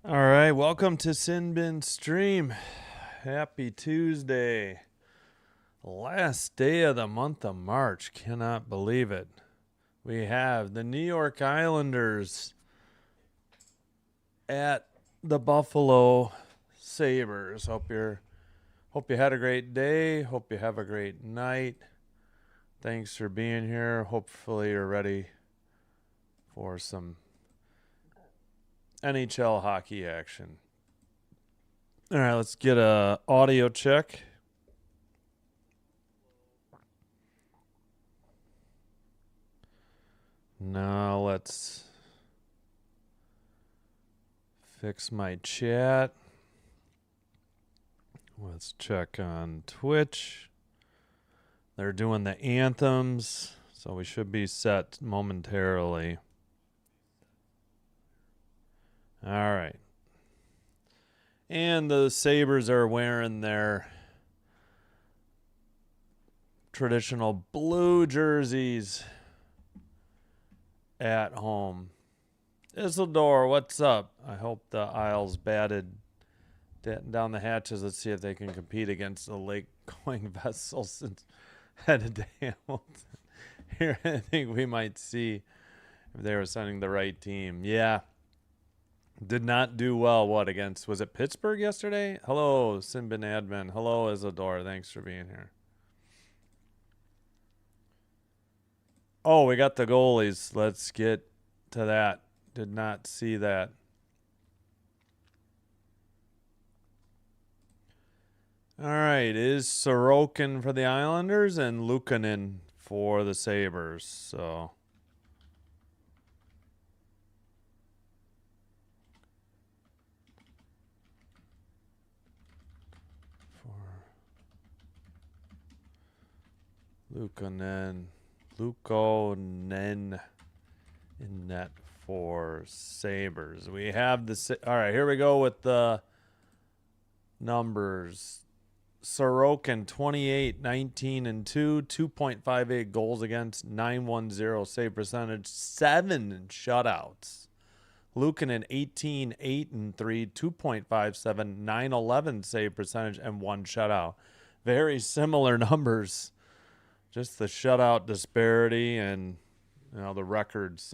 All right, welcome to Sin Bin Stream. Happy Tuesday. Last day of the month of March. Cannot believe it. We have the New York Islanders at the Buffalo Sabres. Hope you had a great day. Hope you have a great night. Thanks for being here. Hopefully you're ready for some NHL hockey action. All right, let's get a audio check. Now let's fix my chat. Let's check on Twitch. They're doing the anthems, so we should be set momentarily. All right. And the Sabres are wearing their traditional blue jerseys at home. Isidore, what's up? I hope the Isles batted down the hatches. Let's see if they can compete against the lake-going vessels and headed to Hamilton. Here, I think we might see if they were sending the right team. Yeah. Did not do well, against, was it Pittsburgh yesterday? Hello, Sinbin Admin. Hello, Isidore. Thanks for being here. Oh, we got the goalies. Let's get to that. Did not see that. All right, is Sorokin for the Islanders and Luukkonen for the Sabres. So Luukkonen in net for Sabres. We have the all right. Here we go with the numbers. Sorokin 28, 19 and 2, 2.58 goals against, 910 save percentage, 7 shutouts. Luukkonen 18, 8 and 3, 2.57, 911 save percentage, and 1 shutout. Very similar numbers. Just the shutout disparity and the records,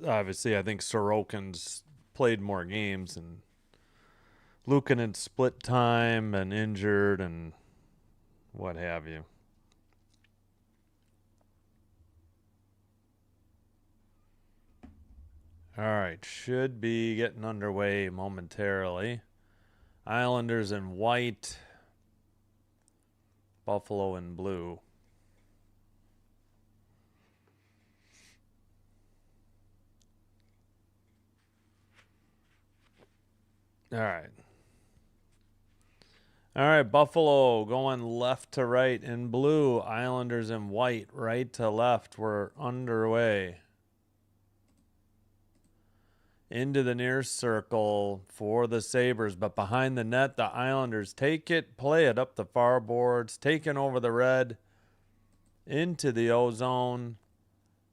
Obviously, I think Sorokin's played more games and Luukkonen split time and injured and what have you. All right, should be getting underway momentarily. Islanders in white, Buffalo in blue. All right. All right, Buffalo going left to right in blue. Islanders in white, right to left. We're underway. Into the near circle for the Sabres, but behind the net, the Islanders take it, play it up the far boards, taking over the red, into the O-zone.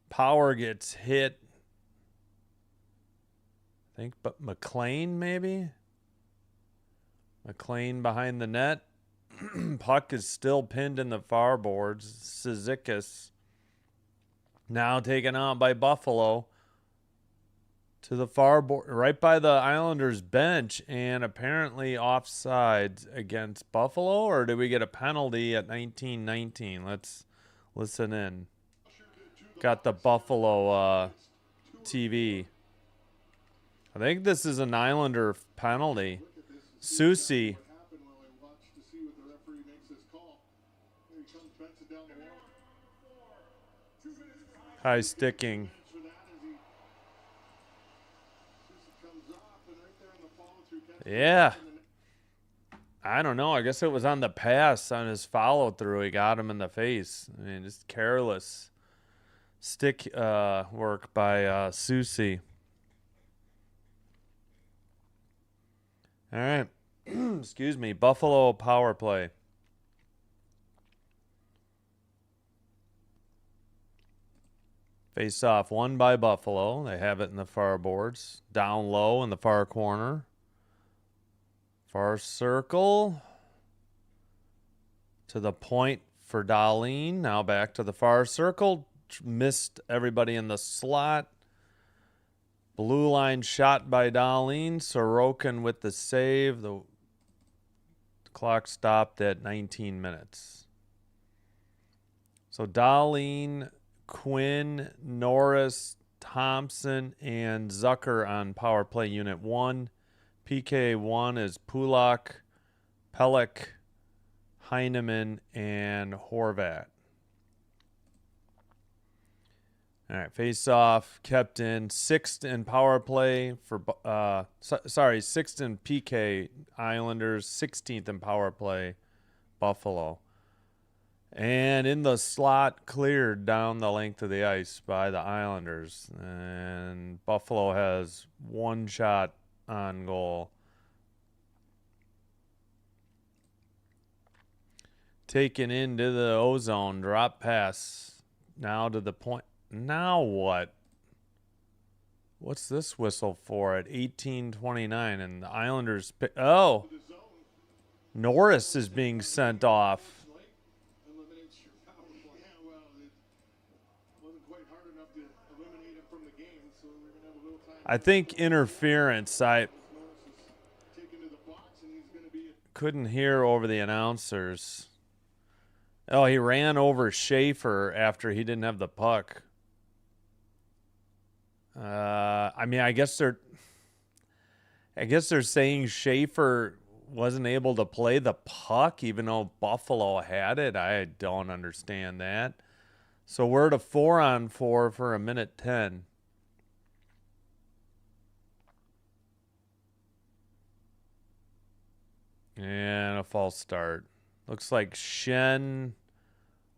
Power gets hit. I think, but McLean maybe? McLean behind the net. Puck is still pinned in the far boards. Cizikas now taken on by Buffalo to the far board, right by the Islanders bench, and apparently offsides against Buffalo, or did we get a penalty at 19-19? Let's listen in. Got the Buffalo TV. I think this is an Islander penalty. Susie. High sticking. Yeah. I don't know. I guess it was on the pass on his follow through. He got him in the face. I mean, just careless stick work by Susie. All right. Excuse me. Buffalo power play. Face-off won by Buffalo. They have it in the far boards. Down low in the far corner. Far circle. To the point for Dahlin. Now back to the far circle. Missed everybody in the slot. Blue line shot by Dahlin. Sorokin with the save. The clock stopped at 19 minutes. So Dahlin, Quinn, Norris, Thompson, and Zucker on power play unit 1. PK 1 is Pulak, Pelech, Heineman, and Horvat. All right, face-off kept in. 6th in power play for, 6th in PK Islanders, 16th in power play Buffalo. And in the slot, cleared down the length of the ice by the Islanders. And Buffalo has one shot on goal. Taken into the O-zone, drop pass. Now to the point. Now what? What's this whistle for at 18:29? And the Islanders pick. Oh! Norris is being sent off. I think interference. I couldn't hear over the announcers. Oh, he ran over Schaefer after he didn't have the puck. I mean, I guess they're saying Schaefer wasn't able to play the puck even though Buffalo had it. I don't understand that. So we're at a 4-on-4 for a minute 10. And a false start. Looks like Shen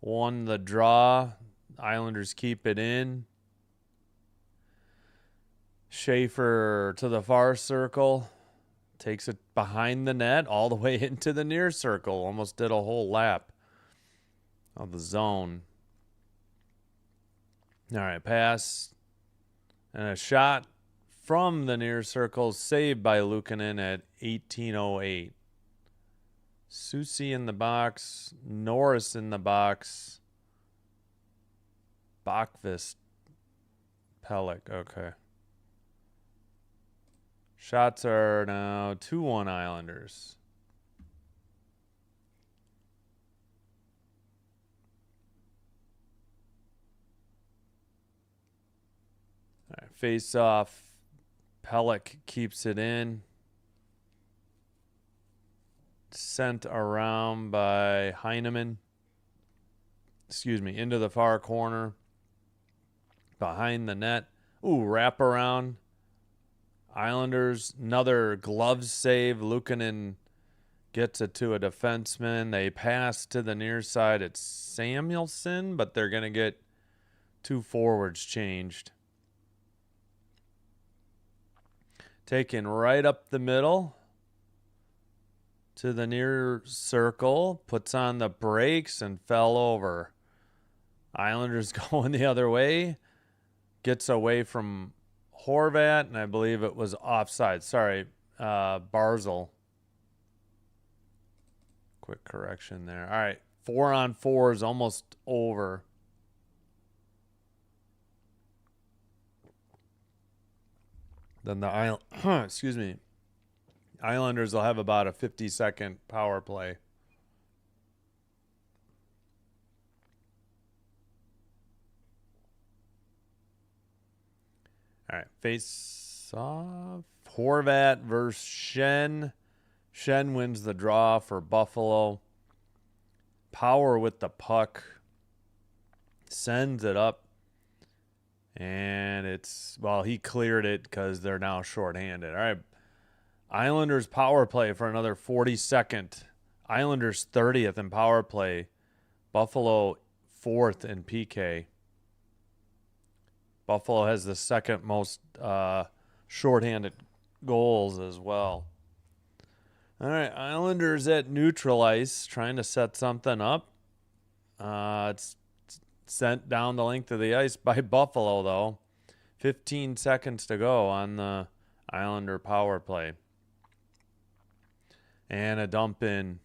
won the draw. Islanders keep it in. Schaefer to the far circle. Takes it behind the net all the way into the near circle. Almost did a whole lap of the zone. All right, pass. And a shot from the near circle. Saved by Luukkonen at 18:08. Susi in the box. Norris in the box. Bachvist. Pelech. Okay. Shots are now 2-1 Islanders. All right, face off. Pelech keeps it in. Sent around by Heineman. Excuse me, into the far corner. Behind the net. Ooh, wraparound. Islanders, another glove save. Luukkonen gets it to a defenseman. They pass to the near side. It's Samuelson, but they're going to get 2 forwards changed. Taken right up the middle to the near circle. Puts on the brakes and fell over. Islanders going the other way. Gets away from Horvat, and I believe it was offside. Sorry, Barzal. Quick correction there. All right, 4-on-4 is almost over. Then the Islanders will have about a 50-second power play. All right, face off. Horvat versus Shen. Shen wins the draw for Buffalo. Power with the puck. Sends it up. And it's, well, he cleared it because they're now shorthanded. All right. Islanders power play for another 42nd. Islanders 30th in power play. Buffalo 4th in PK. Buffalo has the second most shorthanded goals as well. All right, Islanders at neutral ice trying to set something up. It's Sent down the length of the ice by Buffalo, though. 15 seconds to go on the Islander power play. And a dump in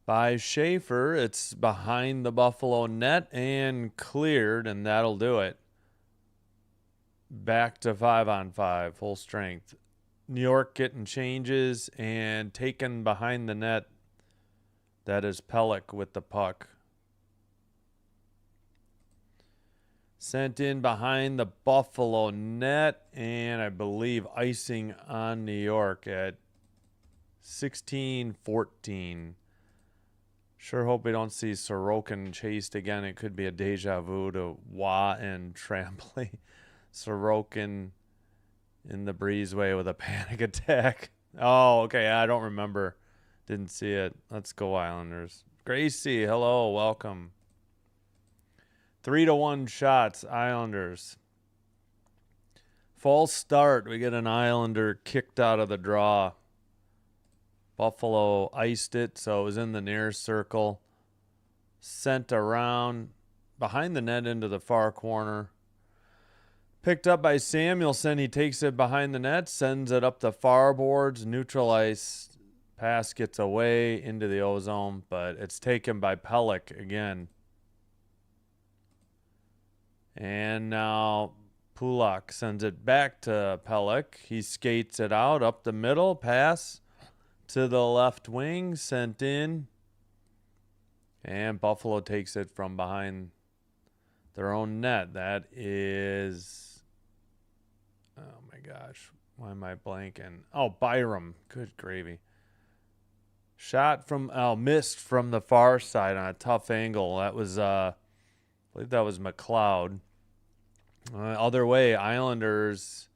by Schaefer. It's behind the Buffalo net and cleared, and that'll do it. Back to 5-on-5, full strength. New York getting changes and taken behind the net. That is Pelech with the puck. Sent in behind the Buffalo net, and I believe icing on New York at 16-14. Sure hope we don't see Sorokin chased again. It could be a deja vu to Waugh and Tremblay. Sorokin in the breezeway with a panic attack. Oh, okay. I don't remember. Didn't see it. Let's go Islanders. Gracie, hello. Welcome. 3-1 shots, Islanders. False start. We get an Islander kicked out of the draw. Buffalo iced it, so it was in the near circle. Sent around behind the net into the far corner. Picked up by Samuelson. He takes it behind the net, sends it up the far boards, neutral ice. Pass gets away into the O-zone, but it's taken by Pelech again. And now Pulock sends it back to Pelech. He skates it out up the middle. Pass to the left wing. Sent in. And Buffalo takes it from behind their own net. That is... oh, my gosh. Why am I blanking? Oh, Byram. Good gravy. Shot from... oh, missed from the far side on a tough angle. That was... I believe that was McLeod. Other way, Islanders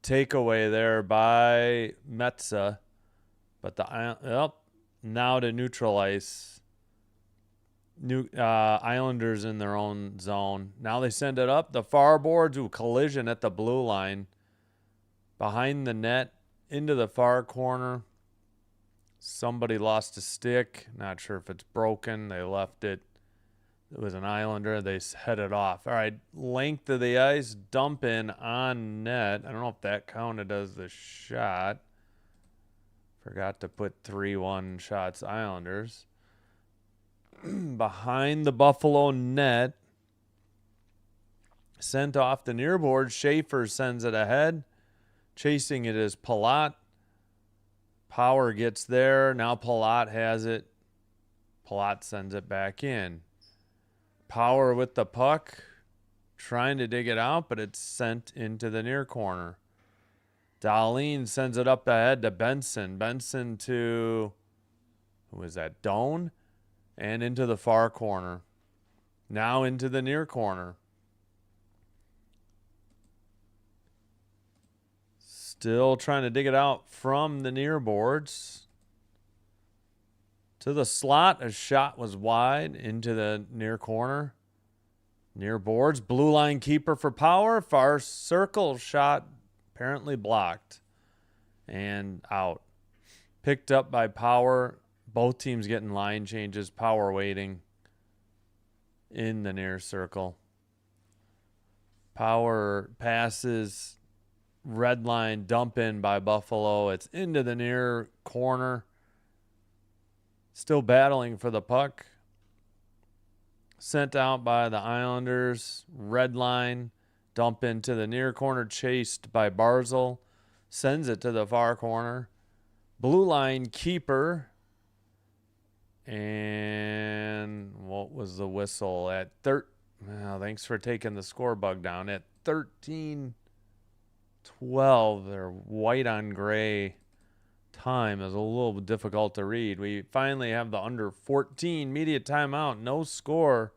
takeaway there by Metza. But the now to neutral ice. Islanders in their own zone. Now they send it up. The far boards, collision at the blue line. Behind the net, into the far corner. Somebody lost a stick. Not sure if it's broken. They left it. It was an Islander. They headed off. All right, length of the ice, dump in on net. I don't know if that counted as the shot. Forgot to put 3-1 shots Islanders. Behind the Buffalo net. Sent off the near board. Schaefer sends it ahead. Chasing it is Palat. Power gets there. Now Palat has it. Palat sends it back in. Power with the puck. Trying to dig it out, but it's sent into the near corner. Dahlin sends it up ahead to Benson. Benson to... who is that? Doan? And into the far corner. Now into the near corner. Still trying to dig it out from the near boards. To the slot. A shot was wide into the near corner. Near boards. Blue line keeper for Power. Far circle shot apparently blocked. And out. Picked up by Power. Both teams getting line changes. Power waiting in the near circle. Power passes. Red line dump in by Buffalo. It's into the near corner. Still battling for the puck. Sent out by the Islanders. Red line. Dump into the near corner. Chased by Barzal. Sends it to the far corner. Blue line keeper. And what was the whistle at well, thanks for taking the score bug down. At 13-12, their white on gray time is a little difficult to read. We finally have the under 14 media timeout. No score.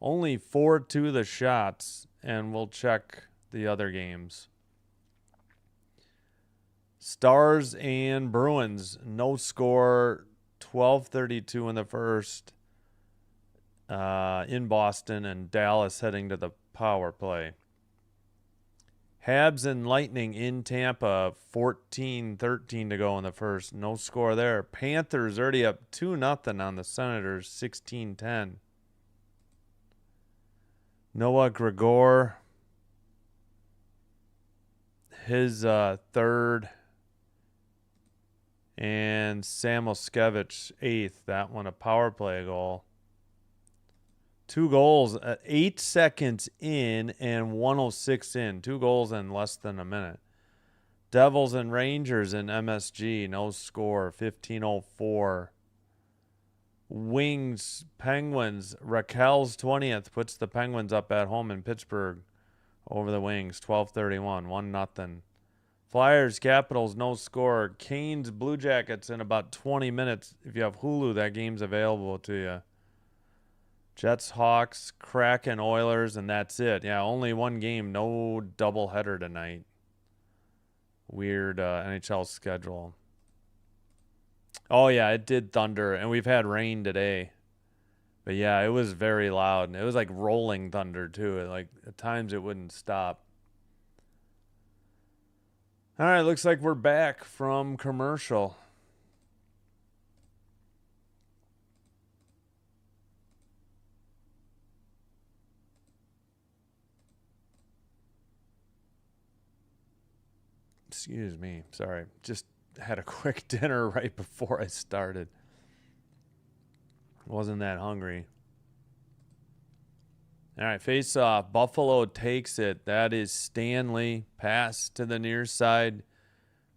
Only 4-2 the shots. And we'll check the other games. Stars and Bruins. No score. 12:32 in the first. In Boston, and Dallas heading to the power play. Habs and Lightning in Tampa, 14-13 to go in the first. No score there. Panthers already up 2-0 on the Senators, 16-10. Noah Gregor, his third. And Sam Oskevich, eighth. That one, a power play goal. 2 goals, 8 seconds in and 106 in. 2 goals in less than a minute. Devils and Rangers in MSG, no score, 1504. Wings, Penguins, Raquel's 20th puts the Penguins up at home in Pittsburgh over the Wings, 12:31, 1-0. Flyers, Capitals, no score. Canes, Blue Jackets in about 20 minutes. If you have Hulu, that game's available to you. Jets, Hawks, Kraken, Oilers, and that's it. Yeah, only one game. No doubleheader tonight. Weird NHL schedule. Oh, yeah, it did thunder, and we've had rain today. But, yeah, it was very loud. It was like rolling thunder, too. Like, at times it wouldn't stop. All right, looks like we're back from commercial. Excuse me. Sorry. Just had a quick dinner right before I started. Wasn't that hungry. All right, face off. Buffalo takes it. That is Stanley. Pass to the near side.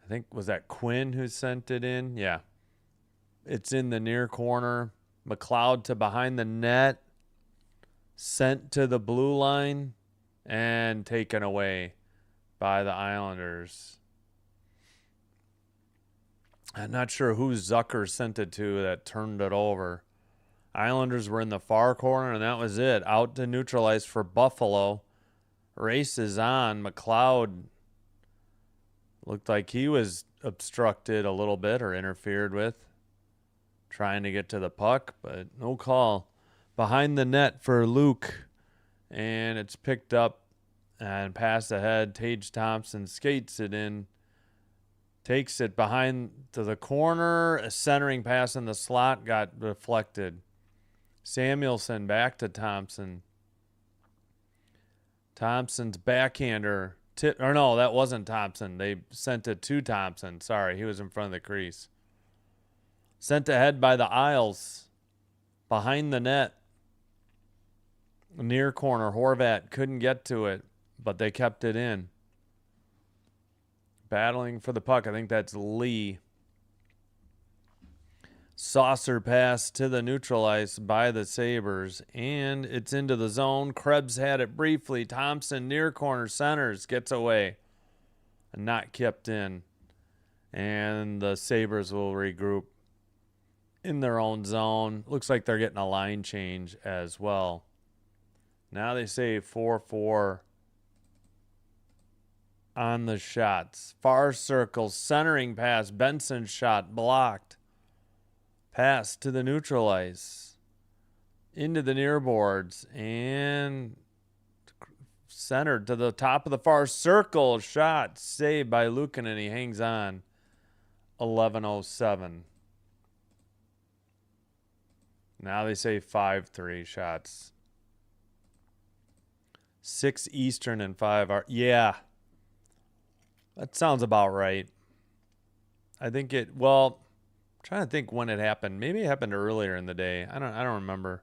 I think, was that Quinn who sent it in? Yeah. It's in the near corner. McLeod to behind the net. Sent to the blue line. And taken away by the Islanders. I'm not sure who Zucker sent it to that turned it over. Islanders were in the far corner, and that was it. Out to neutralize for Buffalo. Race is on. McLeod looked like he was obstructed a little bit or interfered with. Trying to get to the puck, but no call. Behind the net for Luke. And it's picked up and passed ahead. Tage Thompson skates it in. Takes it behind to the corner. A centering pass in the slot got deflected. Samuelson back to Thompson. Thompson's backhander. No, that wasn't Thompson. They sent it to Thompson. Sorry, he was in front of the crease. Sent ahead by the Isles. Behind the net. Near corner. Horvat couldn't get to it, but they kept it in. Battling for the puck. I think that's Lee. Saucer pass to the neutral ice by the Sabres. And it's into the zone. Krebs had it briefly. Thompson near corner centers. Gets away. And not kept in. And the Sabres will regroup in their own zone. Looks like they're getting a line change as well. Now they say 4-4 on the shots. Far circle. Centering pass. Benson shot. Blocked. Pass to the neutral ice. Into the near boards. And centered to the top of the far circle. Shot saved by Lukin, and he hangs on. 11:07. Now they say 5-3 shots. 6 Eastern and 5 are. Yeah. That sounds about right. I think it. Well, I'm trying to think when it happened. Maybe it happened earlier in the day. I don't remember.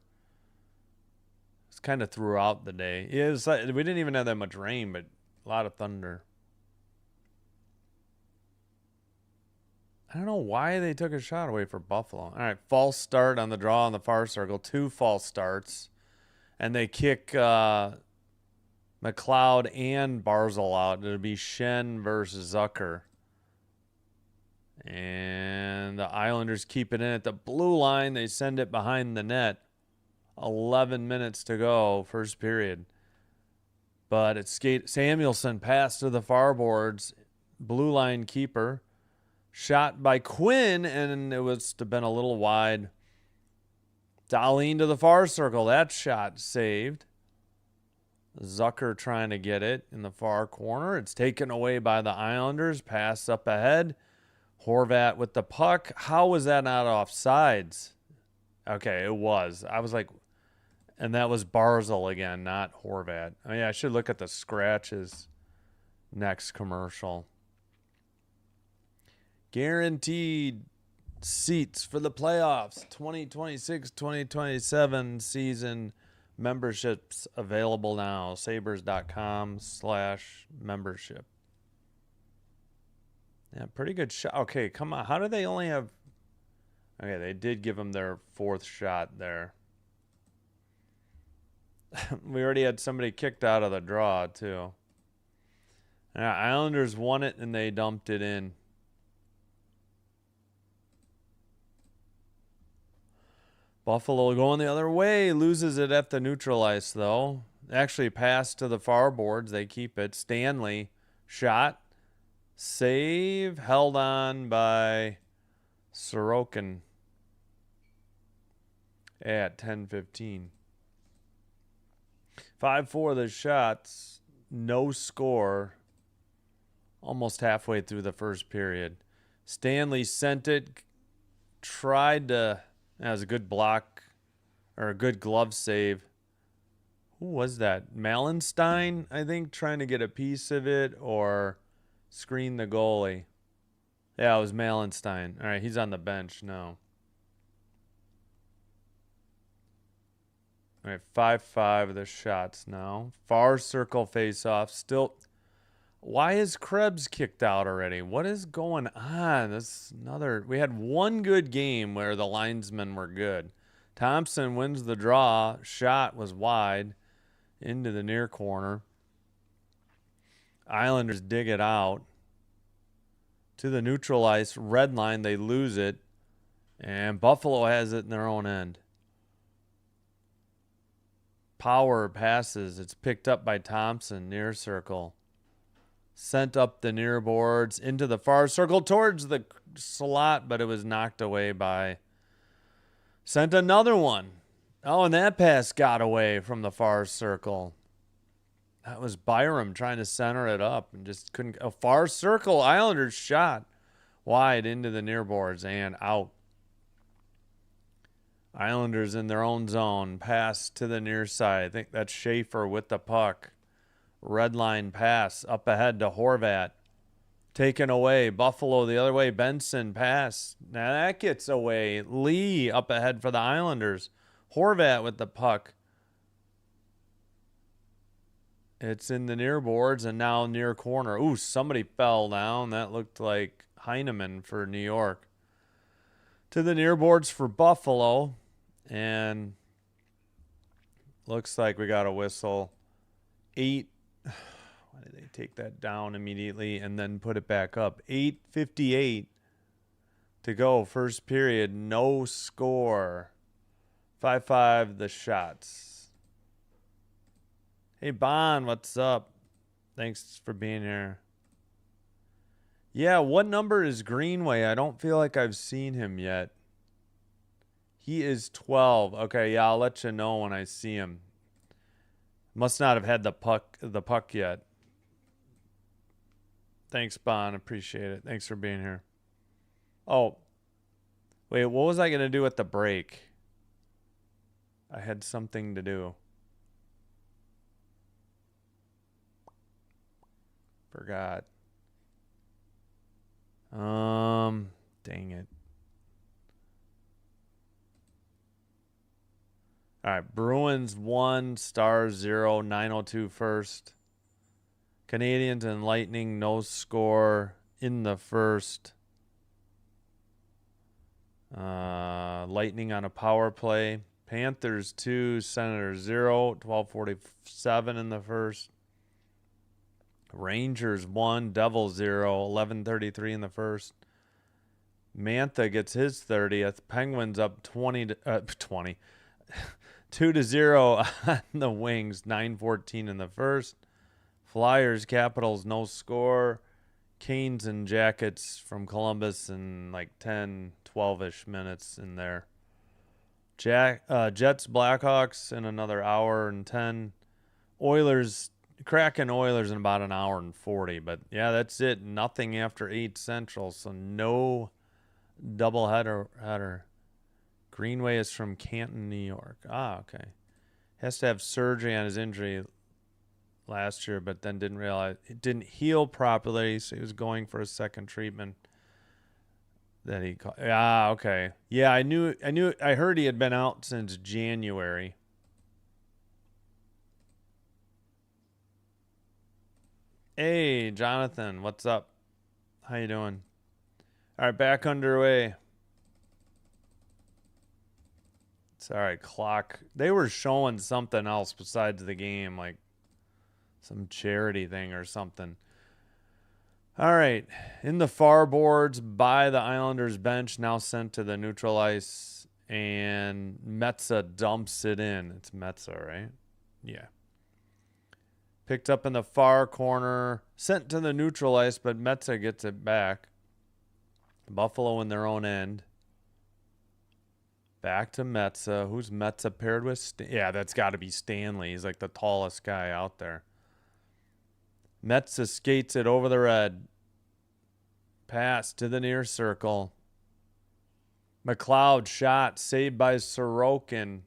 It's kind of throughout the day. Yeah, it was like, we didn't even have that much rain, but a lot of thunder. I don't know why they took a shot away for Buffalo. All right, false start on the draw on the far circle. 2 false starts. And they kick McLeod and Barzal out. It'll be Shen versus Zucker. And the Islanders keep it in at the blue line. They send it behind the net. 11 minutes to go, first period. But it's Samuelson passed to the far boards. Blue line keeper. Shot by Quinn, and it was to been a little wide. Dahlin to the far circle. That shot saved. Zucker trying to get it in the far corner. It's taken away by the Islanders. Pass up ahead. Horvat with the puck. How was that not offsides? Okay, it was. I was like, And that was Barzal again, not Horvat. Oh, yeah, I should look at the scratches next commercial. Guaranteed seats for the playoffs 2026-2027 season. Memberships available now. Sabres.com/membership. Yeah, pretty good shot. Okay, come on. How do they only have... Okay, they did give them their fourth shot there. We already had somebody kicked out of the draw, too. Yeah, Islanders won it, and they dumped it in. Buffalo going the other way. Loses it at the neutral ice, though. Actually passed to the far boards. They keep it. Stanley, shot. Save. Held on by Sorokin at 10:15. 5-4 the shots. No score. Almost halfway through the first period. Stanley sent it. Tried to... That was a good block. Or a good glove save. Who was that? Malenstein, I think, trying to get a piece of it or screen the goalie. Yeah, it was Malenstein. All right, he's on the bench now. All right, 5-5 the shots now. Far circle face-off. Still, why is Krebs kicked out already? What is going on? This another... We had one good game where the linesmen were good. Thompson wins the draw. Shot was wide into the near corner. Islanders dig it out. To the neutral ice. Red line. They lose it. And Buffalo has it in their own end. Power passes. It's picked up by Thompson. Near circle. Sent up the near boards. Into the far circle. Towards the slot. But it was knocked away by... Sent another one. Oh, and that pass got away from the far circle. That was Byram trying to center it up and just couldn't. A far circle. Islanders shot wide into the near boards and out. Islanders in their own zone. Pass to the near side. I think that's Schaefer with the puck. Red line pass up ahead to Horvat. Taken away. Buffalo the other way. Benson pass. Now that gets away. Lee up ahead for the Islanders. Horvat with the puck. It's in the near boards and now near corner. Ooh, somebody fell down. That looked like Heineman for New York. To the near boards for Buffalo. And looks like we got a whistle. 8. Why did they take that down immediately and then put it back up? 8:58 to go. First period. No score. 5-5 the shots. Hey, Bon, what's up? Thanks for being here. Yeah, what number is Greenway? I don't feel like I've seen him yet. He is 12. Okay, yeah, I'll let you know when I see him. Must not have had the puck yet. Thanks, Bon. Appreciate it. Thanks for being here. Oh, wait, what was I going to do at the break? I had something to do. Forgot. Dang it. All right, Bruins 1, Stars 0, 9:02 first. Canadians and Lightning, no score in the first. Lightning on a power play. Panthers 2, Senators 0, 12:47 in the first. Rangers 1, Devils 0, 11:33 in the first. Mantha gets his 30th. Penguins up 20 2-0 on the Wings, 9:14 in the first. Flyers, Capitals, no score. Canes and Jackets from Columbus in like 10, 12-ish minutes in there. Jets, Blackhawks in another hour and 10. Oilers, Kraken Oilers in about an hour and 40. But yeah, that's it. Nothing after 8 Central, so no doubleheader. Greenway is from Canton, New York. Ah, okay. Has to have surgery on his injury last year, but then didn't realize it didn't heal properly, so he was going for a second treatment. That he called. Ah, okay. Yeah, I heard he had been out since January. Hey, Jonathan, what's up? How you doing? All right, back underway. It's all right, clock. They were showing something else besides the game, like some charity thing or something. All right, in the far boards by the Islanders bench, now sent to the neutral ice, and Metza dumps it in. It's Metza, right? Yeah. Picked up in the far corner, sent to the neutral ice, but Metza gets it back. Buffalo in their own end. Back to Metza. Who's Metza paired with? Yeah, that's got to be Stanley. He's like the tallest guy out there. Metza skates it over the red. Pass to the near circle. McLeod shot, saved by Sorokin.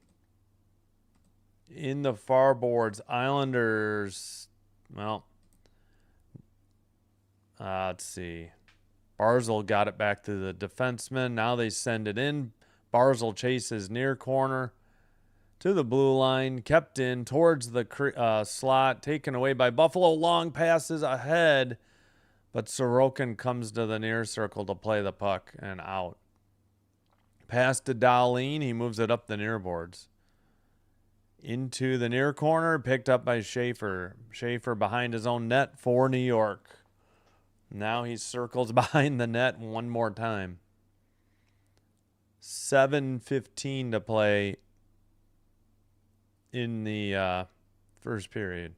In the far boards, Islanders, well, let's see. Barzal got it back to the defenseman. Now they send it in. Barzal chases near corner to the blue line. Kept in towards the slot. Taken away by Buffalo. Long passes ahead. But Sorokin comes to the near circle to play the puck and out. Pass to Dahlin. He moves it up the near boards. Into the near corner. Picked up by Schaefer. Schaefer behind his own net for New York. Now he circles behind the net one more time. 7:15 to play in the first period.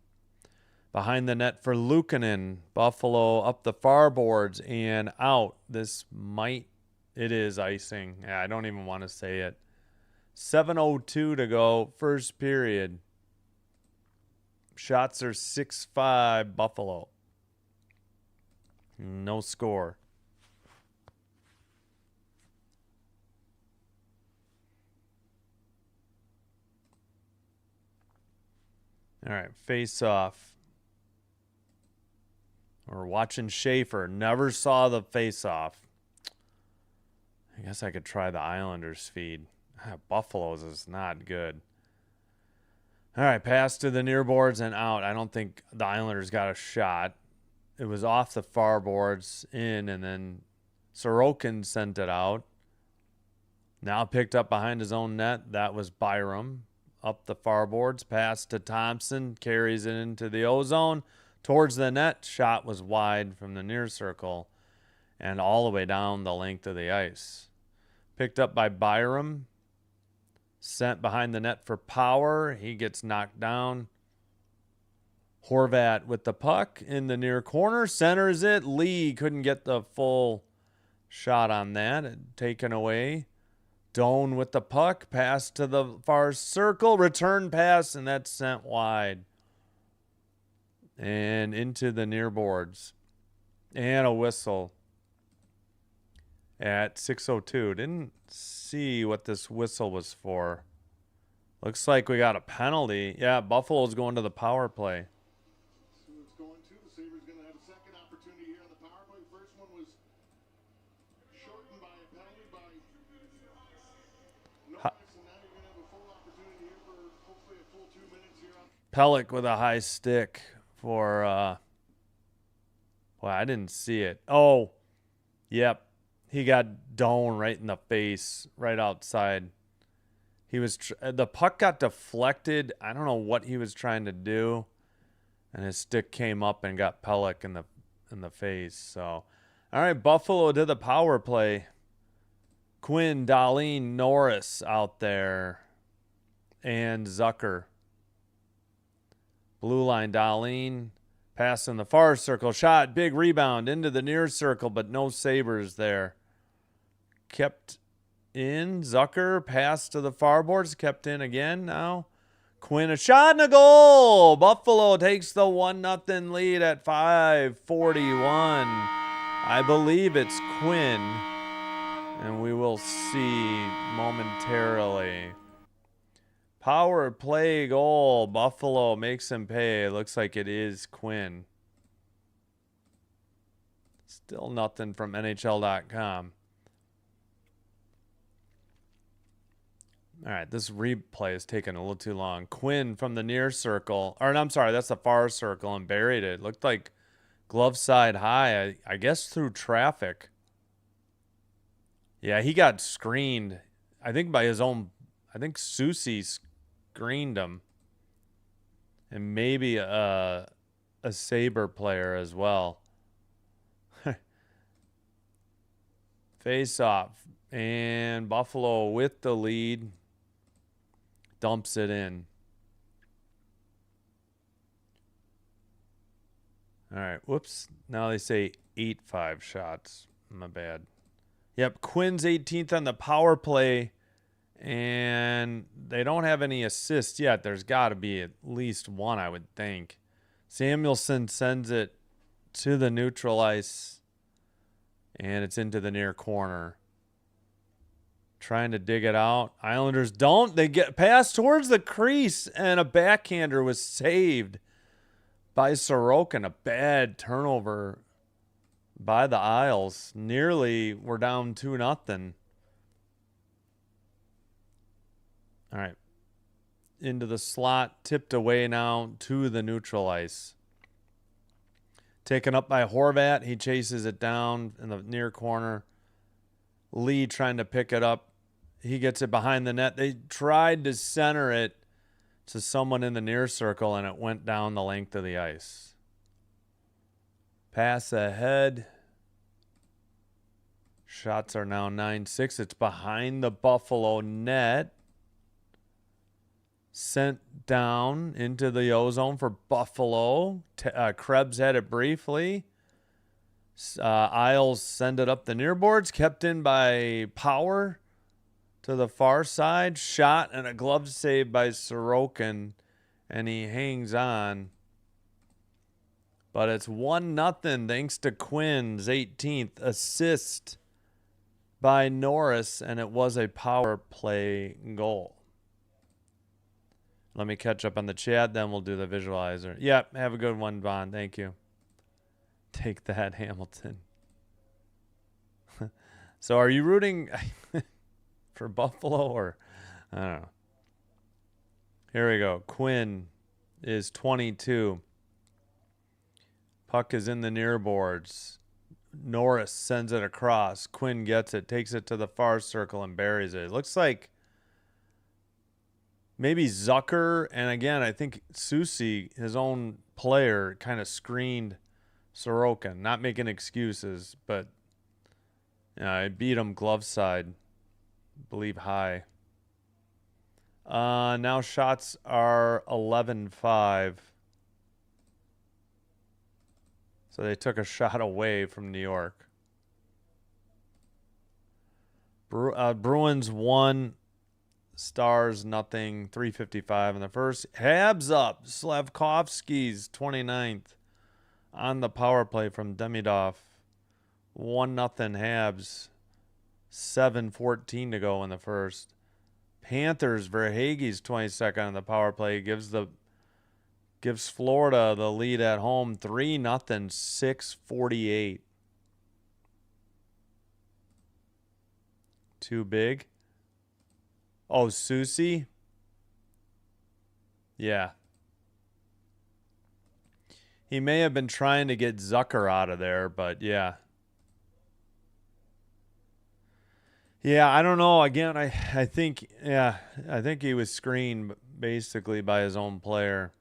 Behind the net for Luukkonen. Buffalo up the far boards and out. It is icing. Yeah, I don't even want to say it. 7:02 to go, first period. Shots are 6-5 Buffalo. No score. All right, face off. We're watching Schaefer. Never saw the face off. I guess I could try the Islanders feed. Buffalo's is not good. All right, pass to the near boards and out. I don't think the Islanders got a shot. It was off the far boards, in, and then Sorokin sent it out. Now picked up behind his own net. That was Byram. Up the far boards, pass to Thompson, carries it into the O-zone. Towards the net, shot was wide from the near circle and all the way down the length of the ice. Picked up by Byram. Sent behind the net for Power. He gets knocked down. Horvat with the puck in the near corner. Centers it. Lee couldn't get the full shot on that. Taken away. Doan with the puck. Pass to the far circle. Return pass, and that's sent wide. And into the near boards. And a whistle at 6:02. Didn't see what this whistle was for. Looks like we got a penalty. Yeah, Buffalo's going to the power play. So it's going to. The Sabres going to have a second opportunity here on the power play. The first one was shortened by a penalty by Norris, and now you're going to have a full opportunity here for hopefully a full 2 minutes here. Pellick with a high stick for, well, I didn't see it. Oh, yep. He got Doan right in the face, right outside. He was the puck got deflected. I don't know what he was trying to do, and his stick came up and got Pellick in the face. So, all right, Buffalo to the power play. Quinn, Dahlin, Norris out there, and Zucker. Blue line, Dahlin. Pass in the far circle. Shot. Big rebound into the near circle, but no Sabres there. Kept in. Zucker. Pass to the far boards. Kept in again now. Quinn. A shot and a goal. Buffalo takes the 1-0 lead at 5:41. I believe it's Quinn. And we will see momentarily. Power play goal. Buffalo makes him pay. Looks like it is Quinn. Still nothing from NHL.com. All right, this replay is taking a little too long. Quinn from the near circle. Or, I'm sorry, that's the far circle and buried it. Looked like glove side high, I guess through traffic. Yeah, he got screened, I think, by his own. I think Susie screened him. And maybe a Sabre player as well. Face off. And Buffalo with the lead. Dumps it in. All right. Whoops. Now they say 8-5 shots. My bad. Yep. Quinn's 18th on the power play. And they don't have any assists yet. There's got to be at least one, I would think. Samuelson sends it to the neutral ice. And it's into the near corner. Trying to dig it out. Islanders don't. They get passed towards the crease. And a backhander was saved by Sorokin. A bad turnover by the Isles. Nearly we're down 2-0. All right. Into the slot. Tipped away now to the neutral ice. Taken up by Horvat. He chases it down in the near corner. Lee trying to pick it up. He gets it behind the net. They tried to center it to someone in the near circle, and it went down the length of the ice. Pass ahead. Shots are now 9-6. It's behind the Buffalo net. Sent down into the O-zone for Buffalo. Krebs had it briefly. Isles send it up the near boards. Kept in by Power to the far side. Shot and a glove save by Sorokin. And he hangs on. But it's 1-0 thanks to Quinn's 18th assist by Norris. And it was a power play goal. Let me catch up on the chat, then we'll do the visualizer. Yep, have a good one, Bond. Thank you. Take that, Hamilton. So are you rooting for Buffalo or I don't know. Here we go. Quinn is 22. Puck is in the near boards. Norris sends it across. Quinn gets it, takes it to the far circle and buries it. It looks like maybe Zucker, and again, I think Susie, his own player, kind of screened Sorokin. Not making excuses, but I beat him glove side. Believe high. Now shots are 11-5. So they took a shot away from New York. Bruins 1. Stars nothing. 3:55 in the first. Habs up. Slavkovsky's 29th on the power play from Demidov. 1-0 Habs. 7:14 to go in the first. Panthers. Verhaeghe's 22nd on the power play gives Florida the lead at home. 3-0. 6:48. Too big. Oh, Susie? Yeah. He may have been trying to get Zucker out of there, but yeah. Yeah, I don't know. Again, I think he was screened basically by his own player.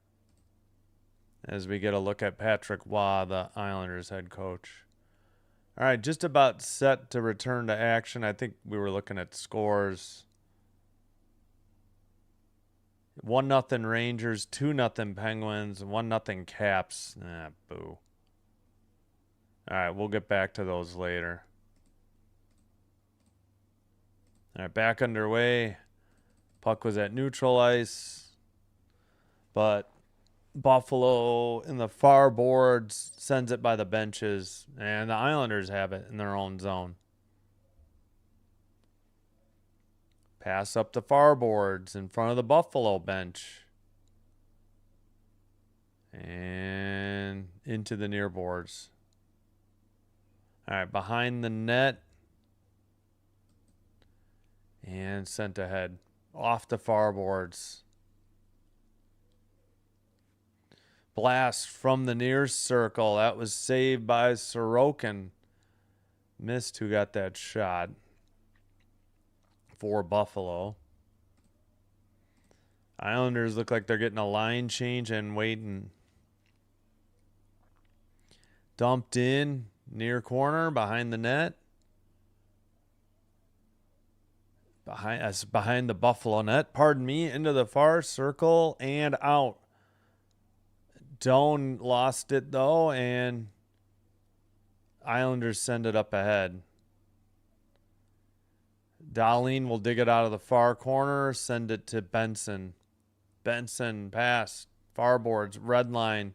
As we get a look at Patrick Waugh, the Islanders head coach. All right, just about set to return to action. I think we were looking at scores. 1-0 Rangers, 2-0 Penguins, 1-0 Caps. Boo. All right, we'll get back to those later. All right, back underway. Puck was at neutral ice. But Buffalo in the far boards sends it by the benches. And the Islanders have it in their own zone. Pass up the far boards in front of the Buffalo bench. And into the near boards. All right, behind the net. And sent ahead. Off the far boards. Blast from the near circle. That was saved by Sorokin. Missed who got that shot for Buffalo. Islanders look like they're getting a line change and waiting. Dumped in near corner behind the net. Behind the Buffalo net. Pardon me. Into the far circle and out. Doan lost it though, and Islanders send it up ahead. Dahlin will dig it out of the far corner, send it to Benson. Benson pass, far boards, red line,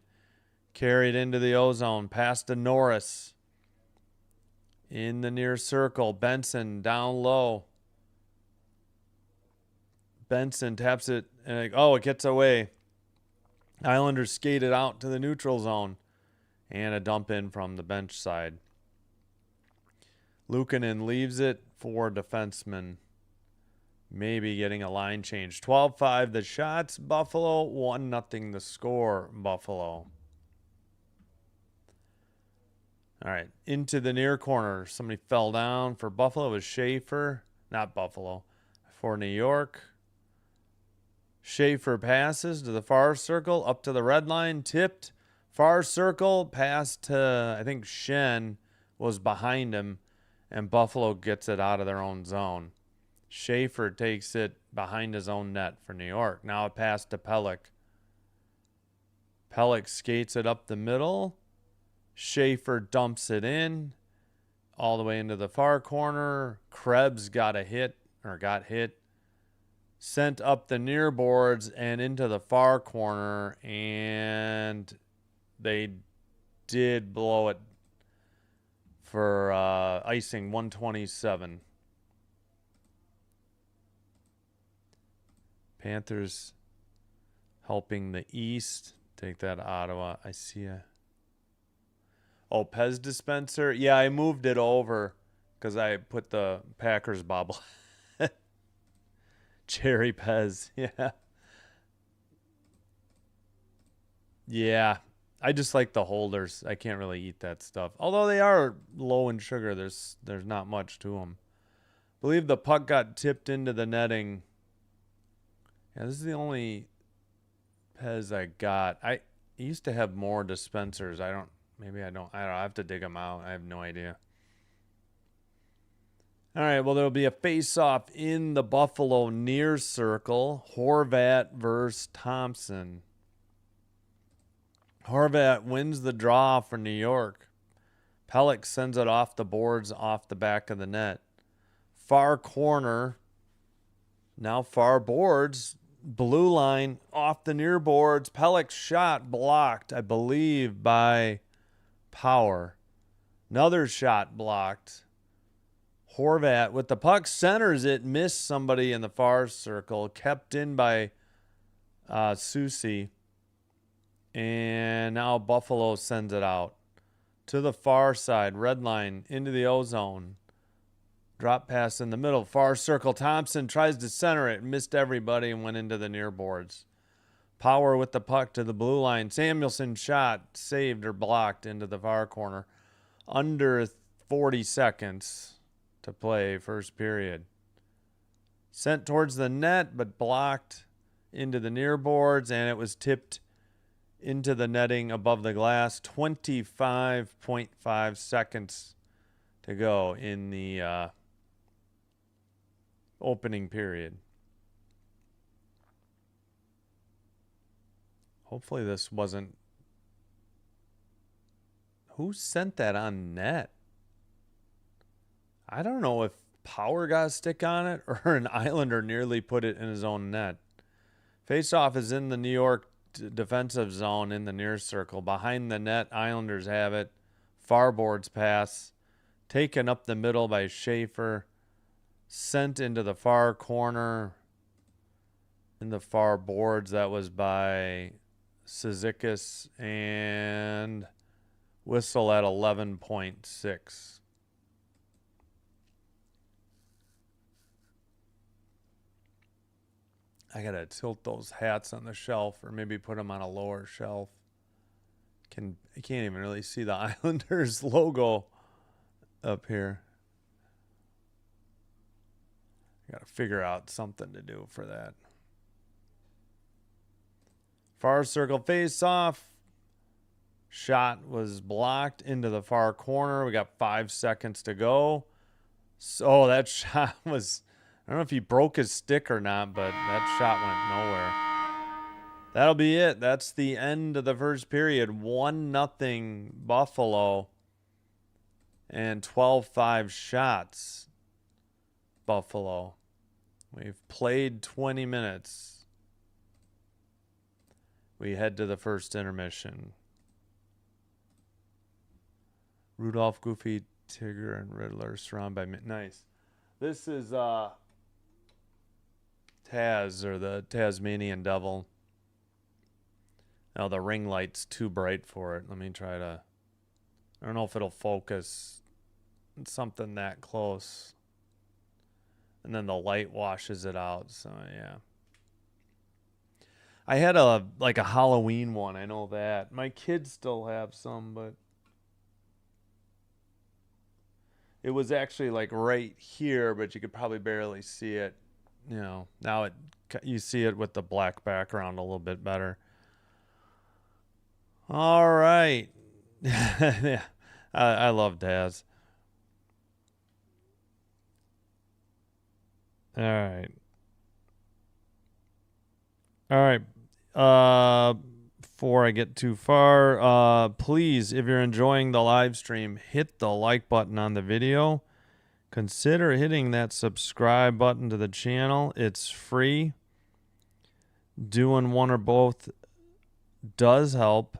carried into the O-zone, pass to Norris. In the near circle, Benson down low. Benson taps it, and it gets away. Islanders skate it out to the neutral zone. And a dump in from the bench side. Luukkonen leaves it for defenseman. Maybe getting a line change. 12-5 the shots. Buffalo. 1-0 the score. Buffalo. All right. Into the near corner. Somebody fell down for Buffalo. It was Schaefer. Not Buffalo. For New York. Schaefer passes to the far circle, up to the red line, tipped, far circle, pass to, I think Shen was behind him, and Buffalo gets it out of their own zone. Schaefer takes it behind his own net for New York. Now a pass to Pelech. Pelech skates it up the middle. Schaefer dumps it in all the way into the far corner. Krebs got hit. Sent up the near boards and into the far corner, and they did blow it for icing. 127. Panthers helping the East. Take that, Ottawa. I see a... Oh, Pez dispenser? Yeah, I moved it over because I put the Packers bobble. Cherry Pez, yeah. Yeah, I just like the holders. I can't really eat that stuff. Although they are low in sugar, there's not much to them. I believe the puck got tipped into the netting. Yeah, this is the only Pez I got. I used to have more dispensers. I don't know. I have to dig them out. I have no idea. All right, well, there'll be a face-off in the Buffalo near circle. Horvat versus Thompson. Horvat wins the draw for New York. Pelech sends it off the boards, off the back of the net. Far corner. Now far boards. Blue line off the near boards. Pelech's shot blocked, I believe, by Power. Another shot blocked. Horvat with the puck centers it, missed somebody in the far circle, kept in by Susi, and now Buffalo sends it out to the far side, red line into the O-zone. Drop pass in the middle, far circle. Thompson tries to center it, missed everybody and went into the near boards. Power with the puck to the blue line. Samuelson shot, saved or blocked into the far corner. Under 40 seconds to play first period. Sent towards the net, but blocked into the near boards, and it was tipped into the netting above the glass. 25.5 seconds to go in the opening period. Hopefully this wasn't... Who sent that on net? I don't know if Power got a stick on it or an Islander nearly put it in his own net. Faceoff is in the New York defensive zone in the near circle. Behind the net, Islanders have it. Far boards pass. Taken up the middle by Schaefer. sent into the far corner in the far boards. That was by Cizikas, and whistle at 11.6. I gotta tilt those hats on the shelf, or maybe put them on a lower shelf. I can't even really see the Islanders logo up here. I gotta figure out something to do for that. Far circle face off. Shot was blocked into the far corner. We got 5 seconds to go. So that shot was, I don't know if he broke his stick or not, but that shot went nowhere. That'll be it. That's the end of the first period. 1-0 Buffalo and 12-5 shots Buffalo. We've played 20 minutes. We head to the first intermission. Rudolph, Goofy, Tigger, and Riddler surrounded by nice. This is Taz, or the Tasmanian Devil. Now the ring light's too bright for it. Let me try to, I don't know if it'll focus on something that close. And then the light washes it out. So yeah. I had a Halloween one, I know that. My kids still have some, but it was actually like right here, but you could probably barely see it. You know, now you see it with the black background a little bit better. All right. Yeah, I love Taz. All right. All right. Before I get too far, please, if you're enjoying the live stream, hit the like button on the video. Consider hitting that subscribe button to the channel. It's free. Doing one or both does help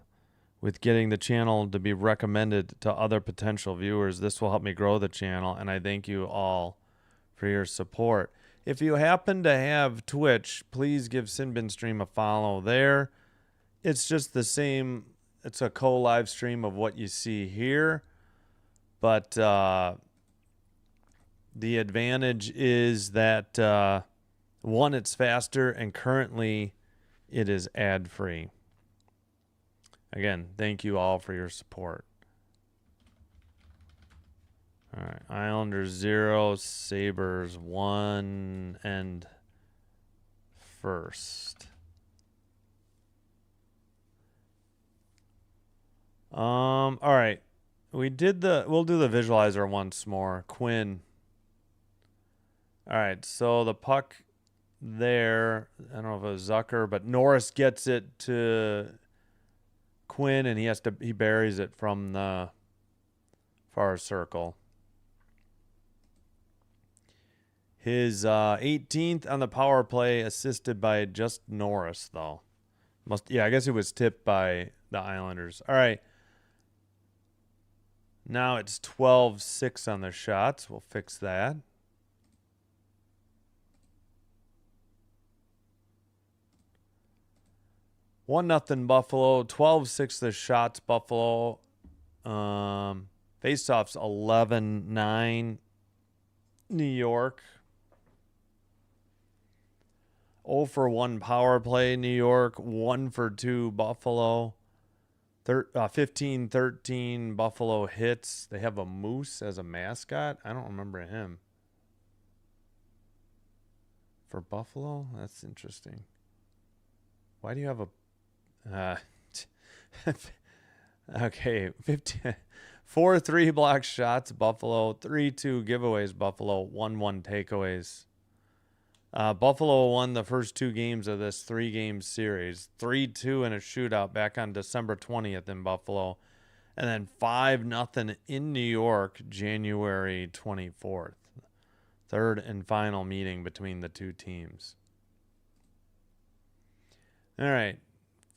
with getting the channel to be recommended to other potential viewers. This will help me grow the channel, and I thank you all for your support. If you happen to have Twitch, please give Sinbin Stream a follow there. It's just the same. It's a co-live stream of what you see here. But the advantage is that, one, it's faster, and currently it is ad-free. Again, thank you all for your support. All right, Islanders 0, Sabres 1, and first. All right. We'll do the visualizer once more. Quinn. All right, so the puck there, I don't know if it was Zucker, but Norris gets it to Quinn, and he buries it from the far circle. His 18th on the power play, assisted by just Norris, though. I guess it was tipped by the Islanders. All right. Now it's 12-6 on the shots. We'll fix that. One nothing Buffalo. 12-6 the shots Buffalo. Faceoffs 11-9 New York. 0 for 1 power play New York. 1 for 2 Buffalo. 15-13 Buffalo hits. They have a moose as a mascot. I don't remember him. For Buffalo? That's interesting. Why do you have a... okay, 4-3 block shots, Buffalo. 3-2 giveaways, Buffalo. 1-1 takeaways. Buffalo won the first 2 games of this 3-game series. 3-2 in a shootout back on December 20th in Buffalo. And then 5-0 in New York, January 24th. Third and final meeting between the two teams. All right.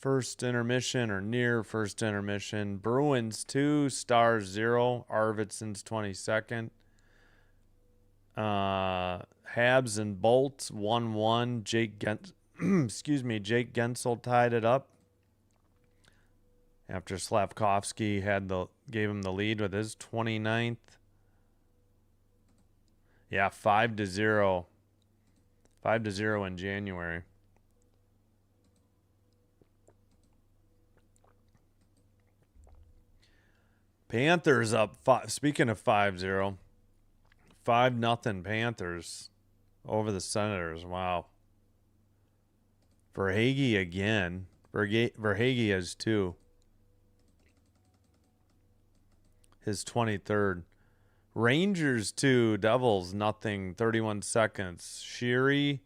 First intermission, or near first intermission. Bruins 2, Stars 0. Arvidsson's 22nd. Habs and Bolts 1-1. Jake Gensel tied it up after Slavkovsky gave him the lead with his 29th. Yeah, 5-0. 5-0 in January. Panthers up. Speaking of 5-0, 5-0 Panthers over the Senators. Wow. Verhaeghe again. Verhaeghe has 2. His 23rd. Rangers 2, Devils 0, 31 seconds. Sheary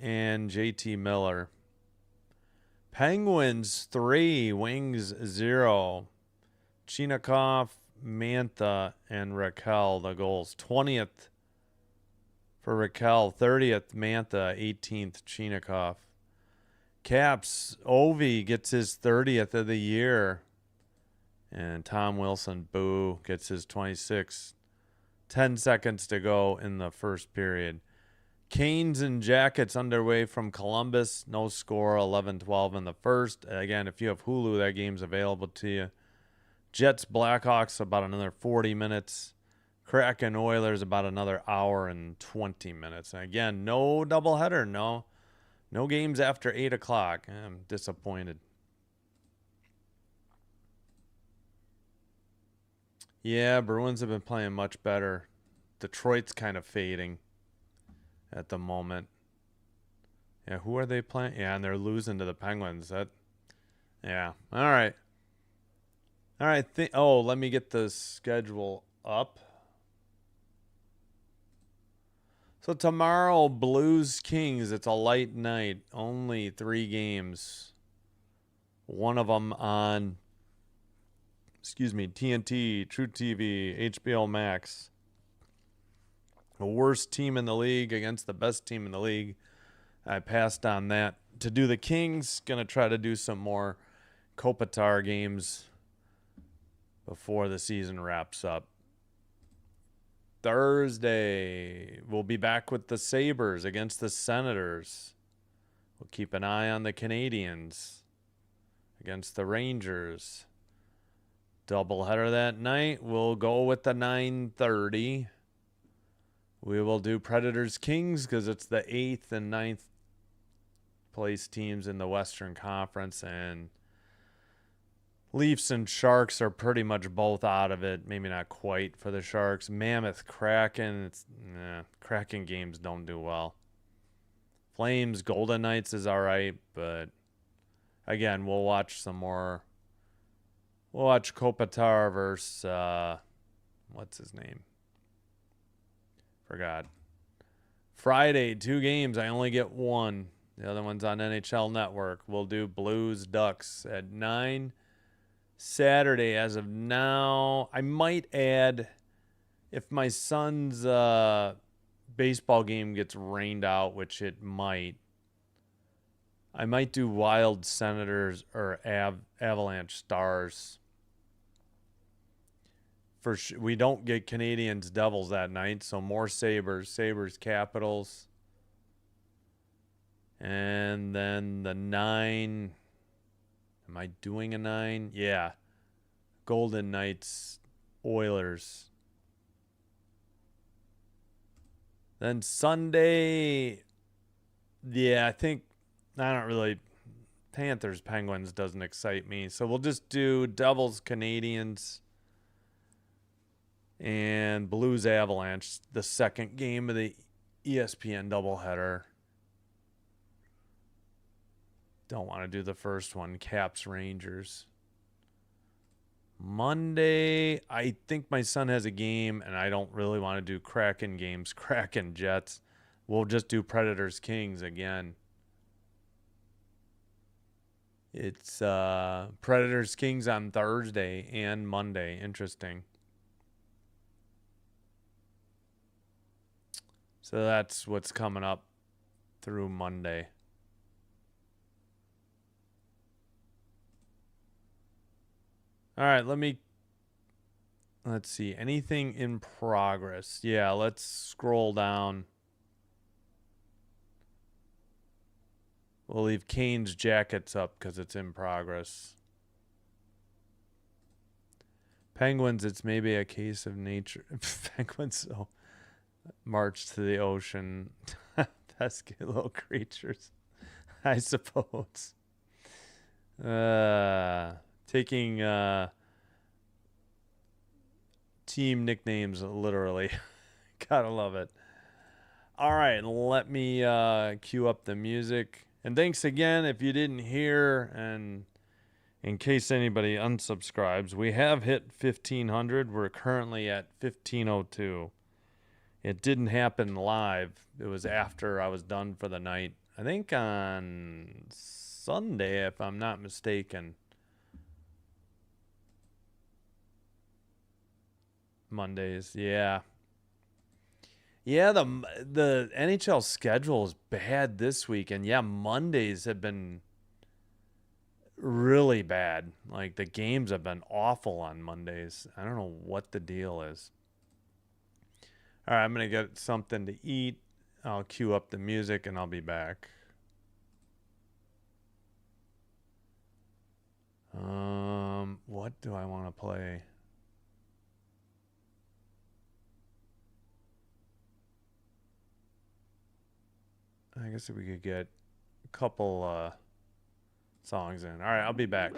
and JT Miller. Penguins 3, Wings 0. Chinakhov, Mantha, and Raquel the goals. 20th for Raquel, 30th Mantha, 18th Chinakhov. Caps, Ovi gets his 30th of the year. And Tom Wilson, boo, gets his 26th. 10 seconds to go in the first period. Canes and Jackets underway from Columbus. No score, 11-12 in the first. Again, if you have Hulu, that game's available to you. Jets, Blackhawks, about another 40 minutes. Kraken, Oilers, about another hour and 20 minutes. And again, no doubleheader, no games after 8 o'clock. I'm disappointed. Yeah, Bruins have been playing much better. Detroit's kind of fading at the moment. Yeah, who are they playing? Yeah, and they're losing to the Penguins. Yeah. All right. Let me get the schedule up. So tomorrow, Blues Kings. It's a light night. Only 3 games. One of them on TNT, True TV, HBO Max. The worst team in the league against the best team in the league. I passed on that to do the Kings. Gonna try to do some more Kopitar games before the season wraps up. Thursday, we'll be back with the Sabres against the Senators. We'll keep an eye on the Canadiens against the Rangers. Doubleheader that night. We'll go with the 9:30. We will do Predators Kings because it's the 8th and 9th place teams in the Western Conference, and Leafs and Sharks are pretty much both out of it. Maybe not quite for the Sharks. Mammoth, Kraken. Kraken games don't do well. Flames, Golden Knights is all right, but again, we'll watch some more. We'll watch Kopitar versus what's his name? Forgot. Friday, 2 games. I only get one. The other one's on NHL Network. We'll do Blues Ducks at 9. Saturday, as of now, I might add, if my son's baseball game gets rained out, which it might, I might do Wild Senators or Avalanche Stars. We don't get Canadiens Devils that night, so more Sabres Capitals. And then the 9. Am I doing a 9? Yeah. Golden Knights Oilers. Then Sunday, yeah, I don't really, Panthers Penguins doesn't excite me. So we'll just do Devils Canadiens and Blues Avalanche, the second game of the ESPN doubleheader. Don't want to do the first one, Caps Rangers. Monday, I think my son has a game, and I don't really want to do Kraken games, Kraken Jets. We'll just do Predators Kings again. It's Predators Kings on Thursday and Monday. Interesting. So that's what's coming up through Monday. All right, let me Let's see. Anything in progress? Yeah, let's scroll down. We'll leave Kane's Jackets up because it's in progress. Penguins, it's maybe a case of nature. Penguins march to the ocean. Pesky little creatures, I suppose. Taking team nicknames literally. Gotta love it. All right, let me cue up the music. And thanks again if you didn't hear, and in case anybody unsubscribes, we have hit 1,500. We're currently at 1,502. It didn't happen live. It was after I was done for the night. I think on Sunday, if I'm not mistaken. Mondays, yeah. Yeah, the NHL schedule is bad this week, and yeah, Mondays have been really bad. Like the games have been awful on Mondays. I don't know what the deal is. All right, I'm gonna get something to eat. I'll cue up the music and I'll be back. What do I want to play? I guess we could get a couple songs in. All right, I'll be back.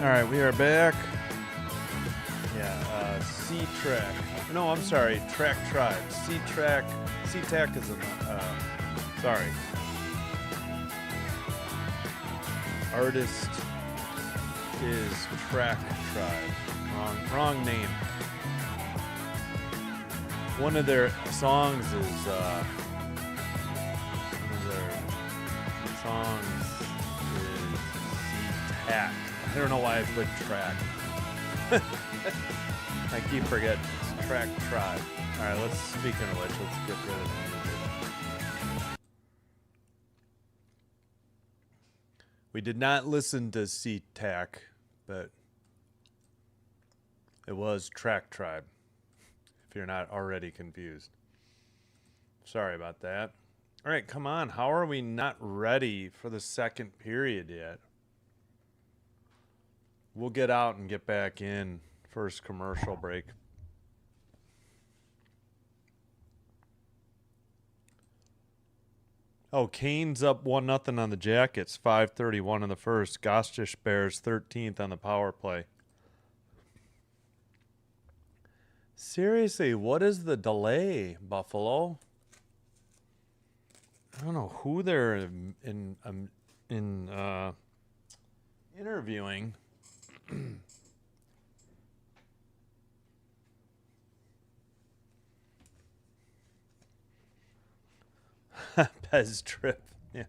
All right, we are back. Yeah, C-Track. No, I'm sorry, Track Tribe. C-Track. C-Tac is sorry. Artist is Track Tribe. Wrong name. One of their songs is C-Tac. I don't know why I put track. I keep forgetting. It's Track Tribe. All right, speaking of which, let's get rid of the music. We did not listen to C-Tac, but it was Track Tribe, if you're not already confused. Sorry about that. All right, come on. How are we not ready for the second period yet? We'll get out and get back in. First commercial break. Oh, Canes up 1-0 on the Jackets. 5:31 in the first. Gostish Bears 13th on the power play. Seriously, what is the delay, Buffalo? I don't know who they're interviewing. Pez trip. Yeah.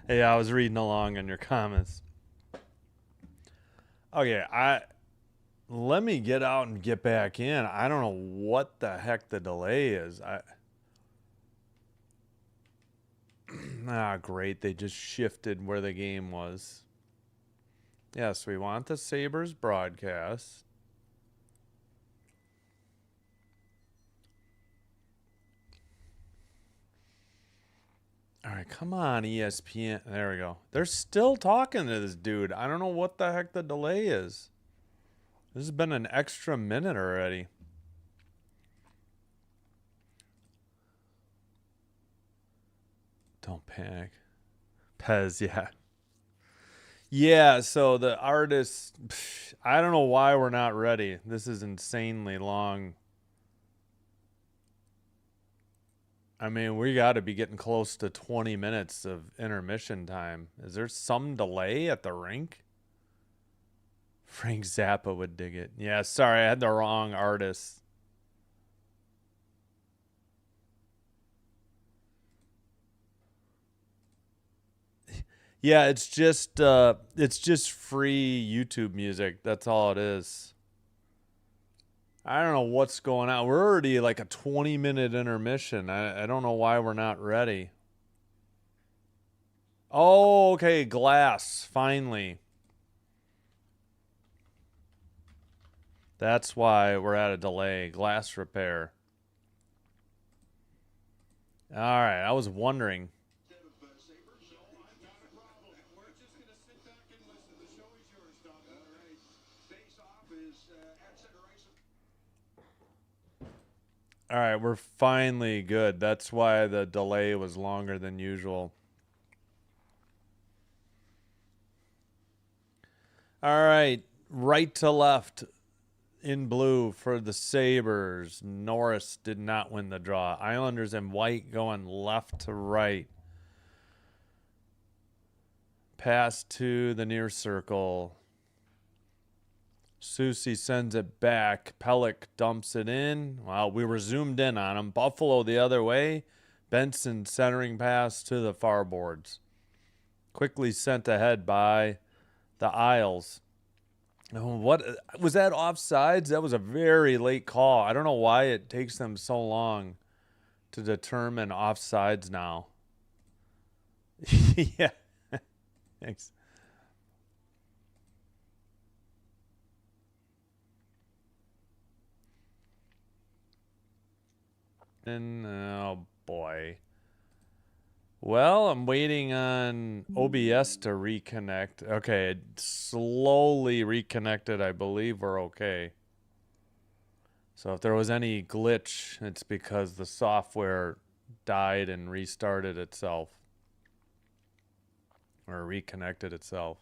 Hey, I was reading along in your comments. Okay, let me get out and get back in. I don't know what the heck the delay is. Great. They just shifted where the game was. Yes, we want the Sabres broadcast. All right, come on, ESPN. There we go. They're still talking to this dude. I don't know what the heck the delay is. This has been an extra minute already. Don't panic. Pez, yeah. Yeah, so the artist, I don't know why we're not ready. This is insanely long. I mean, we got to be getting close to 20 minutes of intermission time. Is there some delay at the rink? Frank Zappa would dig it. Yeah, sorry, I had the wrong artist. Yeah, it's just free YouTube music. That's all it is. I don't know what's going on. We're already like a 20-minute intermission. I don't know why we're not ready. Oh, okay, glass, finally. That's why we're at a delay. Glass repair. All right, I was wondering. All right, we're finally good. That's why the delay was longer than usual. All right, right to left in blue for the Sabres. Norris did not win the draw. Islanders in white going left to right. Pass to the near circle. Soucy sends it back. Pellick dumps it in. Well, we were zoomed in on him. Buffalo the other way. Benson centering pass to the far boards. Quickly sent ahead by the Isles. Oh, what was that offsides? That was a very late call. I don't know why it takes them so long to determine offsides now. Yeah. Thanks. And oh boy. Well, I'm waiting on OBS to reconnect. Okay, it slowly reconnected. I believe we're okay. So if there was any glitch, it's because the software died and restarted itself. Or reconnected itself.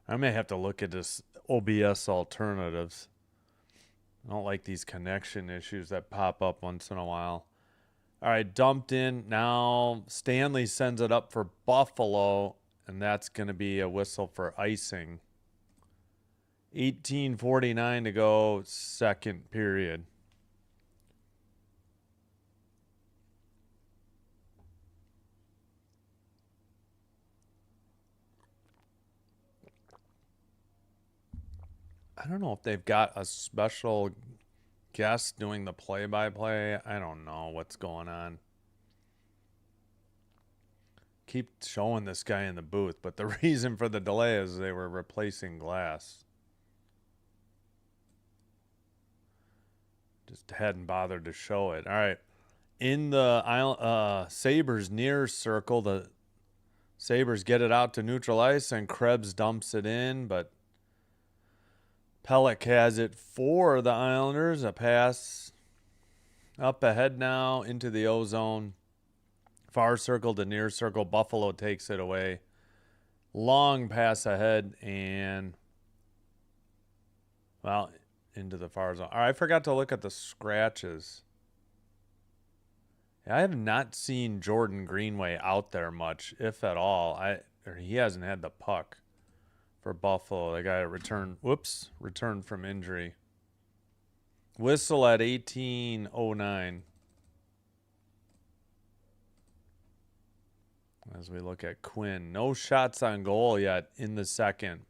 I may have to look at this OBS alternatives. I don't like these connection issues that pop up once in a while. All right, dumped in. Now Stanley sends it up for Buffalo, and that's going to be a whistle for icing. 18:49 to go, second period. I don't know if they've got a special guest doing the play-by-play. I don't know what's going on. Keep showing this guy in the booth, but the reason for the delay is they were replacing glass. Just hadn't bothered to show it. All right. In the Sabres near circle, the Sabres get it out to neutral ice, and Krebs dumps it in, but Pelech has it for the Islanders. A pass up ahead now into the O-zone. Far circle to near circle. Buffalo takes it away. Long pass ahead and, well, into the far zone. All right, I forgot to look at the scratches. I have not seen Jordan Greenway out there much, if at all. He hasn't had the puck for Buffalo. The guy returned from injury. Whistle at 18:09. As we look at Quinn. No shots on goal yet in the second.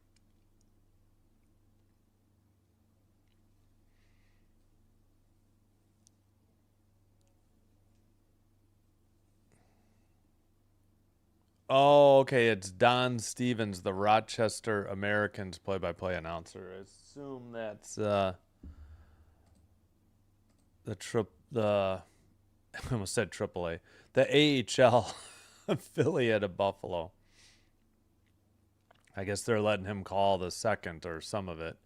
Oh, okay. It's Don Stevens, the Rochester Americans play-by-play announcer. I assume that's I almost said AAA. The AHL affiliate of Buffalo. I guess they're letting him call the second or some of it.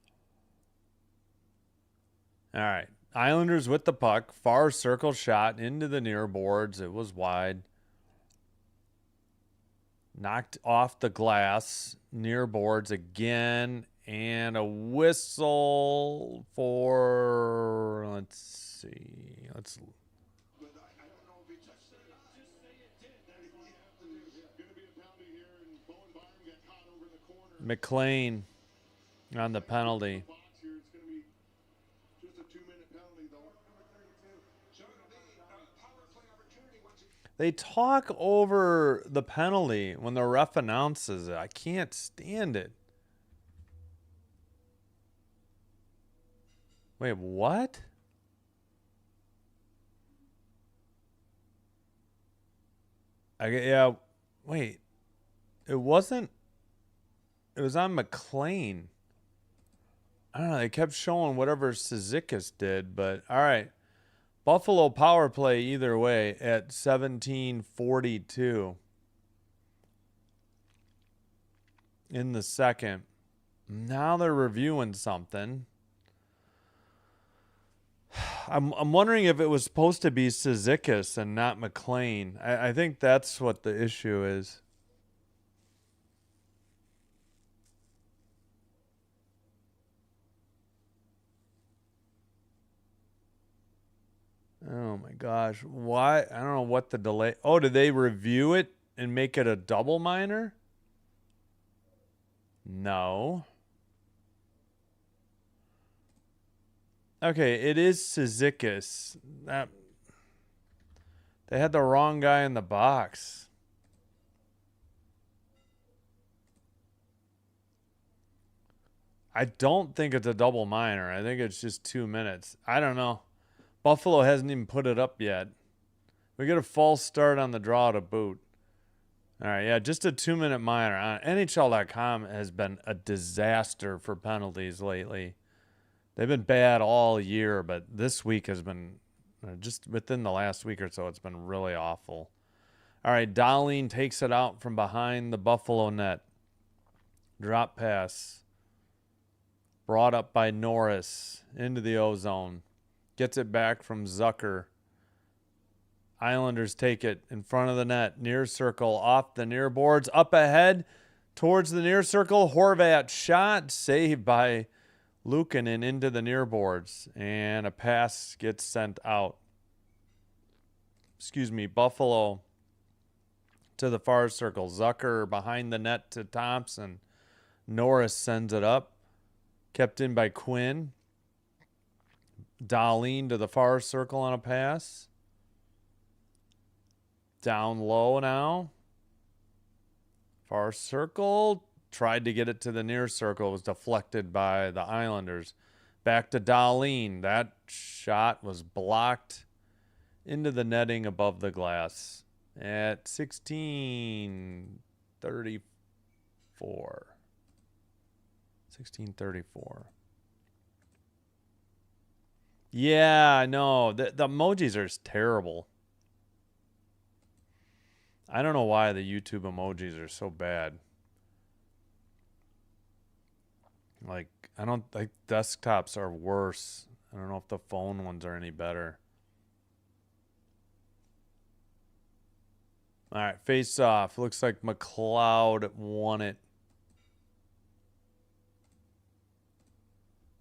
All right. Islanders with the puck. Far circle shot into the near boards. It was wide. Knocked off the glass. Near boards again. And a whistle for, let's see. McLean on the penalty. They talk over the penalty when the ref announces it. I can't stand it. Wait, what? Yeah, wait. It wasn't. It was on McLean. I don't know. They kept showing whatever Cizikas did, but all right. Buffalo power play either way at 17:42 in the second. Now they're reviewing something. I'm wondering if it was supposed to be Cizikas and not McLean. I think that's what the issue is. Oh my gosh. Why? I don't know what the delay. Oh, did they review it and make it a double minor? No. Okay, it is Cizikas. They had the wrong guy in the box. I don't think it's a double minor. I think it's just 2 minutes. I don't know. Buffalo hasn't even put it up yet. We get a false start on the draw to boot. All right, yeah, just a 2-minute minor. NHL.com has been a disaster for penalties lately. They've been bad all year, but this week has been, just within the last week or so, it's been really awful. All right, Dahlin takes it out from behind the Buffalo net. Drop pass. Brought up by Norris into the O-zone. Gets it back from Zucker. Islanders take it in front of the net. Near circle, off the near boards. Up ahead Towards the near circle, Horvat shot, saved by Luukkonen into the near boards, and a pass gets sent out. Buffalo to the far circle. Zucker behind the net to Thompson. Norris sends it up. Kept in by Quinn. Dahlin to the far circle on a pass. Down low now. Far circle. Tried to get it to the near circle. It was deflected by the Islanders. Back to Dahlin. That shot was blocked into the netting above the glass at 16:34. 16:34. Yeah, I know. The emojis are terrible. I don't know why the YouTube emojis are so bad. Like, I don't think desktops are worse. I don't know if the phone ones are any better. All right, face off. Looks like McLeod won it.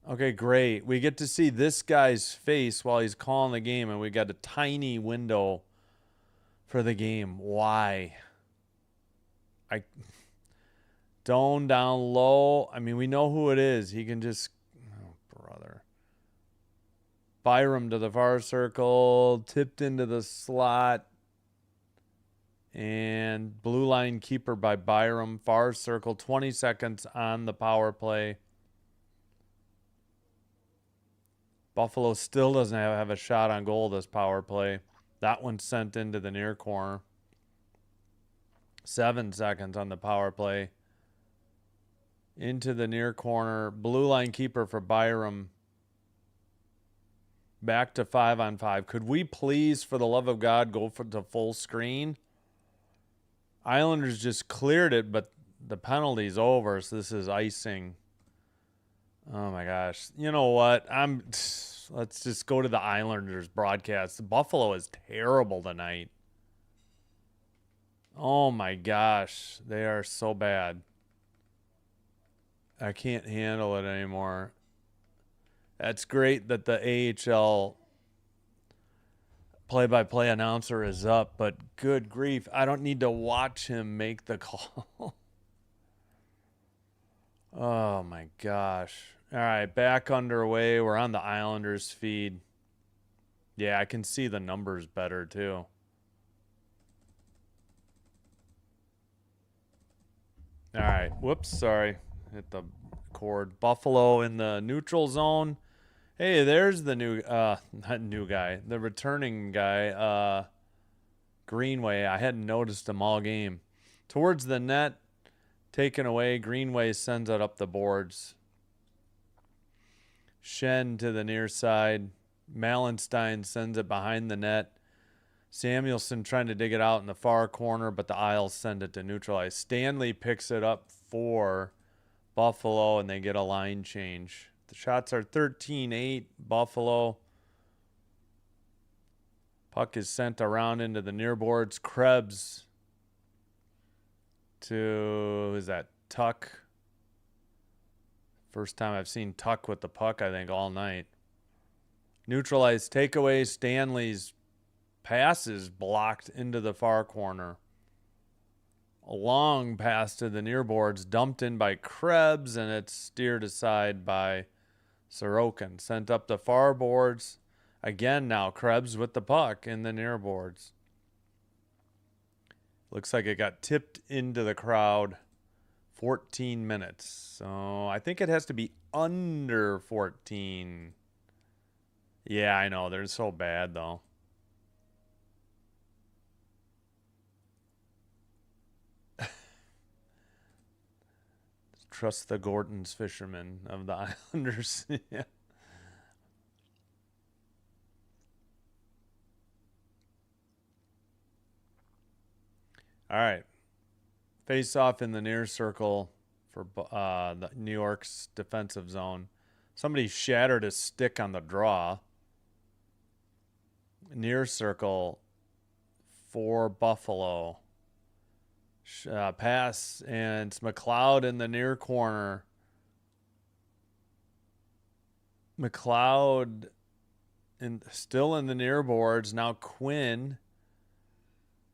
Okay, great. We get to see this guy's face while he's calling the game, and we got a tiny window for the game. Why? Doan down low. I mean, we know who it is. He can just... Oh, brother. Byram to the far circle. Tipped into the slot. And blue line keeper by Byram. Far circle. 20 seconds on the power play. Buffalo still doesn't have a shot on goal this power play. That one's sent into the near corner. 7 seconds on the power play. Into the near corner. Blue line keeper for Byram. Back to 5-on-5. Could we please, for the love of God, go for the full screen? Islanders just cleared it, but the penalty's over, so this is icing. Oh, my gosh. You know what? Let's just go to the Islanders broadcast. Buffalo is terrible tonight. Oh, my gosh. They are so bad. I can't handle it anymore. That's great that the AHL play-by-play announcer is up, but good grief, I don't need to watch him make the call. Oh, my gosh. All right, back underway. We're on the Islanders feed. Yeah, I can see the numbers better, too. All right. Whoops, sorry. Hit the cord. Buffalo in the neutral zone. Hey, there's the not new guy, the returning guy, Greenway. I hadn't noticed him all game. Towards the net, taken away. Greenway sends it up the boards. Shen to the near side. Malenstein sends it behind the net. Samuelson trying to dig it out in the far corner, but the Isles send it to neutralize. Stanley picks it up for Buffalo, and they get a line change. The shots are 13-8, Buffalo. Puck is sent around into the near boards. Krebs to, who's that, Tuck. First time I've seen Tuck with the puck, I think, all night. Neutralized takeaway. Stanley's pass is blocked into the far corner. A long pass to the near boards, dumped in by Krebs, and it's steered aside by Sorokin. Sent up the far boards. Again now, Krebs with the puck in the near boards. Looks like it got tipped into the crowd. 14 minutes. So I think it has to be under 14. Yeah, I know. They're so bad, though. Trust the Gordon's fishermen of the Islanders. Yeah. All right. Face off in the near circle for the New York's defensive zone. Somebody shattered a stick on the draw. Near circle for Buffalo. Pass, and it's McLeod in the near corner. McLeod still in the near boards. Now Quinn.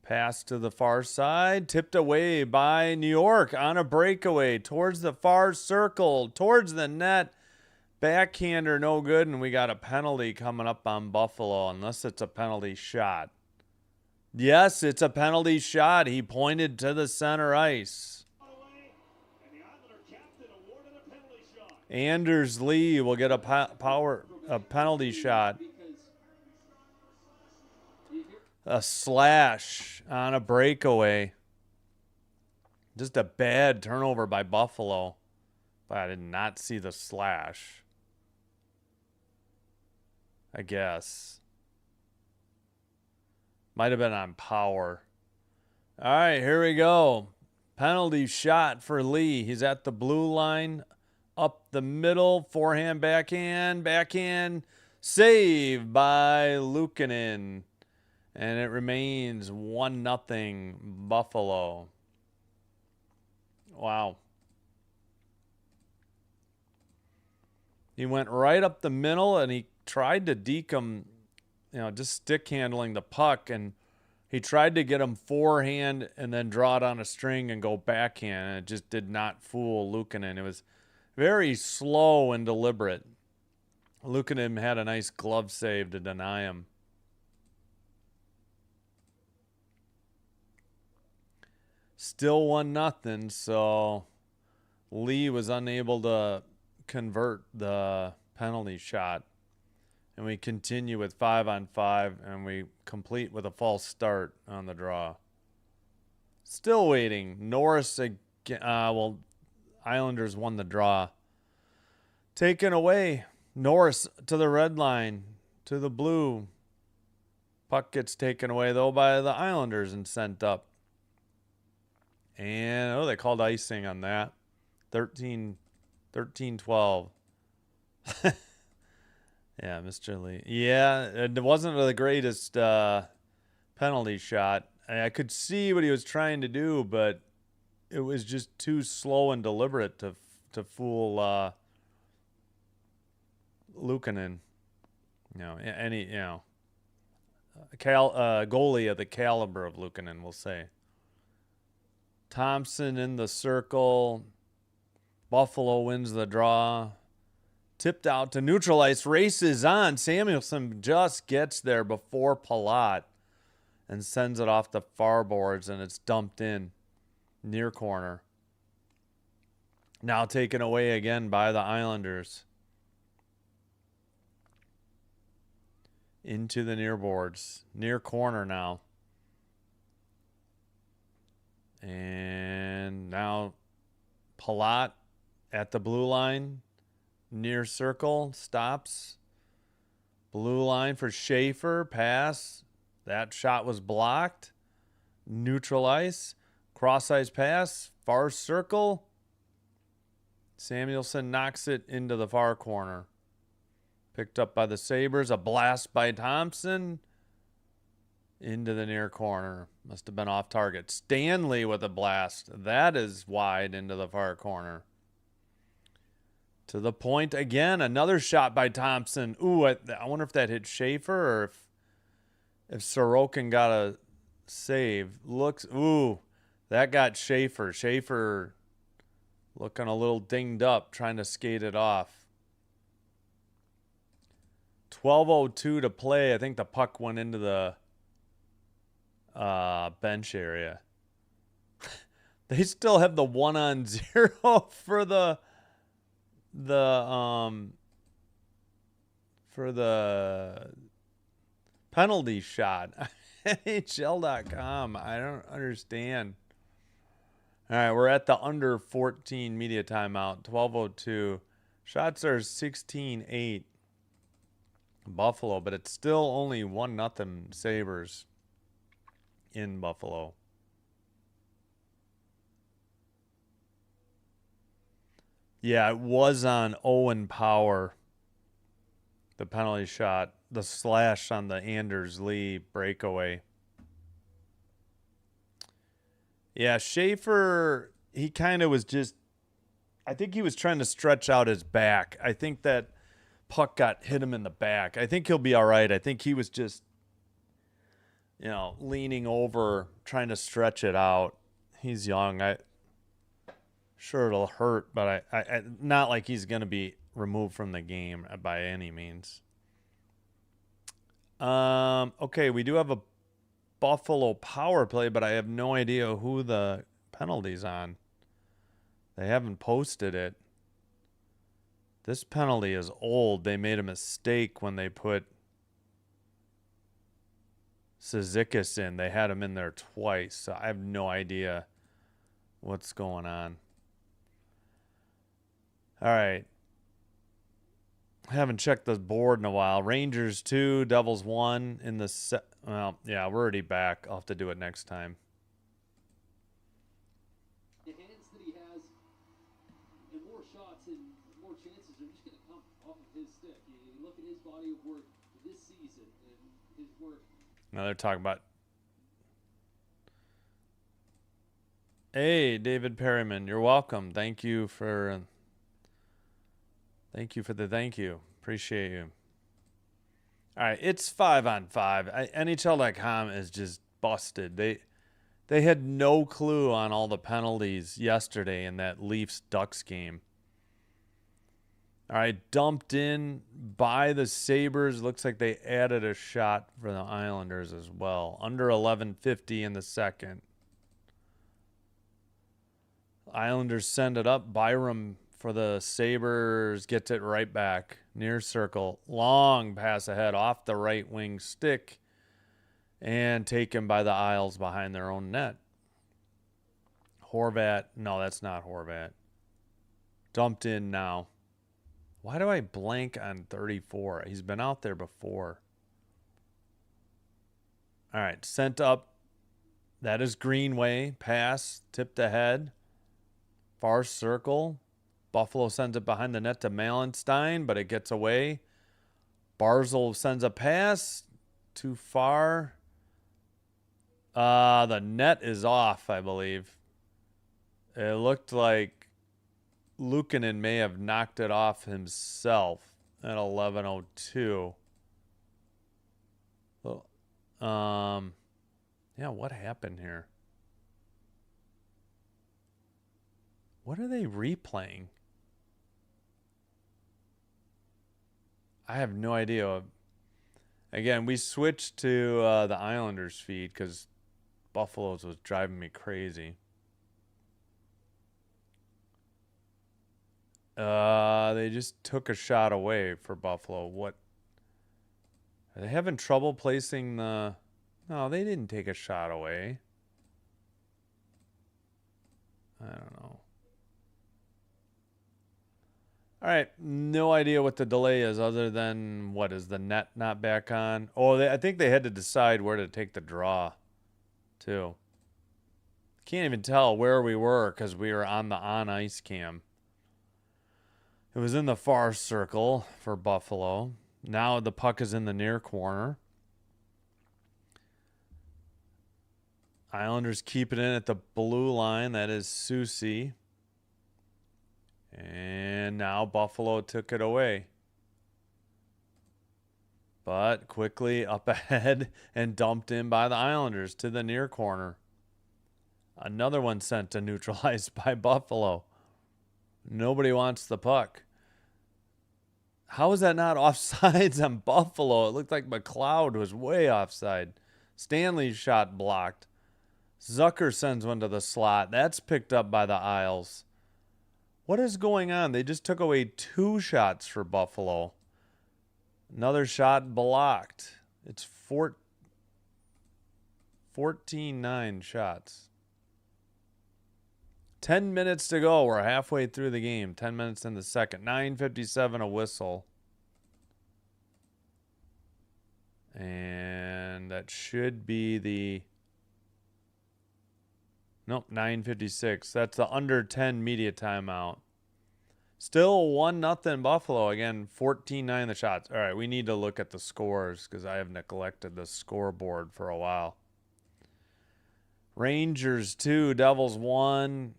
Pass to the far side. Tipped away by New York on a breakaway towards the far circle, towards the net. Backhander no good, and we got a penalty coming up on Buffalo, unless it's a penalty shot. Yes, it's a penalty shot. He pointed to the center ice. Anders Lee will get a penalty shot. A slash on a breakaway. Just a bad turnover by Buffalo. But I did not see the slash. I guess. Might have been on power. All right, here we go. Penalty shot for Lee. He's at the blue line. Up the middle. Forehand, backhand. Save by Luukkonen. And it remains 1-0 Buffalo. Wow. He went right up the middle, and he tried to deke him, just stick handling the puck, and he tried to get him forehand and then draw it on a string and go backhand, and it just did not fool Luukkonen. It was very slow and deliberate. Luukkonen had a nice glove save to deny him. Still 1-0, so Lee was unable to convert the penalty shot. And we continue with 5-on-5, and we complete with a false start on the draw. Still waiting. Norris, Islanders won the draw. Taken away. Norris to the red line, to the blue. Puck gets taken away, though, by the Islanders and sent up. And, they called icing on that. 13-12. Yeah, Mr. Lee. Yeah, it wasn't the greatest penalty shot. I could see what he was trying to do, but it was just too slow and deliberate to fool Luukkonen. Goalie of the caliber of Luukkonen, we'll say. Thompson in the circle. Buffalo wins the draw. Tipped out to neutral ice. Races on. Samuelson just gets there before Palat and sends it off the far boards, and it's dumped in near corner. Now taken away again by the Islanders. Into the near boards. Near corner now. And now Palat at the blue line. Near circle. Stops. Blue line for Schaefer. Pass. That shot was blocked. Neutral ice. Cross ice pass. Far circle. Samuelson knocks it into the far corner. Picked up by the Sabres. A blast by Thompson. Into the near corner. Must have been off target. Stanley with a blast. That is wide into the far corner. To the point again. Another shot by Thompson. Ooh, I wonder if that hit Schaefer or if Sorokin got a save. Ooh, that got Schaefer. Schaefer looking a little dinged up, trying to skate it off. 12:02 to play. I think the puck went into the bench area. They still have the 1-on-0 for the penalty shot. NHL.com. I don't understand. All right, we're at the under 14 media timeout. 12:02. Shots are 16-8 Buffalo, but it's still only 1-0 Sabres in Buffalo. Yeah, it was on Owen Power. The penalty shot, the slash on the Anders Lee breakaway. Yeah, Schaefer, he kind of was just, I think he was trying to stretch out his back. I think that puck hit him in the back. I think he'll be all right. I think he was just, leaning over, trying to stretch it out. He's young. Sure it'll hurt, but I not like he's going to be removed from the game by any means. Okay, we do have a Buffalo power play, but I have no idea who the penalty's on. They haven't posted it. This penalty is old. They made a mistake when they put Cizikas in. They had him in there twice, so I have no idea what's going on. All right. I haven't checked the board in a while. Rangers 2, Devils 1 in the set. Well, yeah, we're already back. I'll have to do it next time. The hands that he has and more shots and more chances are just going to come off of his stick. You look at his body of work this season and his work. Now they're talking about. Hey, David Perryman, you're welcome. Thank you for the thank you. Appreciate you. All right, it's 5-on-5. NHL.com is just busted. They had no clue on all the penalties yesterday in that Leafs-Ducks game. All right, dumped in by the Sabres. Looks like they added a shot for the Islanders as well. Under 11:50 in the second. Islanders send it up. Byram for the Sabres gets it right back. Near circle. Long pass ahead off the right wing stick. And taken by the Isles behind their own net. Horvat. No, that's not Horvat. Dumped in now. Why do I blank on 34? He's been out there before. All right, sent up. That is Greenway. Pass. Tipped ahead. Far circle. Buffalo sends it behind the net to Malenstein, but it gets away. Barzal sends a pass. Too far. The net is off, I believe. It looked like Luukkonen may have knocked it off himself at 11:02. Yeah, what happened here? What are they replaying? I have no idea. Again, we switched to the Islanders feed because Buffalo's was driving me crazy. They just took a shot away for Buffalo. What? Are they having trouble placing the... No, they didn't take a shot away. I don't know. All right, no idea what the delay is other than, what, is the net not back on? Oh, I think they had to decide where to take the draw, too. Can't even tell where we were because we were on the on-ice cam. It was in the far circle for Buffalo. Now the puck is in the near corner. Islanders keep it in at the blue line. That is Susie. And now Buffalo took it away. But quickly up ahead and dumped in by the Islanders to the near corner. Another one sent to neutralized by Buffalo. Nobody wants the puck. How is that not offsides on Buffalo? It looked like McLeod was way offside. Stanley's shot blocked. Zucker sends one to the slot. That's picked up by the Isles. What is going on? They just took away 2 shots for Buffalo. Another shot blocked. It's 14-9 shots. 10 minutes to go. We're halfway through the game. 10 minutes in the second. 9:57 a whistle. And that should be the... Nope, 9:56. That's the under 10 media timeout. Still 1-0 Buffalo. Again, 14-9 the shots. All right, we need to look at the scores because I have neglected the scoreboard for a while. Rangers 2, Devils 1,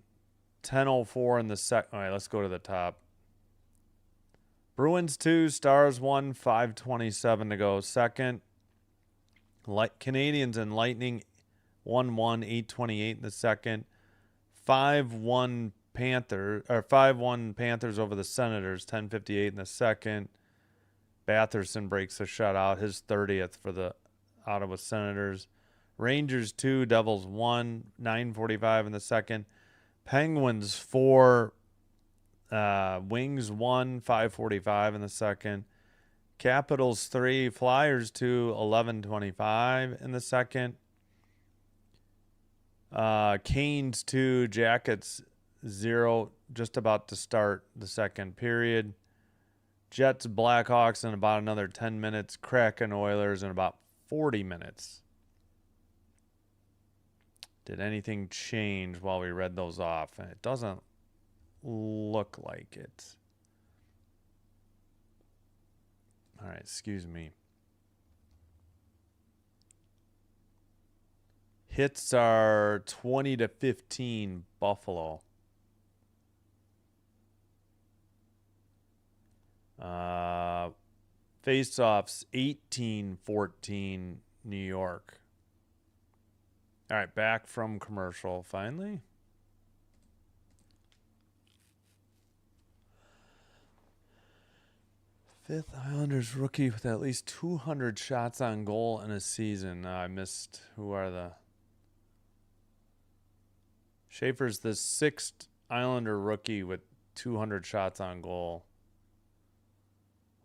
10:04 in the second. All right, let's go to the top. Bruins 2, Stars 1, 5:27 to go. Second. Canadians and Lightning 1-1, 8:28 in the second. 5-1 Panthers over the Senators, 10:58 in the second. Batherson breaks a shutout, his 30th for the Ottawa Senators. Rangers 2, Devils 1, 9:45 in the second. Penguins 4, Wings 1, 5:45 in the second. Capitals 3, Flyers 2, 11:25 in the second. Canes 2, Jackets 0, just about to start the second period. Jets, Blackhawks in about another 10 minutes. Kraken, Oilers in about 40 minutes. Did anything change while we read those off? And it doesn't look like it. All right, excuse me. Hits are 20-15 Buffalo. Face-offs 18-14 New York. All right, back from commercial finally. Fifth Islanders rookie with at least 200 shots on goal in a season. I missed. Who are the... Schaefer's the sixth Islander rookie with 200 shots on goal.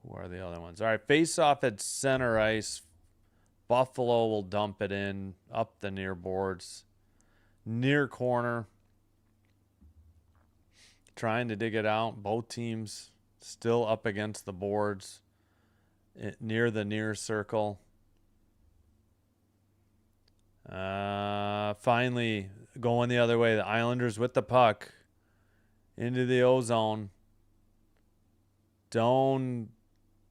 Who are the other ones? All right, face off at center ice. Buffalo will dump it in up the near boards. Near corner. Trying to dig it out. Both teams still up against the boards. Near the near circle. Finally, going the other way. The Islanders with the puck. Into the O-zone. Doan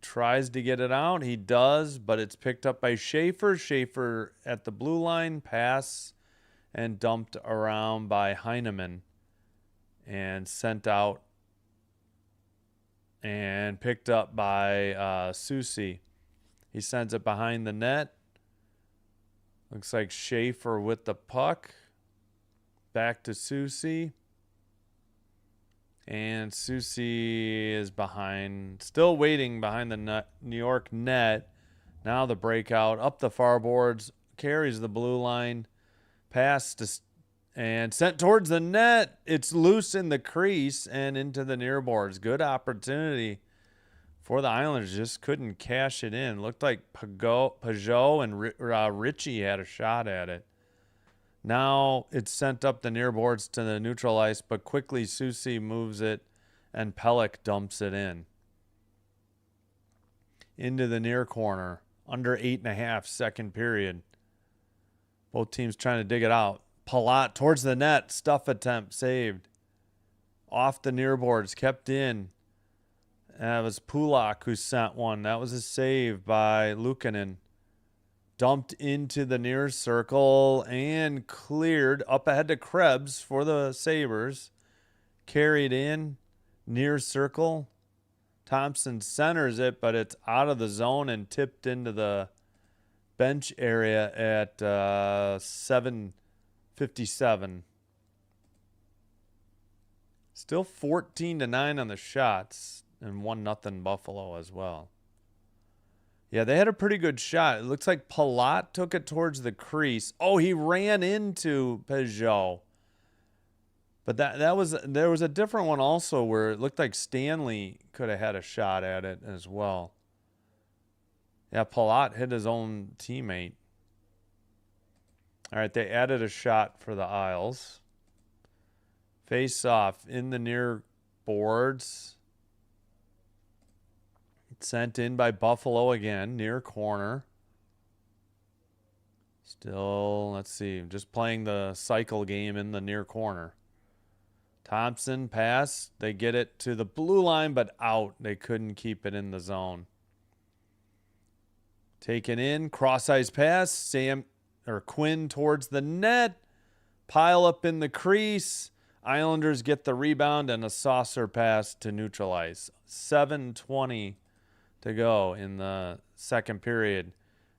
tries to get it out. He does, but it's picked up by Schaefer. Schaefer at the blue line. Pass and dumped around by Heineman. And sent out. And picked up by Susie. He sends it behind the net. Looks like Schaefer with the puck. Back to Susie. And Susie is behind, still waiting behind the New York net. Now the breakout up the far boards, carries the blue line, pass to, and sent towards the net. It's loose in the crease and into the near boards. Good opportunity for the Islanders, just couldn't cash it in. Looked like Pajot and Richie had a shot at it. Now it's sent up the near boards to the neutral ice, but quickly Susie moves it and Pelech dumps it in. Into the near corner. Under 8.5 second period. Both teams trying to dig it out. Palat towards the net. Stuff attempt saved. Off the near boards. Kept in. That was Pulak who sent one. That was a save by Luukkonen. Dumped into the near circle and cleared up ahead to Krebs for the Sabres. Carried in, near circle. Thompson centers it, but it's out of the zone and tipped into the bench area at 7:57. Still 14-9 on the shots and 1-0 Buffalo as well. Yeah, they had a pretty good shot. It looks like Palat took it towards the crease. Oh, he ran into Peugeot. But there was a different one also where it looked like Stanley could have had a shot at it as well. Yeah, Palat hit his own teammate. All right, they added a shot for the Isles. Face off in the near boards. Sent in by Buffalo again, near corner. Still, let's see, just playing the cycle game in the near corner. Thompson pass. They get it to the blue line, but out. They couldn't keep it in the zone. Taken in, cross-ice pass. Quinn towards the net. Pile up in the crease. Islanders get the rebound and a saucer pass to neutralize. 7:20 to go in the second period.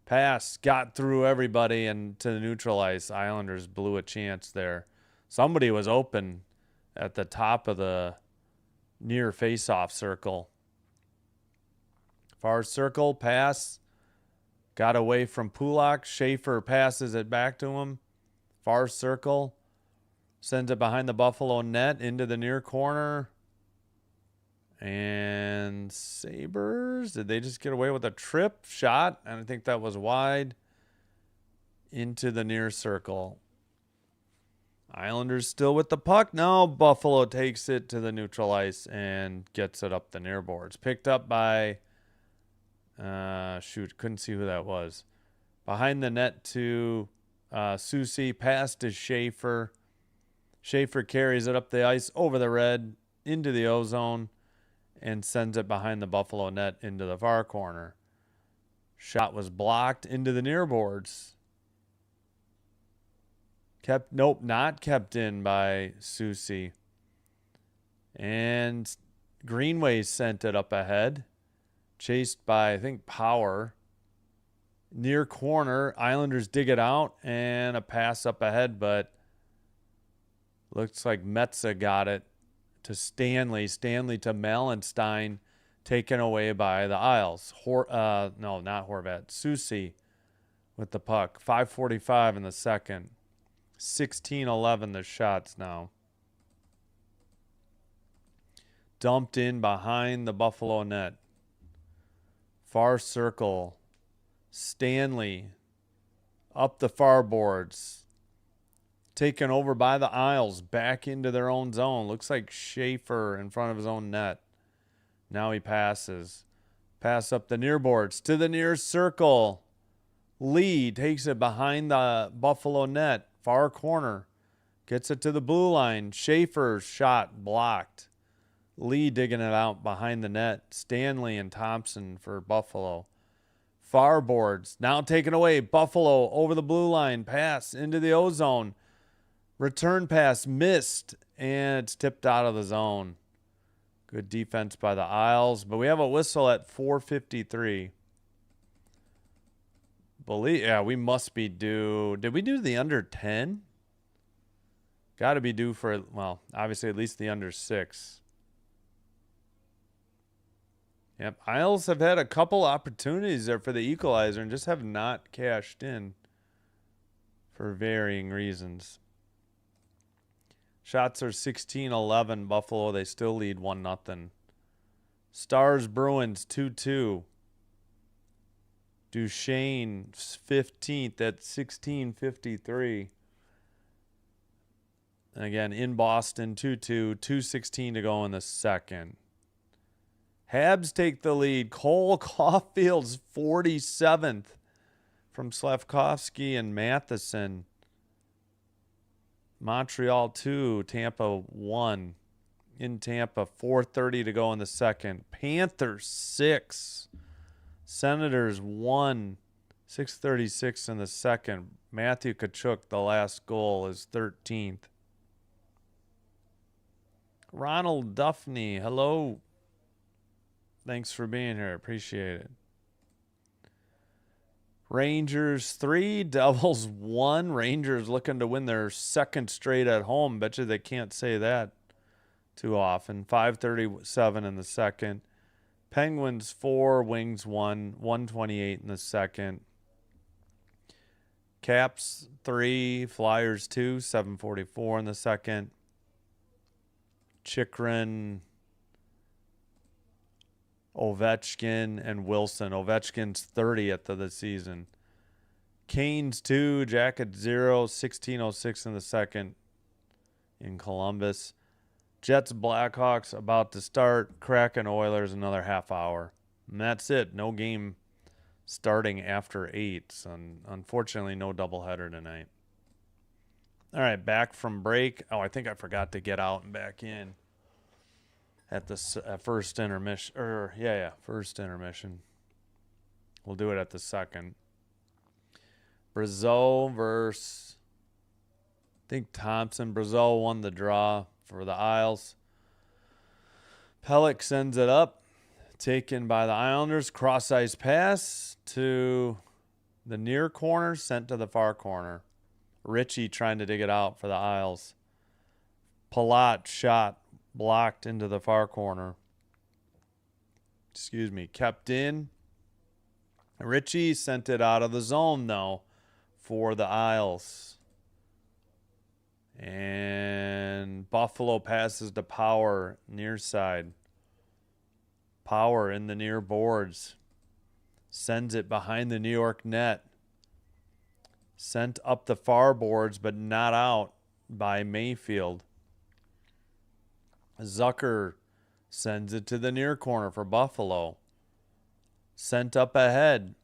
Pass got through everybody and to neutralize. Islanders blew a chance there. Somebody was open at the top of the near face-off circle. Far circle, pass. Got away from Pulak. Schaefer passes it back to him. Far circle. Sends it behind the Buffalo net into the near corner. And Sabres, did they just get away with a trip shot? And I think that was wide. Into the near circle. Islanders still with the puck. No, Buffalo takes it to the neutral ice and gets it up the near boards. Picked up by, couldn't see who that was. Behind the net to Susie. Pass to Schaefer. Schaefer carries it up the ice over the red into the O-zone and sends it behind the Buffalo net into the far corner. Shot was blocked into the near boards. Not kept in by Susie. And Greenway sent it up ahead. Chased by, I think, Power. Near corner, Islanders dig it out and a pass up ahead, but looks like Metza got it to Stanley. Stanley to Malenstein, taken away by the Isles. Not Horvat. Susie with the puck. 5:45 in the second. 16-11 the shots now. Dumped in behind the Buffalo net. Far circle. Stanley up the far boards. Taken over by the Isles. Back into their own zone. Looks like Schaefer in front of his own net. Now he passes. Pass up the near boards to the near circle. Lee takes it behind the Buffalo net. Far corner. Gets it to the blue line. Schaefer's shot blocked. Lee digging it out behind the net. Stanley and Thompson for Buffalo. Far boards. Now taken away. Buffalo over the blue line. Pass into the O-zone. Return pass missed. And it's tipped out of the zone. Good defense by the Isles. But we have a whistle at 4:53. We must be due. Did we do the under 10? Got to be due for, well, obviously at least the under 6. Yep, Isles have had a couple opportunities there for the equalizer and just have not cashed in for varying reasons. Shots are 16-11 Buffalo. They still lead 1-0. Stars Bruins 2-2. Duchesne 15th at 16:53. And again, in Boston, 2-2. 2:16 to go in the second. Habs take the lead. Cole Caulfield's 47th from Slavkovsky and Matheson. Montreal 2, Tampa 1. In Tampa, 4:30 to go in the second. Panthers 6. Senators 1. 6:36 in the second. Matthew Tkachuk, the last goal, is 13th. Ronald Duffney, hello. Thanks for being here. Appreciate it. Rangers 3, Devils 1. Rangers looking to win their second straight at home. Bet you they can't say that too often. 5:37 in the second. Penguins 4, Wings 1. 1:28 in the second. Caps 3, Flyers 2. 7:44 in the second. Chychrun, Ovechkin, and Wilson. Ovechkin's 30th of the season. Canes 2, Jackets 0. 16:06 in the second in Columbus. Jets, Blackhawks about to start. Kraken, Oilers another half hour. And that's it. No game starting after 8. So unfortunately, no doubleheader tonight. All right, back from break. Oh, I think I forgot to get out and back in at the first intermission. First intermission. We'll do it at the second. Brazeau versus think Thompson Brazeau won the draw for the Isles. Pelech sends it up. Taken by the Islanders. Cross-ice pass to the near corner. Sent to the far corner. Richie trying to dig it out for the Isles. Palat shot blocked into the far corner. Excuse me. Kept in. Richie sent it out of the zone, though, for the Isles. And Buffalo passes to Power near side. Power in the near boards. Sends it behind the New York net. Sent up the far boards, but not out by Mayfield. Zucker sends it to the near corner for Buffalo. Sent up ahead.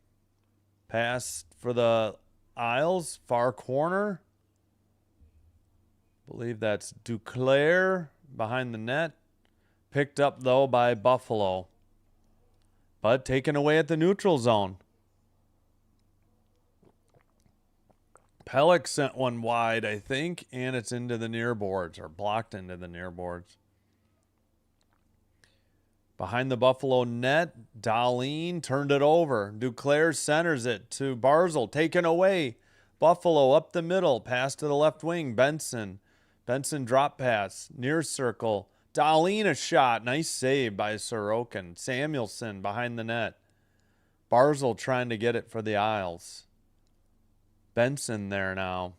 Pass for the Isles, far corner. Believe that's Duclair behind the net. Picked up, though, by Buffalo. But taken away at the neutral zone. Pelech sent one wide, I think, and it's into the near boards, or blocked into the near boards. Behind the Buffalo net, Dahlin turned it over. Duclair centers it to Barzal, taken away. Buffalo up the middle, pass to the left wing, Benson. Benson drop pass, near circle. Dahlin a shot, nice save by Sorokin. Samuelson behind the net. Barzal trying to get it for the Isles. Benson there now.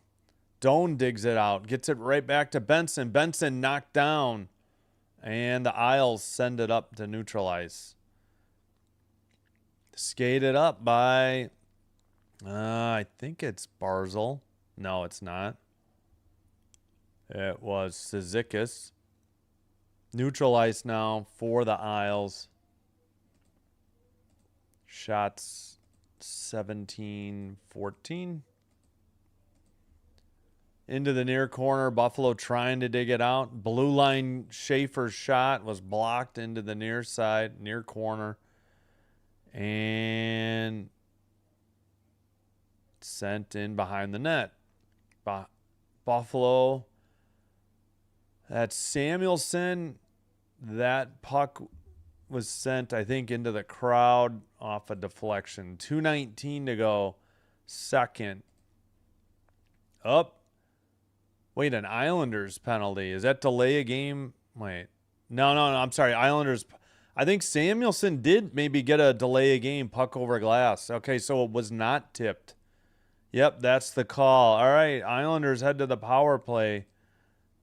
Doan digs it out, gets it right back to Benson. Benson knocked down. And the Isles send it up to neutral ice. Skated up by, I think it's Barzal. No, it's not. It was Cizikas. Neutral ice now for the Isles. Shots 17-14. Into the near corner. Buffalo trying to dig it out. Blue line Schaefer's shot was blocked into the near side, near corner. And sent in behind the net. Buffalo. That's Samuelson. That puck was sent, I think, into the crowd off a deflection. 2:19 to go. Second. Up. Wait, an Islanders penalty. Is that delay a game? Wait. No, I'm sorry. Islanders. I think Samuelson did maybe get a delay a game puck over glass. Okay, so it was not tipped. Yep, that's the call. All right, Islanders head to the power play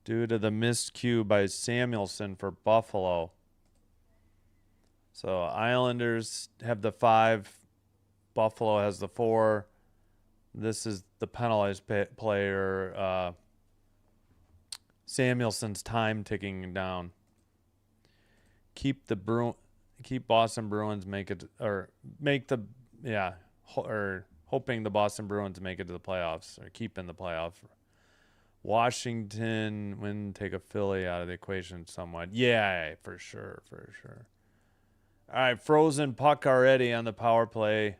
due to the missed cue by Samuelson for Buffalo. So Islanders have the 5. Buffalo has the 4. This is the penalized player. Samuelson's time ticking down. Keep Boston Bruins hoping the Boston Bruins make it to the playoffs or keep in the playoffs. Washington win, take a Philly out of the equation somewhat. Yeah, for sure. All right, frozen puck already on the power play.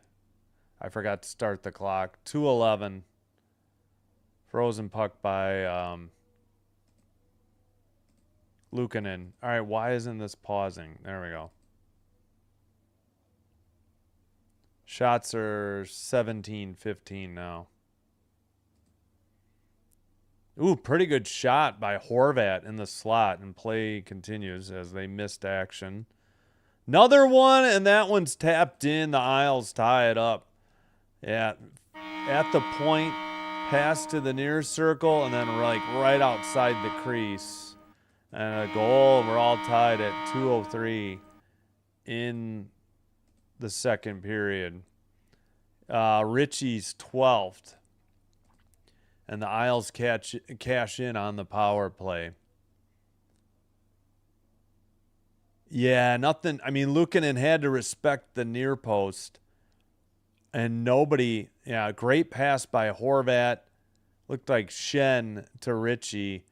I forgot to start the clock. 2:11. Frozen puck by Luukkonen. All right, why isn't this pausing? There we go. Shots are 17-15 now. Ooh, pretty good shot by Horvat in the slot, and play continues as they missed action. Another one, and that one's tapped in. The Isles tie it up. Yeah, at the point, pass to the near circle, and then right outside the crease. And a goal. We're all tied at 2:03 in the second period. Richie's 12th. And the Isles cash in on the power play. Yeah, nothing. I mean, Luukkonen had to respect the near post. And nobody, great pass by Horvat. Looked like Shen to Richie.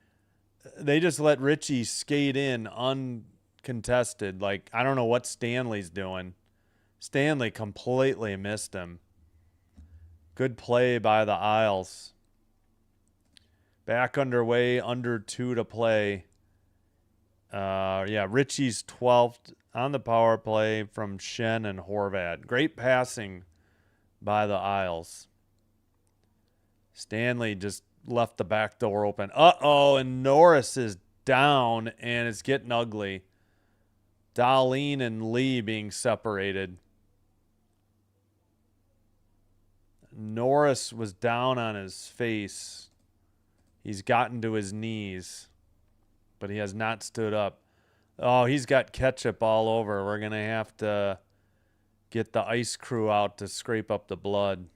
They just let Richie skate in uncontested. I don't know what Stanley's doing. Stanley completely missed him. Good play by the Isles. Back underway, under 2 to play. Richie's 12th on the power play from Shen and Horvat. Great passing by the Isles. Stanley just left the back door open. Uh-oh, and Norris is down, and it's getting ugly. Dahlin and Lee being separated. Norris was down on his face. He's gotten to his knees, but he has not stood up. Oh, he's got ketchup all over. We're going to have to get the ice crew out to scrape up the blood.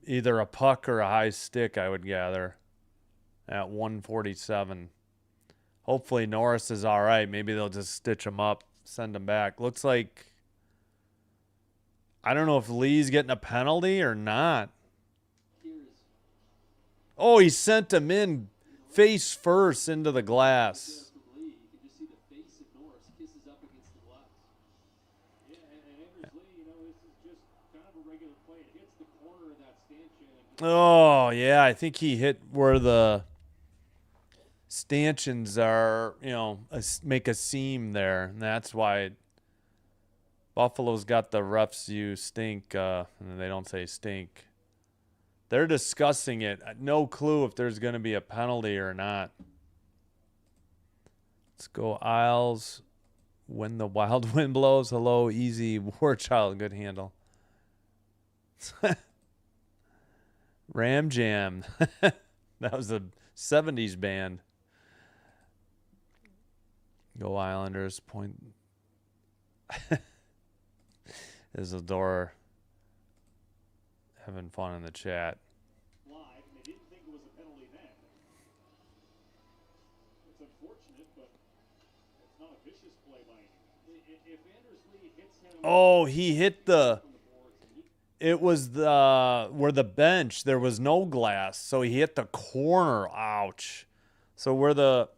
Either a puck or a high stick, I would gather, at 147. Hopefully Norris is all right. Maybe they'll just stitch him up, send him back. Looks like, I don't know if Lee's getting a penalty or not. Oh, he sent him in face first into the glass. Oh, yeah, I think he hit where the stanchions are, make a seam there. And that's why Buffalo's got the refs use stink. And they don't say stink. They're discussing it. No clue if there's going to be a penalty or not. Let's go Isles. When the wild wind blows. Hello, easy. War Child. Good handle. Ram Jam. That was a 70s band. Go Islanders. Point. Isadora having fun in the chat. Live, and they didn't think it was a penalty then. It's unfortunate, but it's not a vicious play by any. If Anders Lee hits him... Oh, he hit the... It was the where the bench, there was no glass, so he hit the corner. Ouch. So where the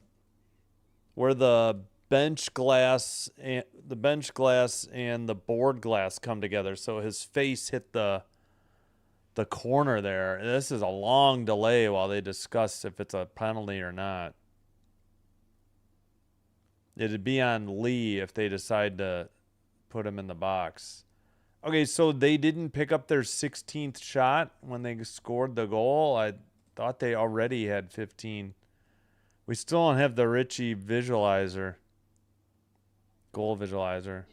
bench glass and the board glass come together, so his face hit the corner there. This is a long delay while they discuss if it's a penalty or not. It'd be on Lee if they decide to put him in the box. Okay, so they didn't pick up their 16th shot when they scored the goal. I thought they already had 15. We still don't have the Richie visualizer. Goal visualizer.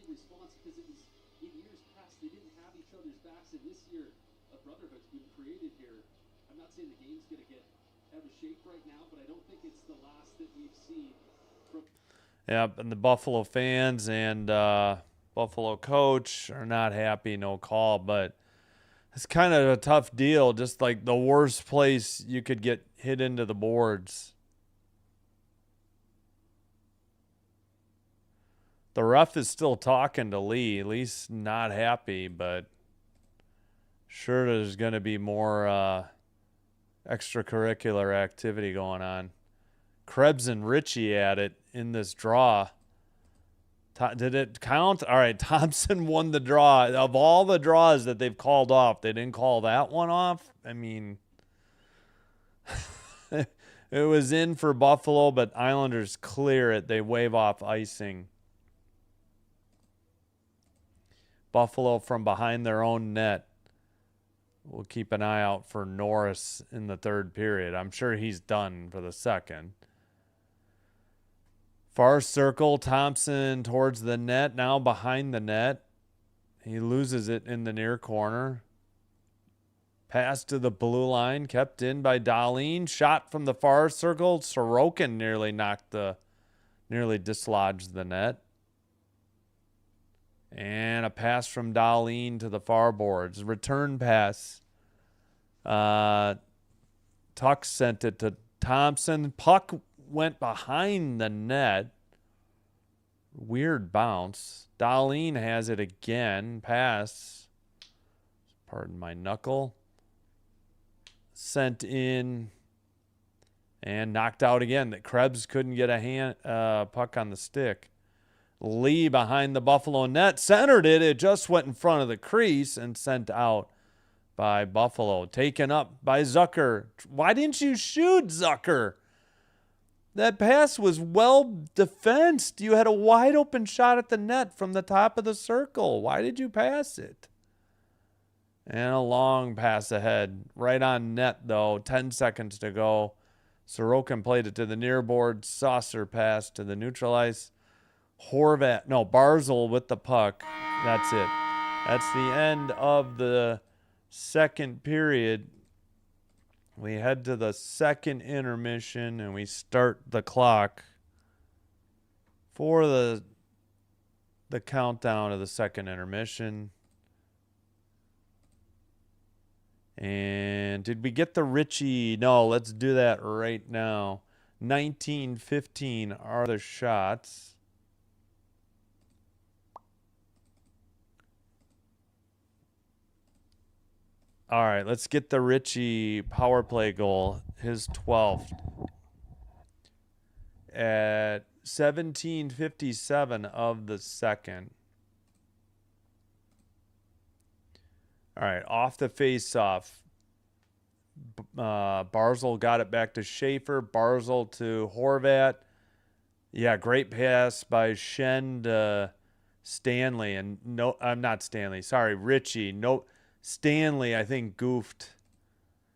Yep, and the Buffalo fans and Buffalo coach are not happy, no call, but it's kind of a tough deal, just like the worst place you could get hit into the boards. The ref is still talking to Lee. Lee's not happy, but sure there's going to be more extracurricular activity going on. Krebs and Richie at it in this draw. Did it count? All right, Thompson won the draw. Of all the draws that they've called off, they didn't call that one off. I mean, it was in for Buffalo, but Islanders clear it. They wave off icing. Buffalo from behind their own net. We'll keep an eye out for Norris in the third period. I'm sure he's done for the second. Far circle, Thompson towards the net, now behind the net. He loses it in the near corner. Pass to the blue line, kept in by Dahlin. Shot from the far circle. Sorokin nearly dislodged the net. And a pass from Dahlin to the far boards. Return pass. Tuck sent it to Thompson. Puck went behind the net. Weird bounce. Dahlin has it again. Pass. Pardon my knuckle. Sent in. And knocked out again. That Krebs couldn't get a puck on the stick. Lee behind the Buffalo net. Centered it. It just went in front of the crease and sent out by Buffalo. Taken up by Zucker. Why didn't you shoot, Zucker? That pass was well defensed. You had a wide open shot at the net from the top of the circle. Why did you pass it? And a long pass ahead. Right on net, though. 10 seconds to go. Sorokin played it to the near board. Saucer pass to the neutral ice. Barzal with the puck. That's it. That's the end of the second period. We head to the second intermission, and we start the clock for the countdown of the second intermission. And did we get the Richie? No, let's do that right now. 19-15 are the shots. All right, let's get the Richie power play goal, his 12th. At 17:57 of the second. All right, off the face-off. Barzal got it back to Schaefer. Barzal to Horvat. Yeah, great pass by Shen to Stanley. And no, I'm not Stanley. Sorry, Richie. No, Stanley, I think, goofed.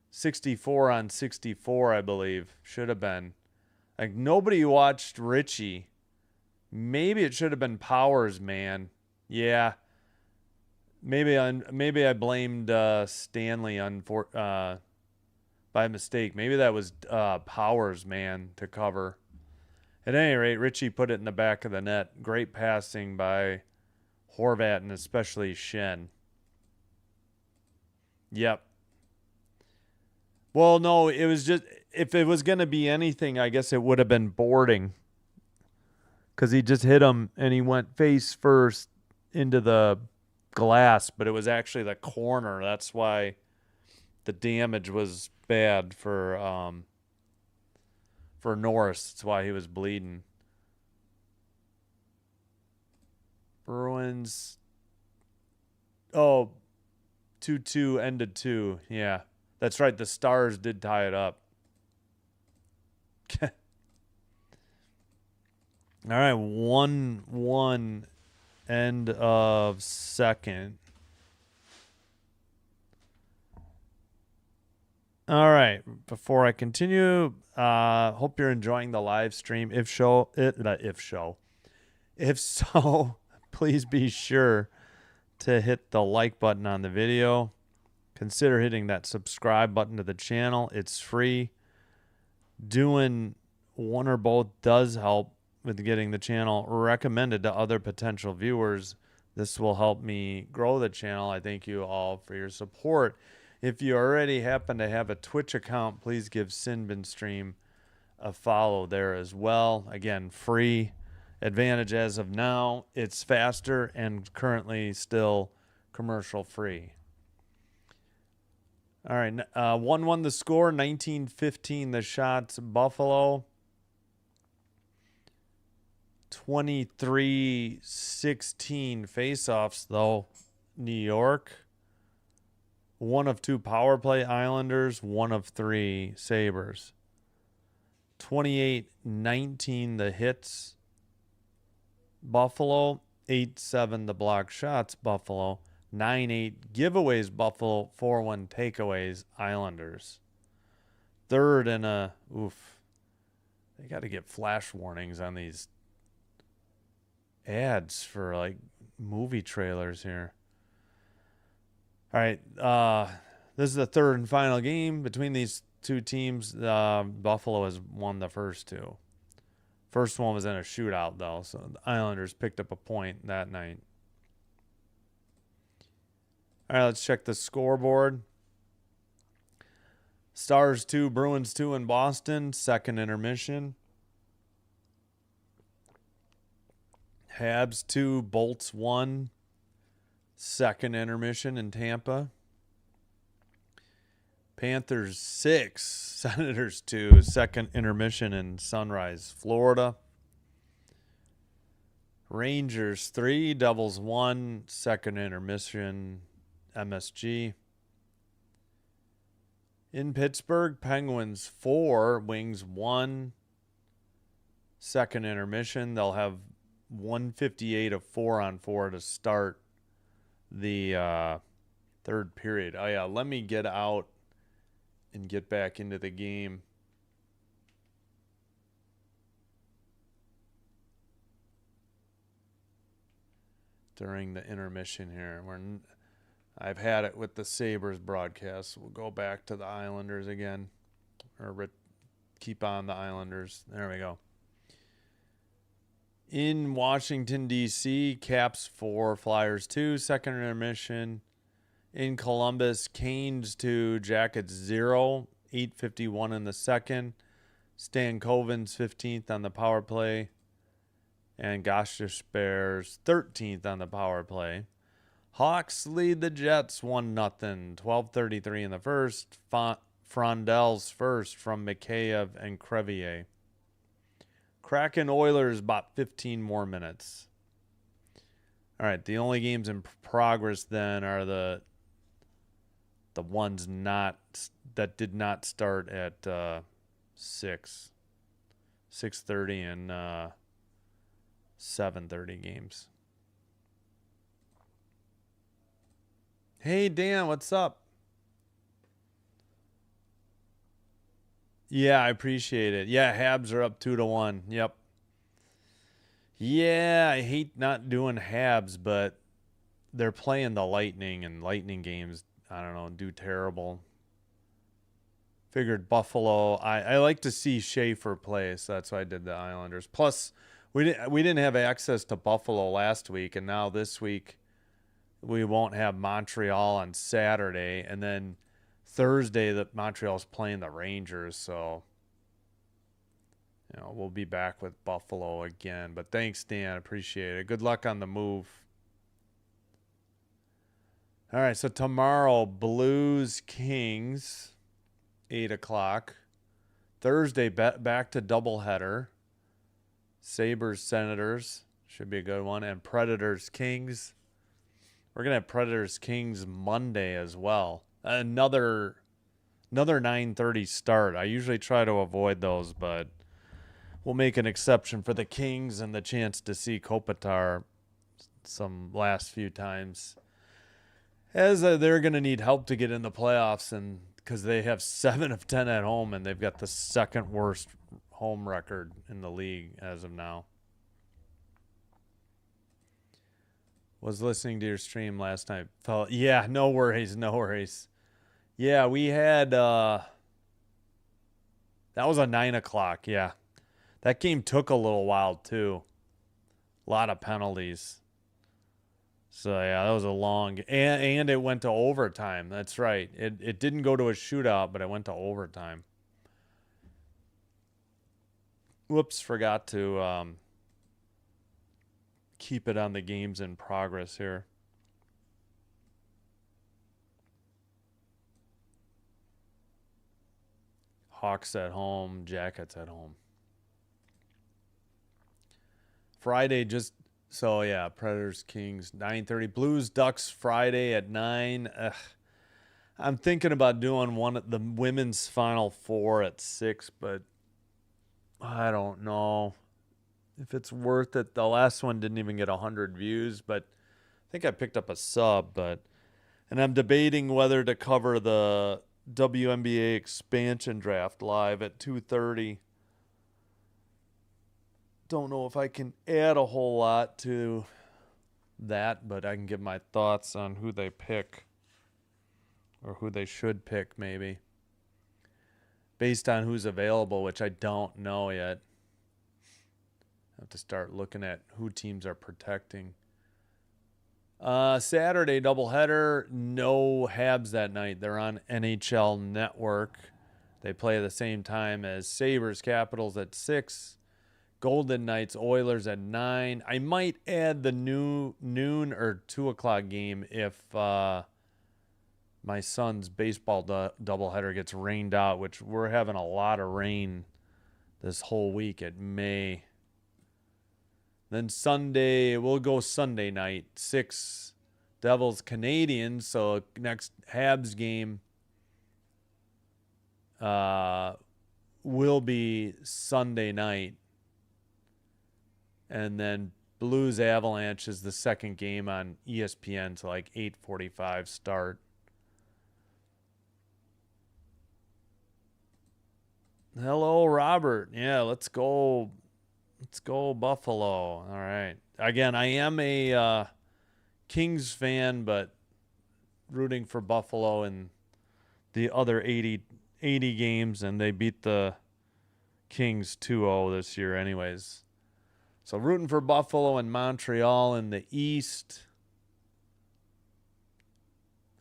64 on 64, I believe. Should have been. Like, nobody watched Richie. Maybe it should have been Powers, man. Yeah. Maybe I blamed Stanley by mistake. Maybe that was Powers, man, to cover. At any rate, Richie put it in the back of the net. Great passing by Horvat and especially Shen. Yep. Well, no, it was just, if it was going to be anything, I guess it would have been boarding. Because he just hit him and he went face first into the glass, but it was actually the corner. That's why the damage was bad for Norris. That's why he was bleeding. Bruins. Oh, 2-2 ended 2. Yeah, that's right. The Stars did tie it up. All right, 1-1 end of second. All right, before I continue, hope you're enjoying the live stream. If so, please be sure to hit the like button on the video. Consider hitting that subscribe button to the channel. It's free. Doing one or both does help with getting the channel recommended to other potential viewers. This will help me grow the channel. I thank you all for your support. If you already happen to have a Twitch account, please give Sinbin a follow there as well. Again, free. Advantage as of now, it's faster and currently still commercial free. All right, 1-1 the score, 19-15 the shots. Buffalo, 23-16 faceoffs though. New York, 1 of 2 power play Islanders, 1 of 3 Sabres. 28-19 the hits. Buffalo, 8-7 the block shots. Buffalo, 9-8 giveaways. Buffalo, 4-1 takeaways. Islanders. Third and a oof. They got to get flash warnings on these ads for like movie trailers here. All right, this is the third and final game between these two teams. Buffalo has won the first 2. First one was in a shootout, though, so the Islanders picked up a point that night. All right, let's check the scoreboard. Stars 2, Bruins 2 in Boston. Second intermission. Habs 2, Bolts 1. Second intermission in Tampa. Panthers 6, Senators 2, second intermission in Sunrise, Florida. Rangers 3, Devils 1, second intermission, MSG. In Pittsburgh, Penguins 4, Wings 1. Second intermission. They'll have 158 of 4-on-4 to start the third period. Oh, yeah, let me get out and get back into the game. During the intermission here. I've had it with the Sabres broadcast. We'll go back to the Islanders again. Or keep on the Islanders. There we go. In Washington, D.C., Caps 4, Flyers 2, second intermission. In Columbus, Canes 2, Jackets 0, 8:51 in the second. Stan Kovens 15th on the power play. And Gosh Bears 13th on the power play. Hawks lead the Jets 1-0, 12:33 in the first. Frondel's first from Mikheyev and Crevier. Kraken Oilers about 15 more minutes. All right, the only games in progress then are the ones that did not start at 6:30 and 7:30 games. Hey Dan, what's up? Yeah, I appreciate it. Yeah, Habs are up 2-1. Yep. Yeah, I hate not doing Habs, but they're playing the Lightning, and Lightning games, I don't know, do terrible. Figured Buffalo. I like to see Schaefer play, so that's why I did the Islanders. Plus, we didn't have access to Buffalo last week, and now this week we won't have Montreal on Saturday, and then Thursday that Montreal's playing the Rangers, so we'll be back with Buffalo again. But thanks, Dan, appreciate it. Good luck on the move. All right, so tomorrow, Blues Kings, 8 o'clock. Thursday, back to doubleheader. Sabres Senators, should be a good one. And Predators Kings. We're going to have Predators Kings Monday as well. Another 9:30 start. I usually try to avoid those, but we'll make an exception for the Kings and the chance to see Kopitar some last few times. As they're going to need help to get in the playoffs, and because they have 7 of 10 at home, and they've got the second worst home record in the league as of now. Was listening to your stream last night. Yeah, no worries. Yeah, we had that was a 9 o'clock. Yeah, that game took a little while too. A lot of penalties. So yeah, that was a long, and it went to overtime. That's right. It didn't go to a shootout, but it went to overtime. Whoops, forgot to keep it on the games in progress here. Hawks at home, Jackets at home. Friday so yeah, Predators Kings 9:30. Blues Ducks Friday at 9. I'm thinking about doing the women's Final Four at 6, but I don't know if it's worth it. The last one didn't even get 100 views, but I think I picked up a sub. And I'm debating whether to cover the WNBA expansion draft live at 2:30. Don't know if I can add a whole lot to that, but I can give my thoughts on who they pick, or who they should pick maybe, based on who's available, which I don't know yet. I have to start looking at who teams are protecting. Saturday doubleheader, no Habs that night. They're on NHL Network. They play at the same time as Sabres Capitals at 6. Golden Knights Oilers at 9. I might add the noon or 2 o'clock game if my son's baseball doubleheader gets rained out, which we're having a lot of rain this whole week. It may. Then Sunday, we'll go Sunday night, 6 Devils Canadians. So next Habs game will be Sunday night. And then Blues Avalanche is the second game on ESPN to like 8:45 start. Hello, Robert. Yeah, let's go. Let's go Buffalo. All right. Again, I am a Kings fan, but rooting for Buffalo in the other 80 games, and they beat the Kings 2-0 this year anyways. So rooting for Buffalo and Montreal in the East.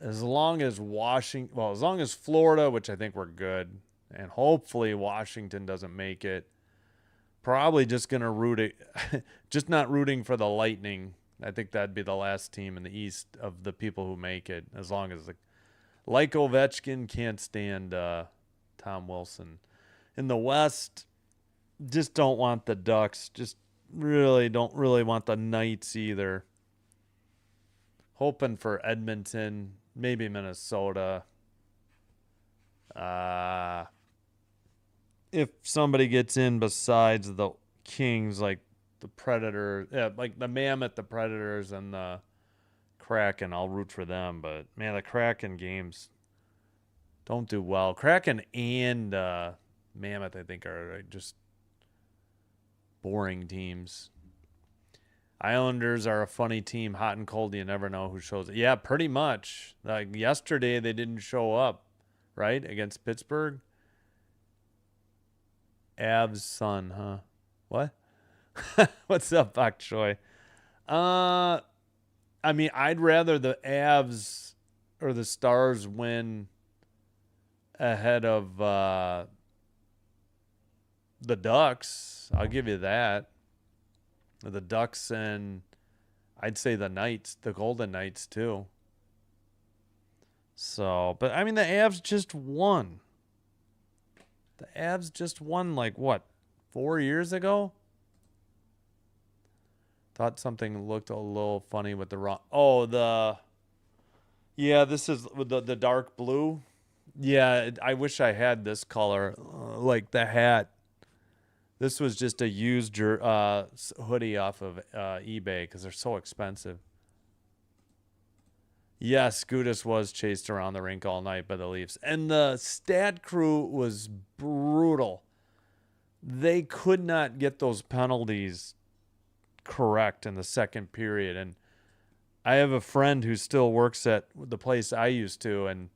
As long as as long as Florida, which I think we're good, and hopefully Washington doesn't make it, probably just going to root it, just not rooting for the Lightning. I think that'd be the last team in the East of the people who make it, as long as, like Ovechkin, can't stand Tom Wilson. In the West, just don't want the Ducks. Just don't really want the Knights either. Hoping for Edmonton, maybe Minnesota. If somebody gets in besides the Kings, like the Predators, like the Mammoth, the Predators, and the Kraken, I'll root for them. But man, the Kraken games don't do well. Kraken and Mammoth, I think, are just boring teams. Islanders are a funny team, hot and cold. You never know who shows up. Yeah, pretty much. Like yesterday, they didn't show up, right, against Pittsburgh. Avs son, huh? What? What's up, Bok Choy? I mean, I'd rather the Avs or the Stars win ahead of the Ducks. I'll give you that. The Ducks and I'd say the Knights, the Golden Knights too. So, but I mean, the Avs just won. The Avs just won, like, what, 4 years ago? Thought something looked a little funny with the wrong. Oh, yeah, this is the dark blue. Yeah, I wish I had this color, like the hat. This was just a used hoodie off of eBay because they're so expensive. Yes, Gudis was chased around the rink all night by the Leafs. And the stat crew was brutal. They could not get those penalties correct in the second period. And I have a friend who still works at the place I used to, and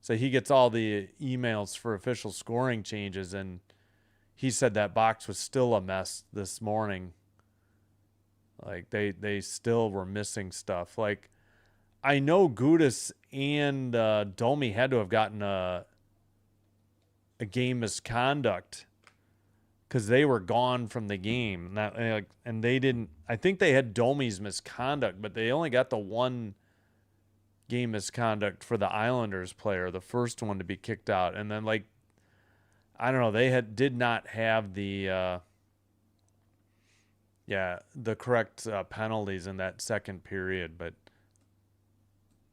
so he gets all the emails for official scoring changes, and he said that box was still a mess this morning. Like, they still were missing stuff. Like, I know Gudis and Domi had to have gotten a game misconduct because they were gone from the game. And they didn't. I think they had Domi's misconduct, but they only got the one game misconduct for the Islanders player, the first one to be kicked out. And then, like, I don't know, they did not have the correct penalties in that second period, but.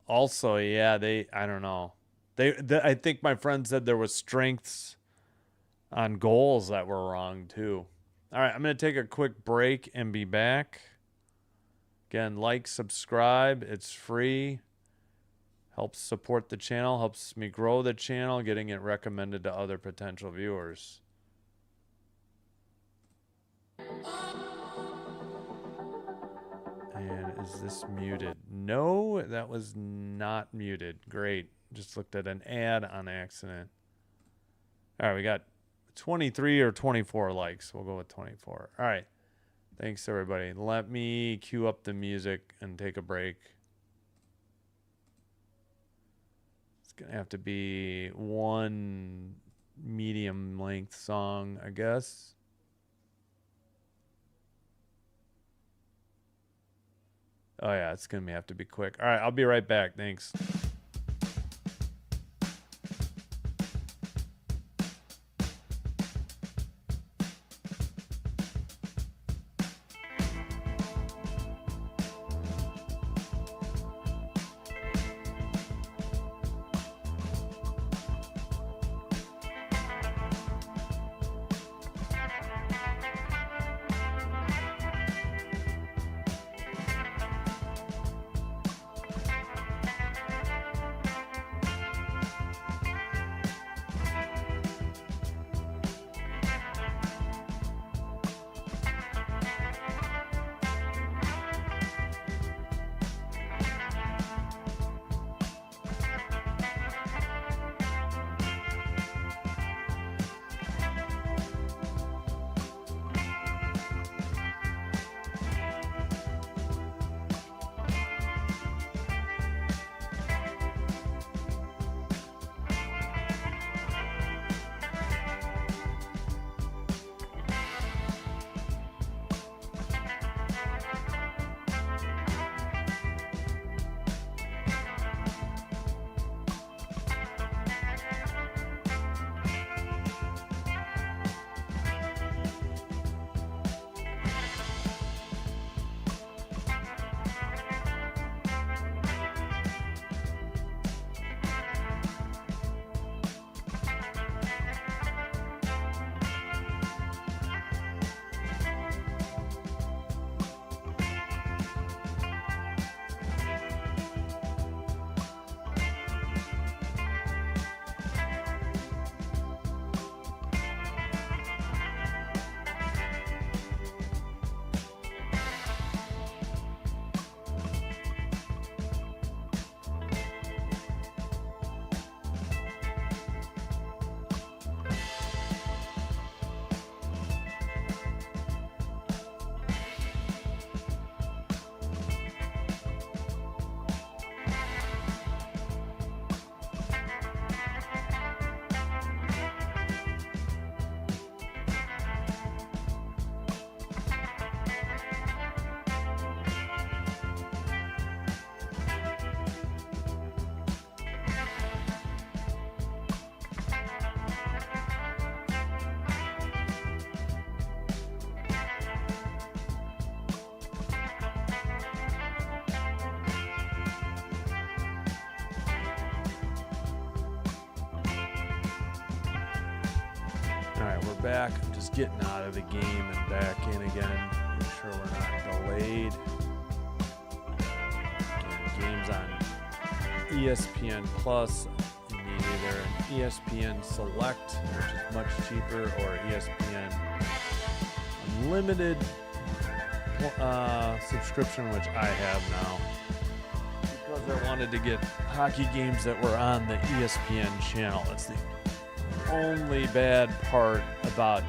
Also, yeah, I don't know. I think my friend said there was strengths on goals that were wrong too. All right, I'm going to take a quick break and be back. Again, like, subscribe. It's free. Helps support the channel, helps me grow the channel, getting it recommended to other potential viewers. And is this muted? No, that was not muted. Great. Just looked at an ad on accident. All right, we got 23 or 24 likes. We'll go with 24. All right. Thanks, everybody. Let me cue up the music and take a break. It's going to have to be one medium length song, I guess. Oh, yeah, it's going to have to be quick. All right, I'll be right back. Thanks. back. I'm just getting out of the game and back in again. Make sure we're not delayed. Again, games on ESPN Plus. You need either an ESPN Select, which is much cheaper, or ESPN Unlimited subscription, which I have now. Because I wanted to get hockey games that were on the ESPN channel. That's the only bad part about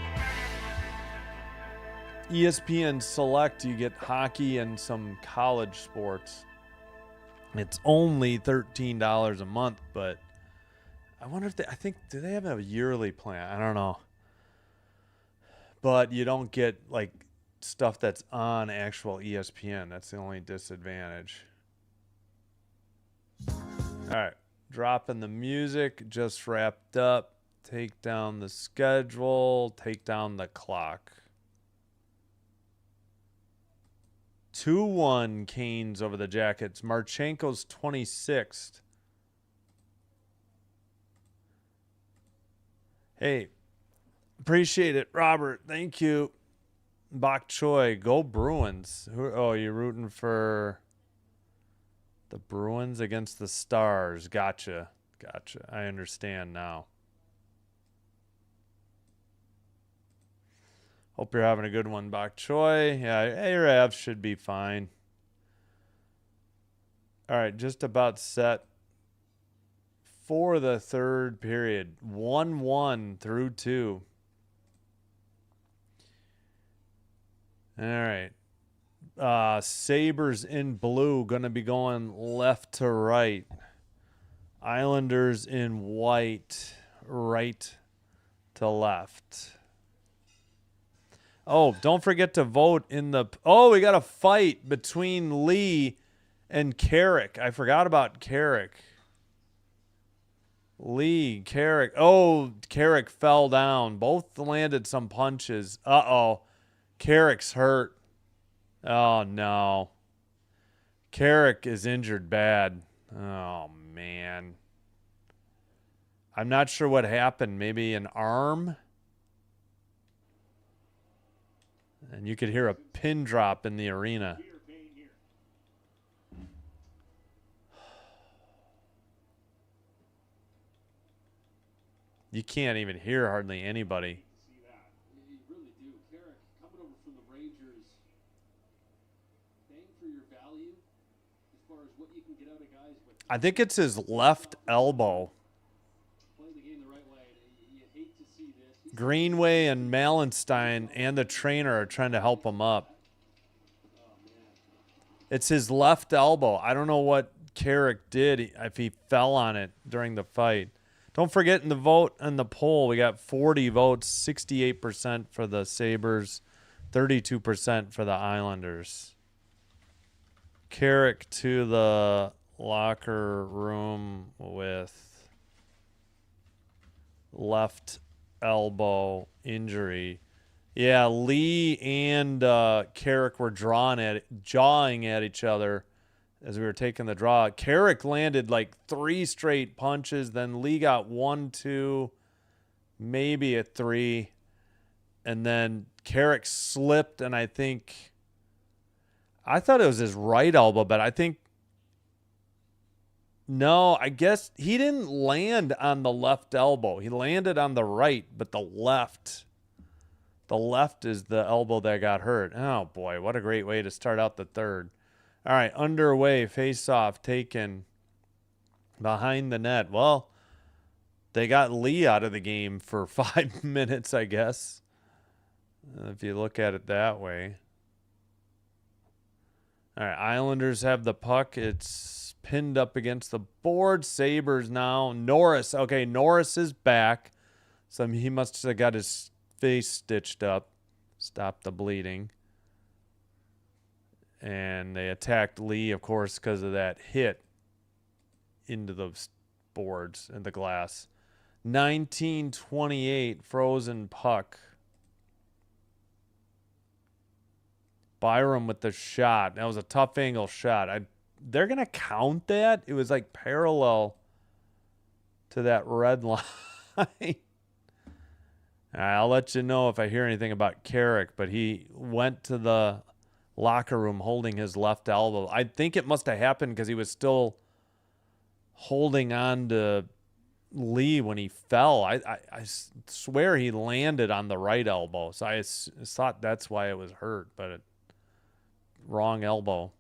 ESPN Select. You get hockey and some college sports. It's only $13 a month, but I wonder if do they have a yearly plan? I don't know. But you don't get like stuff that's on actual ESPN. That's the only disadvantage. All right, dropping the music, just wrapped up. Take down the schedule, take down the clock. 2-1 Canes over the Jackets. Marchenko's 26th. Hey, appreciate it, Robert. Thank you. Bok Choy, go Bruins. Oh, you're rooting for the Bruins against the Stars. Gotcha. I understand now. Hope you're having a good one, Bok Choy. Yeah, your Avs should be fine. All right, just about set for the third period. 1-1 through 2. All right. Sabres in blue, going to be going left to right. Islanders in white, right to left. Oh, don't forget to vote in the... Oh, we got a fight between Lee and Carrick. I forgot about Carrick. Lee, Carrick. Oh, Carrick fell down. Both landed some punches. Uh-oh. Carrick's hurt. Oh, no. Carrick is injured bad. Oh, man. I'm not sure what happened. Maybe an arm? And you could hear a pin drop in the arena. You can't even hear hardly anybody. You really do. Carrick, coming over from the Rangers, bang for your value as far as what you can get out of guys with. I think it's his left elbow. Playing the game the right way. You hate to see this. Greenway and Malenstein and the trainer are trying to help him up. It's his left elbow. I don't know what Carrick did, if he fell on it during the fight. Don't forget in the vote and the poll, we got 40 votes, 68% for the Sabres, 32% for the Islanders. Carrick to the locker room with left elbow injury. Yeah, Lee and Carrick were jawing at each other as we were taking the draw. Carrick landed like 3 straight punches. Then Lee got 1, 2, maybe a 3. And then Carrick slipped, and I thought it was his right elbow, but I think, no, I guess he didn't land on the left elbow. He landed on the right, but the left is the elbow that got hurt. Oh, boy, what a great way to start out the third. All right, underway, face-off taken behind the net. Well, they got Lee out of the game for 5 minutes, I guess, if you look at it that way. All right, Islanders have the puck. It's pinned up against the board. Sabres now. Norris. Okay, Norris is back. So he must have got his face stitched up. Stop the bleeding. And they attacked Lee, of course, because of that hit into the boards and the glass. 1928, frozen puck. Byram with the shot. That was a tough angle shot. They're going to count that? It was like parallel to that red line. I'll let you know if I hear anything about Carrick, but he went to the locker room holding his left elbow. I think it must have happened because he was still holding on to Lee when he fell. I swear he landed on the right elbow, so I thought that's why it was hurt, but wrong elbow.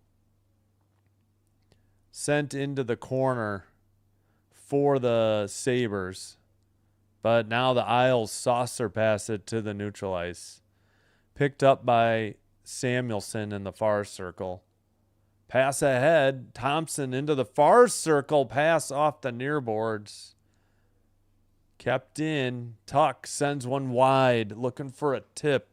Sent into the corner for the Sabres, but now the Isles saucer pass it to the neutral ice. Picked up by Samuelson in the far circle. Pass ahead. Thompson into the far circle. Pass off the near boards. Kept in. Tuck sends one wide. Looking for a tip.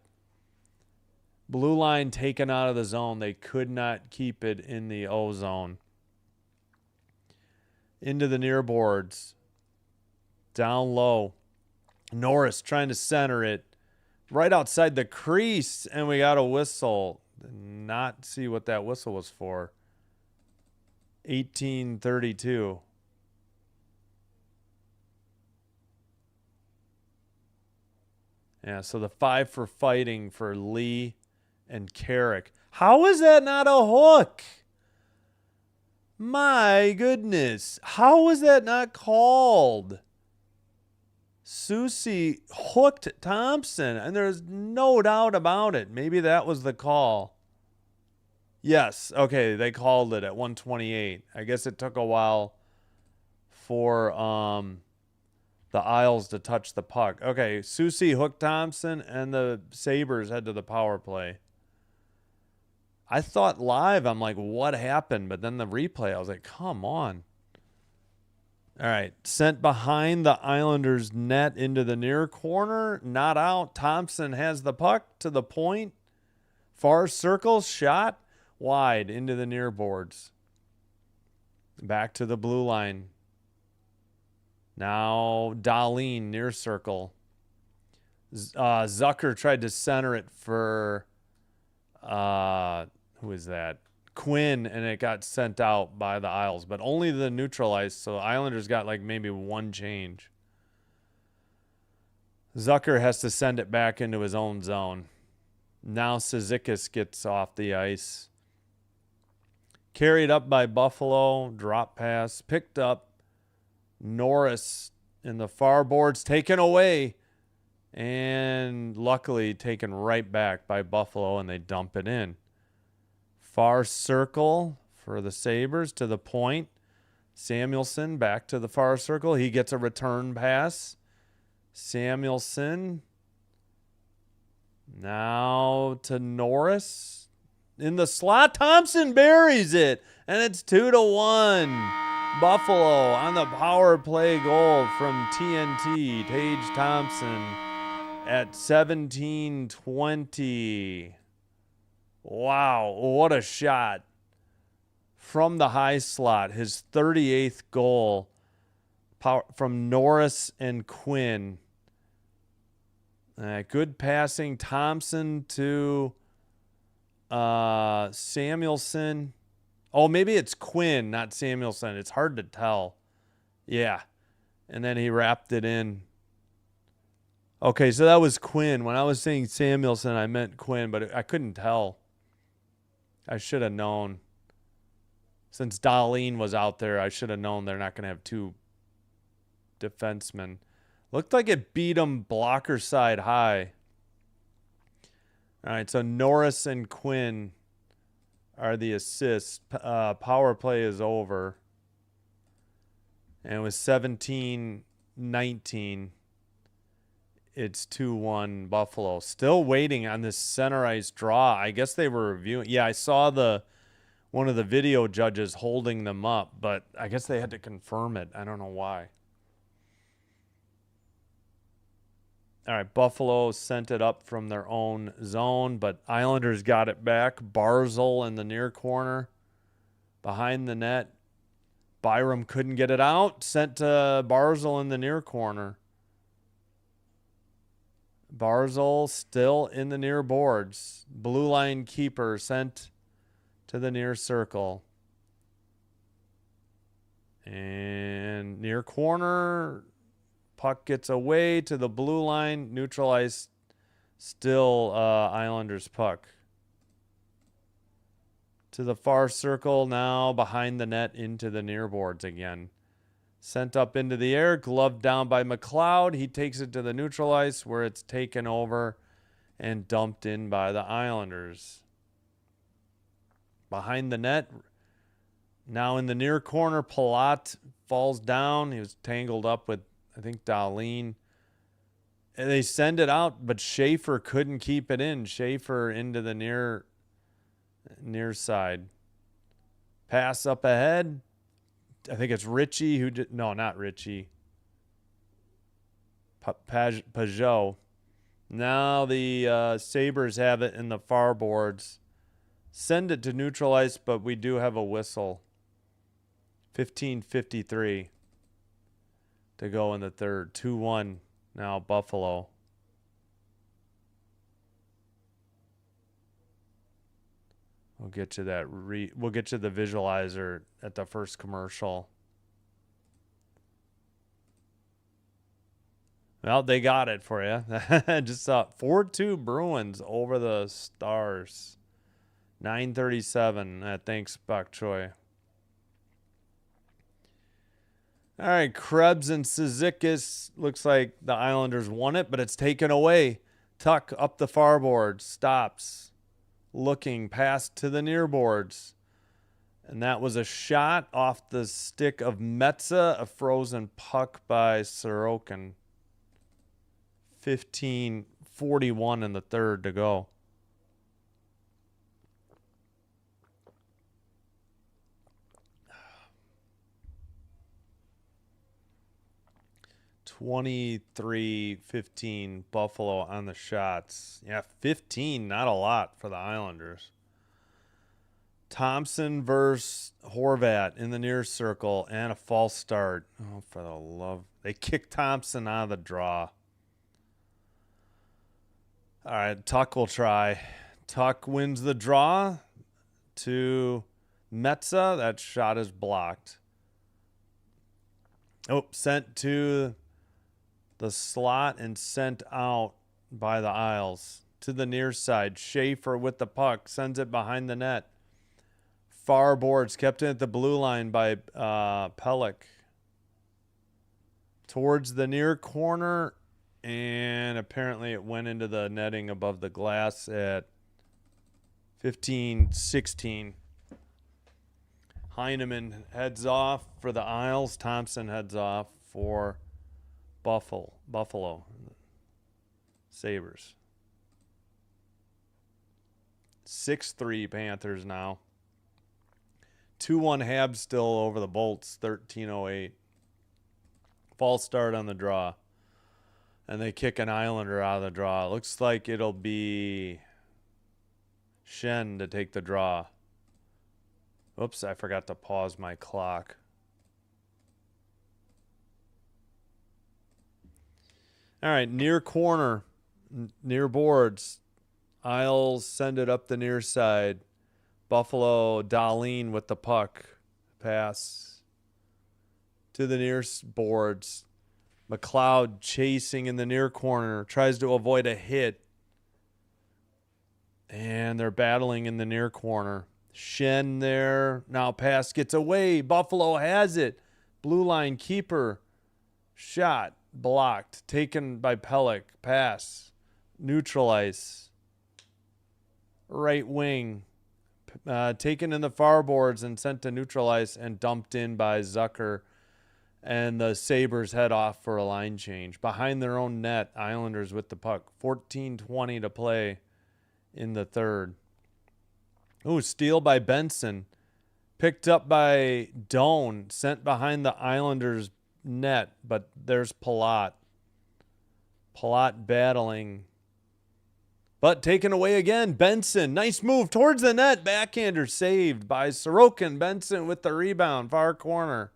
Blue line taken out of the zone. They could not keep it in the O zone. Into the near boards. Down low. Norris trying to center it. Right outside the crease. And we got a whistle. Did not see what that whistle was for. 18:32. Yeah, so the 5 for fighting for Lee and Carrick. How is that not a hook? My goodness. How was that not called? Susie hooked Thompson, and there's no doubt about it. Maybe that was the call. Yes, okay, they called it at 128. I guess it took a while for the Isles to touch the puck. Okay, Susie hooked Thompson, and the Sabres head to the power play. I thought live, I'm like, what happened? But then the replay, I was like, come on. All right, sent behind the Islanders' net into the near corner. Not out. Thompson has the puck to the point. Far circle, shot wide into the near boards. Back to the blue line. Now Dahlin near circle. Zucker tried to center it for, who is that? Quinn, and it got sent out by the Isles, but only the neutralized, so Islanders got like maybe one change. Zucker has to send it back into his own zone. Now Cizikas gets off the ice. Carried up by Buffalo, drop pass, picked up. Norris in the far boards, taken away, and luckily taken right back by Buffalo, and they dump it in. Far circle for the Sabres to the point. Samuelson back to the far circle. He gets a return pass. Samuelson now to Norris in the slot. Thompson buries it, and it's 2-1. Buffalo on the power play goal from TNT. Tage Thompson at 17:20. Wow, what a shot from the high slot. His 38th goal from Norris and Quinn. Good passing. Thompson to Samuelson. Oh, maybe it's Quinn, not Samuelson. It's hard to tell. Yeah. And then he wrapped it in. Okay, so that was Quinn. When I was saying Samuelson, I meant Quinn, but I couldn't tell. I should have known. Since Dahlin was out there, I should have known they're not going to have two defensemen. Looked like it beat him blocker side high. All right, so Norris and Quinn are the assists. Power play is over. And it was 17-19. It's 2-1 Buffalo. Still waiting on this center ice draw. I guess they were reviewing. Yeah, I saw one of the video judges holding them up, but I guess they had to confirm it. I don't know why. All right, Buffalo sent it up from their own zone, but Islanders got it back. Barzal in the near corner behind the net. Byram couldn't get it out. Sent to Barzal in the near corner. Barzal still in the near boards. Blue line keeper sent to the near circle. And near corner, Puck gets away to the blue line. Neutral ice. Still Islanders puck. To the far circle now. Behind the net into the near boards again. Sent up into the air. Gloved down by McLeod. He takes it to the neutral ice where it's taken over and dumped in by the Islanders. Behind the net. Now in the near corner, Palat falls down. He was tangled up with, I think, Dahlin. And they send it out, but Schaefer couldn't keep it in. Schaefer into the near side. Pass up ahead. I think it's Richie who did. No, not Richie. Pajot. Now the Sabres have it in the far boards. Send it to neutral ice, but we do have a whistle. 15:53 to go in the third. 2-1 now Buffalo. We'll get you that. We'll get you the visualizer at the first commercial. Well, they got it for you. Just saw 4-2 Bruins over the Stars. 9:37. Thanks, Bok Choy. All right, Krebs and Cizikas. Looks like the Islanders won it, but it's taken away. Tuck up the far board. Stops. Looking past to the near boards. And that was a shot off the stick of Metza. A frozen puck by Sorokin. 15:41 in the third to go. (23-15) Buffalo on the shots. Yeah, 15, not a lot for the Islanders. Thompson versus Horvat in the near circle and a false start. Oh, for the love. They kicked Thompson out of the draw. All right, Tuck will try. Tuck wins the draw to Metza. That shot is blocked. Oh, sent to the slot and sent out by the Isles. To the near side. Schaefer with the puck. Sends it behind the net. Far boards. Kept in at the blue line by Pellick. Towards the near corner. And apparently it went into the netting above the glass at 15-16. Heineman heads off for the Isles. Thompson heads off for Buffalo. Sabres. 6-3 Panthers now. 2-1 Habs still over the Bolts. 13:08. False start on the draw. And they kick an Islander out of the draw. Looks like it'll be Shen to take the draw. Oops, I forgot to pause my clock. All right, near corner, near boards. Isles send it up the near side. Buffalo, Dahlin with the puck. Pass to the near boards. McLeod chasing in the near corner. Tries to avoid a hit. And they're battling in the near corner. Shen there. Now pass gets away. Buffalo has it. Blue line keeper. Shot. Blocked. Taken by Pellick. Pass. Neutral ice. Right wing. Taken in the far boards and sent to neutral ice and dumped in by Zucker. And the Sabres head off for a line change. Behind their own net, Islanders with the puck. 14:20 to play in the third. Ooh, steal by Benson. Picked up by Doan. Sent behind the Islanders' net. But there's Palat. Palat battling. But taken away again. Benson. Nice move towards the net. Backhander saved by Sorokin. Benson with the rebound. Far corner.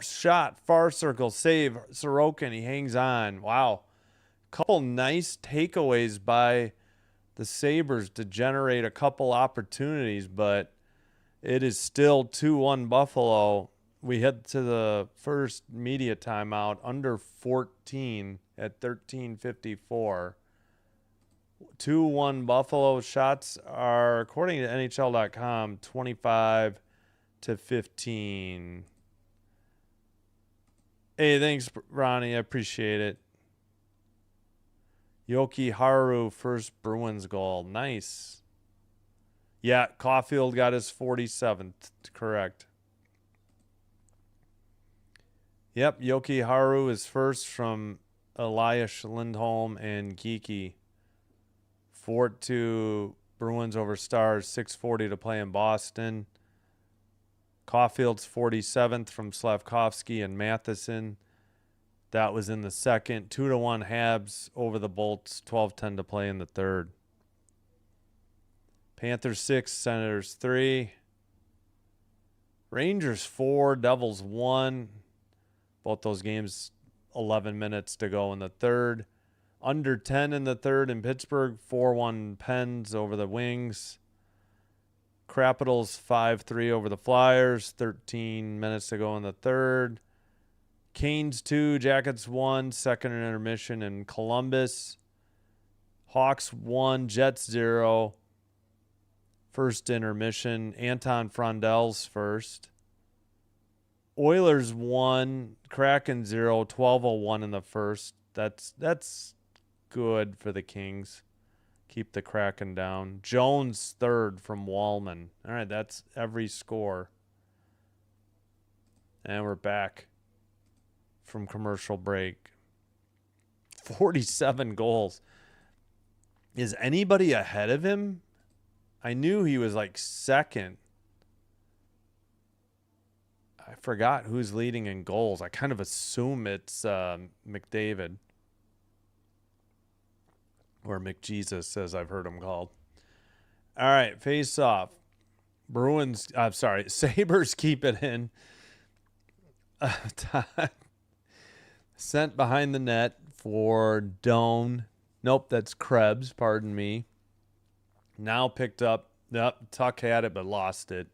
Shot, far circle, save, Sorokin, he hangs on. Wow. Couple nice takeaways by the Sabres to generate a couple opportunities, but it is still 2-1 Buffalo we head to the first media timeout under 14 at 13:54. 2-1 Buffalo. Shots are, according to NHL.com, 25-15. Hey, thanks, Ronnie. I appreciate it. Yoki Haru, first Bruins goal. Nice. Yeah, Caulfield got his 47th. Correct. Yep, Yoki Haru is first from Elias Lindholm and Geeky. 4-2 Bruins over Stars. 6:40 to play in Boston. Caulfield's 47th from Slavkovsky and Matheson. That was in the second. 2-1 Habs over the Bolts. 12:10 to play in the third. Panthers 6, Senators 3. Rangers 4, Devils 1. Both those games, 11 minutes to go in the third. Under 10 in the third in Pittsburgh. 4-1 Pens over the Wings. Capitals 5-3 over the Flyers. 13 minutes to go in the third. Canes 2, Jackets 1, second in intermission in Columbus. Hawks 1, Jets 0. First intermission. Anton Frondell's first. Oilers 1, Kraken 0, 12:01 in the first. That's good for the Kings. Keep the Kraken down. Jones third from Wallman. All right, that's every score. And we're back from commercial break. 47 goals. Is anybody ahead of him? I knew he was like second. I forgot who's leading in goals. I kind of assume it's McDavid. Or McJesus, as I've heard him called. All right, face off. Sabres keep it in. Sent behind the net for Doan. Nope, that's Krebs, pardon me. Now picked up. Yep, Tuck had it but lost it.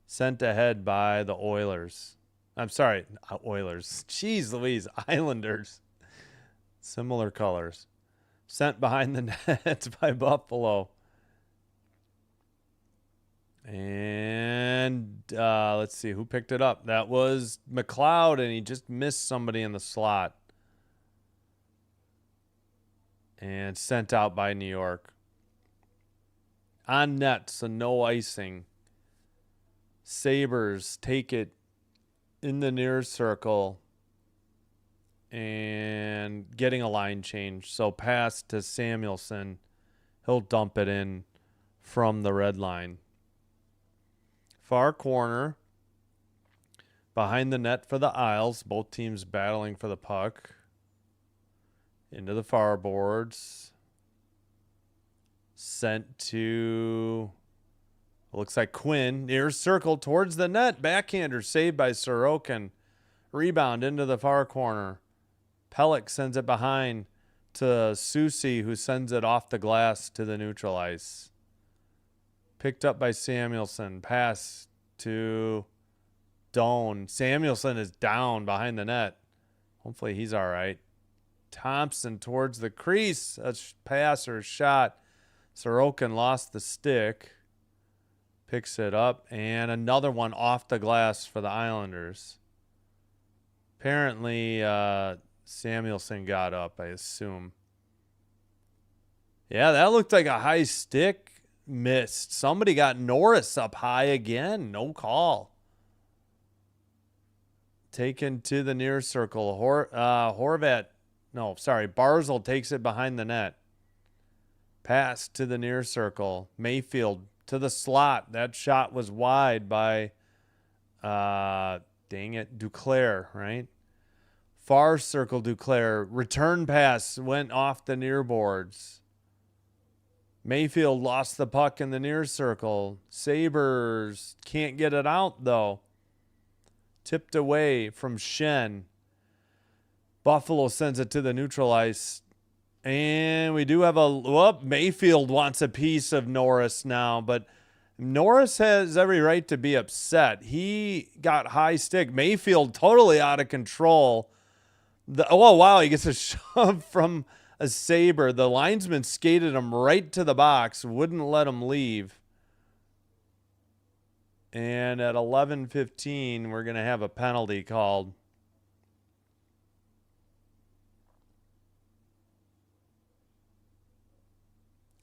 Sent ahead by the Oilers. I'm sorry, Oilers. Jeez Louise, Islanders. Similar colors. Sent behind the net by Buffalo. And let's see who picked it up. That was McLeod, and he just missed somebody in the slot. And sent out by New York. On net, so no icing. Sabres take it in the near circle and getting a line change. So pass to Samuelson. He'll dump it in from the red line. Far corner. Behind the net for the Isles. Both teams battling for the puck. Into the far boards. Sent to... Looks like Quinn. Near circle towards the net. Backhander saved by Sorokin. Rebound into the far corner. Pellick sends it behind to Susie, who sends it off the glass to the neutral ice. Picked up by Samuelson. Pass to Doan. Samuelson is down behind the net. Hopefully he's all right. Thompson towards the crease. A pass or a shot. Sorokin lost the stick. Picks it up. And another one off the glass for the Islanders. Apparently, Samuelson got up, I assume. Yeah, that looked like a high stick. Missed. Somebody got Norris up high again. No call. Taken to the near circle. Barzal takes it behind the net. Pass to the near circle. Mayfield to the slot. That shot was wide by, Duclair, right? Far circle Duclair. Return pass went off the near boards. Mayfield lost the puck in the near circle. Sabres can't get it out, though. Tipped away from Shen. Buffalo sends it to the neutral ice. And we do have Mayfield wants a piece of Norris now, but Norris has every right to be upset. He got high stick. Mayfield totally out of control. Oh, wow, he gets a shove from a Sabre. The linesman skated him right to the box, wouldn't let him leave. And at 11:15, we're going to have a penalty called.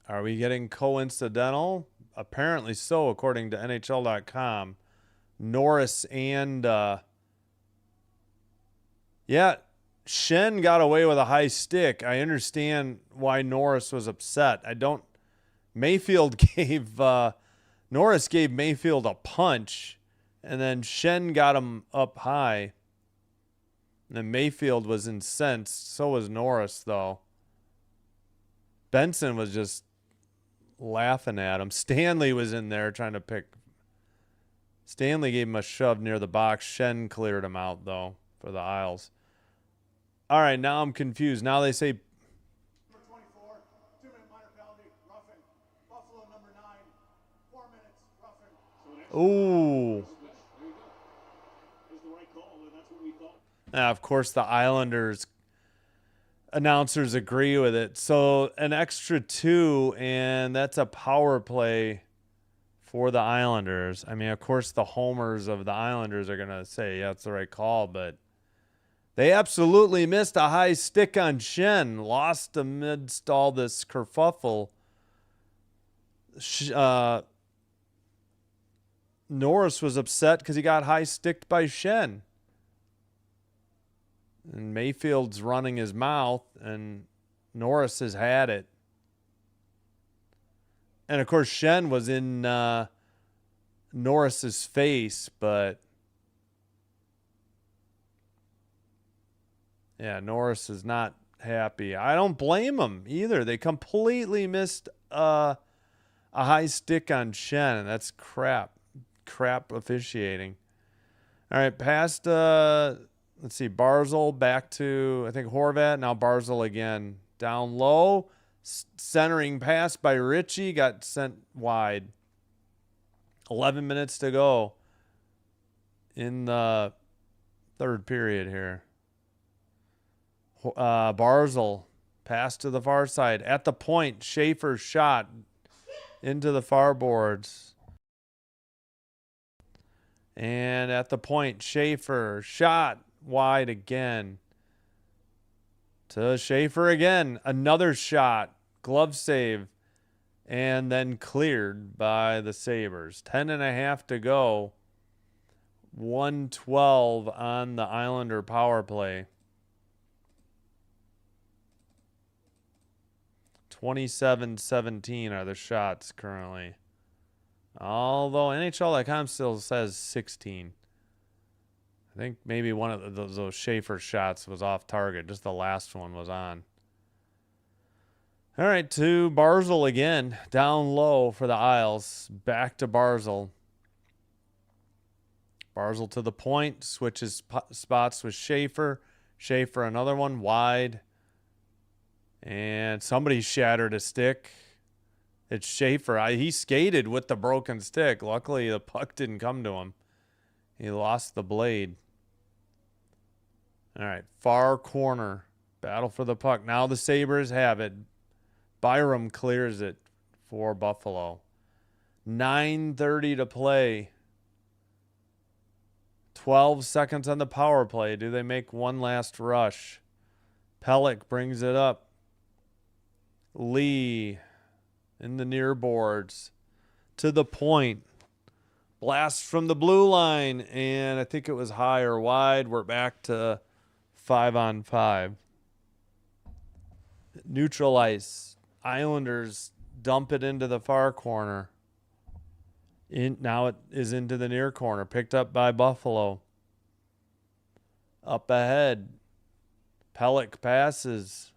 Are we getting coincidental? Apparently so, according to NHL.com. Norris and, yeah, Shen got away with a high stick. I understand why Norris was upset. Mayfield gave, Norris gave Mayfield a punch, and then Shen got him up high. And then Mayfield was incensed. So was Norris, though. Benson was just laughing at him. Stanley was in there trying to pick. Stanley gave him a shove near the box. Shen cleared him out, though, for the Isles. All right, now I'm confused. Now they say. Number 24, 2-minute minor penalty, roughing. Buffalo number 9, 4 minutes, roughing. Ooh. There you go. Is the right call, and that's what we thought. Of course, the Islanders announcers agree with it. So an extra 2, and that's a power play for the Islanders. I mean, of course, the homers of the Islanders are going to say, yeah, it's the right call, but they absolutely missed a high stick on Shen, lost amidst all this kerfuffle. Norris was upset because he got high sticked by Shen. And Mayfield's running his mouth, and Norris has had it. And, of course, Shen was in Norris's face, but yeah, Norris is not happy. I don't blame him either. They completely missed a high stick on Shen, and that's crap officiating. All right, past, let's see, Barzal back to, I think, Horvat. Now Barzal again. Down low, centering pass by Richie, got sent wide. 11 minutes to go in the third period here. Barzal pass to the far side. At the point, Schaefer shot into the far boards. And at the point, Schaefer shot wide again. To Schaefer again. Another shot. Glove save. And then cleared by the Sabres. 10.5 to go. 1:12 on the Islander power play. 27-17 are the shots currently. Although NHL.com still says 16. I think maybe one of those Schaefer shots was off target. Just the last one was on. All right, to Barzal again. Down low for the Isles. Back to Barzal. Barzal to the point. Switches spots with Schaefer. Schaefer another one wide. And somebody shattered a stick. It's Schaefer. He skated with the broken stick. Luckily, the puck didn't come to him. He lost the blade. All right, far corner. Battle for the puck. Now the Sabres have it. Byram clears it for Buffalo. 9:30 to play. 12 seconds on the power play. Do they make one last rush? Pelech brings it up. Lee in the near boards. To the point. Blast from the blue line. And I think it was high or wide. We're back to 5-on-5. Neutral ice. Islanders dump it into the far corner. Now it is into the near corner. Picked up by Buffalo. Up ahead. Pelech passes.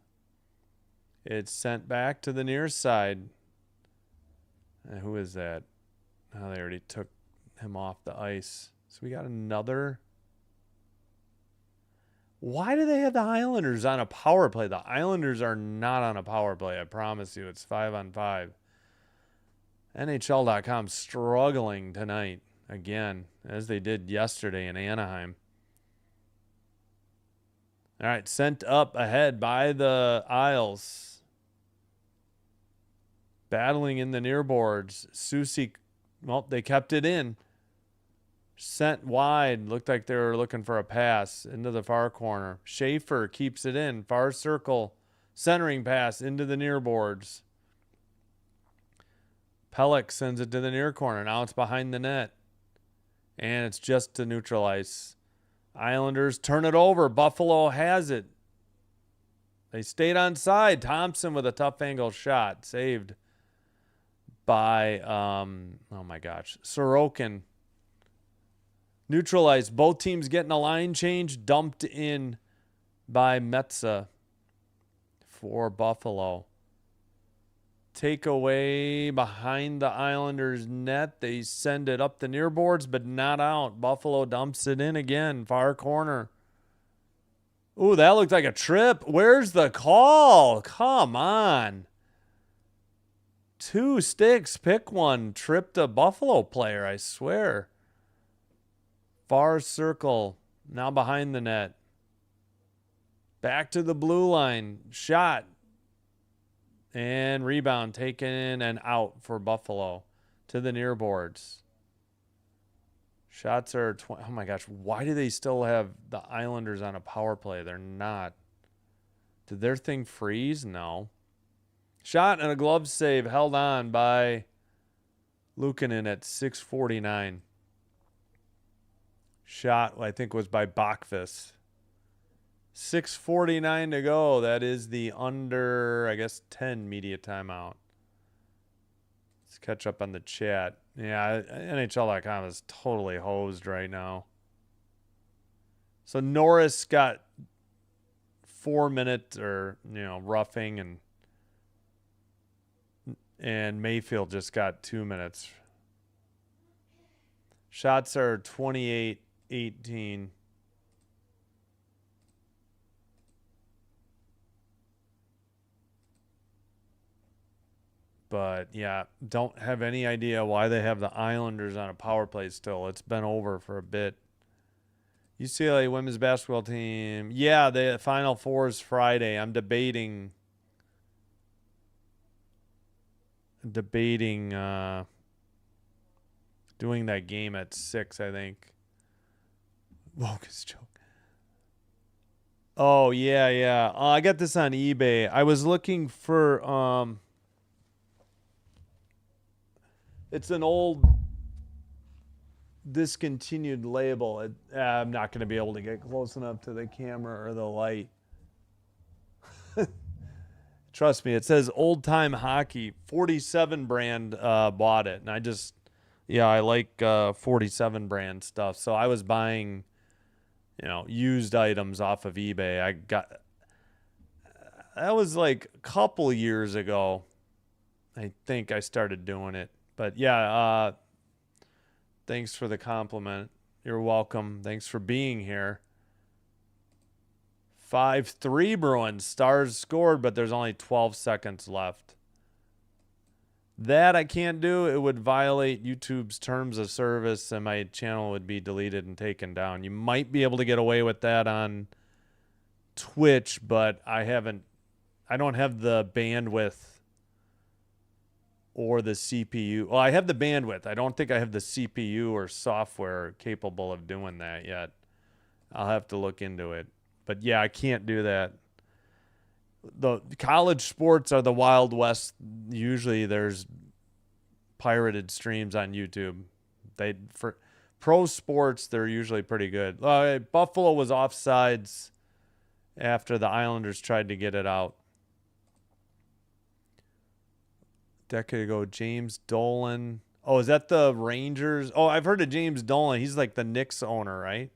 It's sent back to the near side. And who is that? Oh, they already took him off the ice. So we got another. Why do they have the Islanders on a power play? The Islanders are not on a power play. I promise you. It's 5-on-5. NHL.com struggling tonight again, as they did yesterday in Anaheim. All right, sent up ahead by the Isles. Battling in the near boards. Susie, well, they kept it in. Sent wide. Looked like they were looking for a pass into the far corner. Schaefer keeps it in. Far circle. Centering pass into the near boards. Pellick sends it to the near corner. Now it's behind the net. And it's just to neutral ice. Islanders turn it over. Buffalo has it. They stayed on side. Thompson with a tough angle shot. Saved by, oh my gosh, Sorokin. Neutralized. Both teams getting a line change. Dumped in by Metza for Buffalo. Takeaway behind the Islanders' net. They send it up the near boards, but not out. Buffalo dumps it in again. Far corner. Ooh, that looked like a trip. Where's the call? Come on. 2 sticks. Pick one. Tripped a Buffalo player, I swear. Far circle. Now behind the net. Back to the blue line. Shot. And rebound taken and out for Buffalo to the near boards. Shots are, oh my gosh, why do they still have the Islanders on a power play? They're not. Did their thing freeze? No. Shot and a glove save held on by Luukkonen at 6:49. Shot, I think, was by Bachvis. 6:49 to go. That is the under, I guess, 10 media timeout. Let's catch up on the chat. Yeah, NHL.com is totally hosed right now. So Norris got 4 minutes or, roughing, and Mayfield just got 2 minutes. Shots are 28-18. But, yeah, don't have any idea why they have the Islanders on a power play still. It's been over for a bit. UCLA women's basketball team. Yeah, the Final Four is Friday. I'm debating doing that game at 6, I think. Wokus joke. Oh, yeah. I got this on eBay. I was looking for... It's an old discontinued label. I'm not going to be able to get close enough to the camera or the light. Trust me, it says Old Time Hockey. 47 brand bought it. And I like 47 brand stuff. So I was buying, used items off of eBay. That was like a couple years ago. I think I started doing it. But yeah, thanks for the compliment. You're welcome. Thanks for being here. 5-3 Bruins. Stars scored, but there's only 12 seconds left. That I can't do. It would violate YouTube's terms of service, and my channel would be deleted and taken down. You might be able to get away with that on Twitch, but I don't have the bandwidth or the CPU. Well, I have the bandwidth. I don't think I have the CPU or software capable of doing that yet. I'll have to look into it. But yeah, I can't do that. The college sports are the Wild West. Usually there's pirated streams on YouTube. For pro sports, they're usually pretty good. Buffalo was offsides after the Islanders tried to get it out. Decade ago, James Dolan. Oh, is that the Rangers? Oh, I've heard of James Dolan. He's like the Knicks owner, right?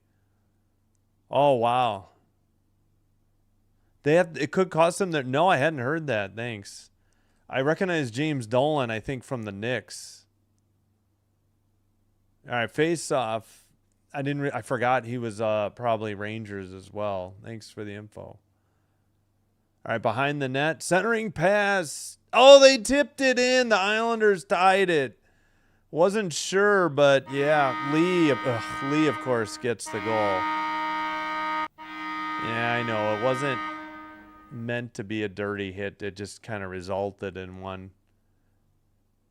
Oh, wow. It could cost them their... No, I hadn't heard that. Thanks. I recognize James Dolan, I think, from the Knicks. All right, face off. I forgot he was probably Rangers as well. Thanks for the info. All right, behind the net. Centering pass Oh, they tipped it in. The Islanders tied it. Wasn't sure, but yeah, Lee, of course, gets the goal. Yeah, I know. It wasn't meant to be a dirty hit. It just kind of resulted in one.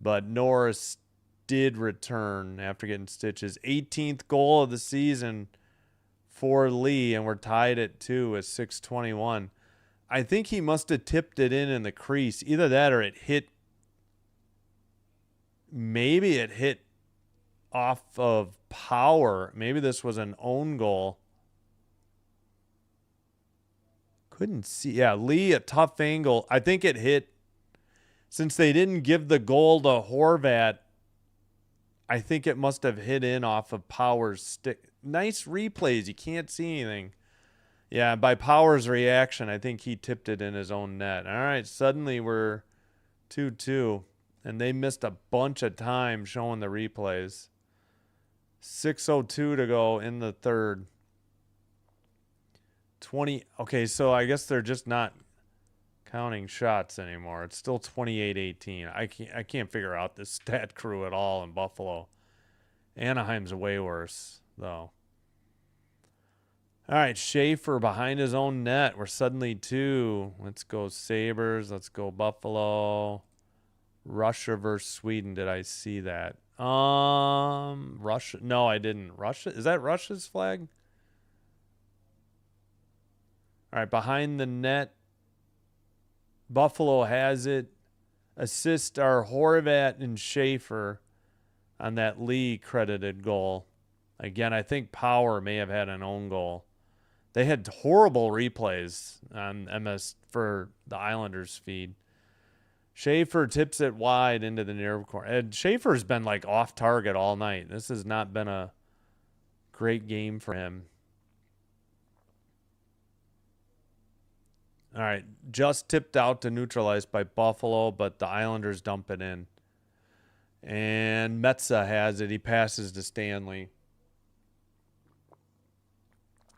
But Norris did return after getting stitches. 18th goal of the season for Lee, and we're tied at 2 at 6:21. I think he must have tipped it in the crease. Either that or it hit. Maybe it hit off of Power. Maybe this was an own goal. Couldn't see. Yeah, Lee, a tough angle. I think it hit. Since they didn't give the goal to Horvat, I think it must have hit in off of Power's stick. Nice replays. You can't see anything. Yeah, by Power's reaction, I think he tipped it in his own net. All right, suddenly we're 2-2, and they missed a bunch of time showing the replays. 6:02 to go in the third. 20. Okay, so I guess they're just not counting shots anymore. It's still 28-18. I can't figure out this stat crew at all in Buffalo. Anaheim's way worse, though. All right, Schaefer behind his own net. We're suddenly 2. Let's go Sabres. Let's go Buffalo. Russia versus Sweden. Did I see that? Russia. No, I didn't. Russia. Is that Russia's flag? All right, behind the net. Buffalo has it. Assist are Horvat and Schaefer on that Lee credited goal. Again, I think Power may have had an own goal. They had horrible replays on MS for the Islanders feed. Schaefer tips it wide into the near corner. And Schaefer's been like off target all night. This has not been a great game for him. All right, just tipped out to neutralize by Buffalo, but the Islanders dump it in. And Metza has it. He passes to Stanley.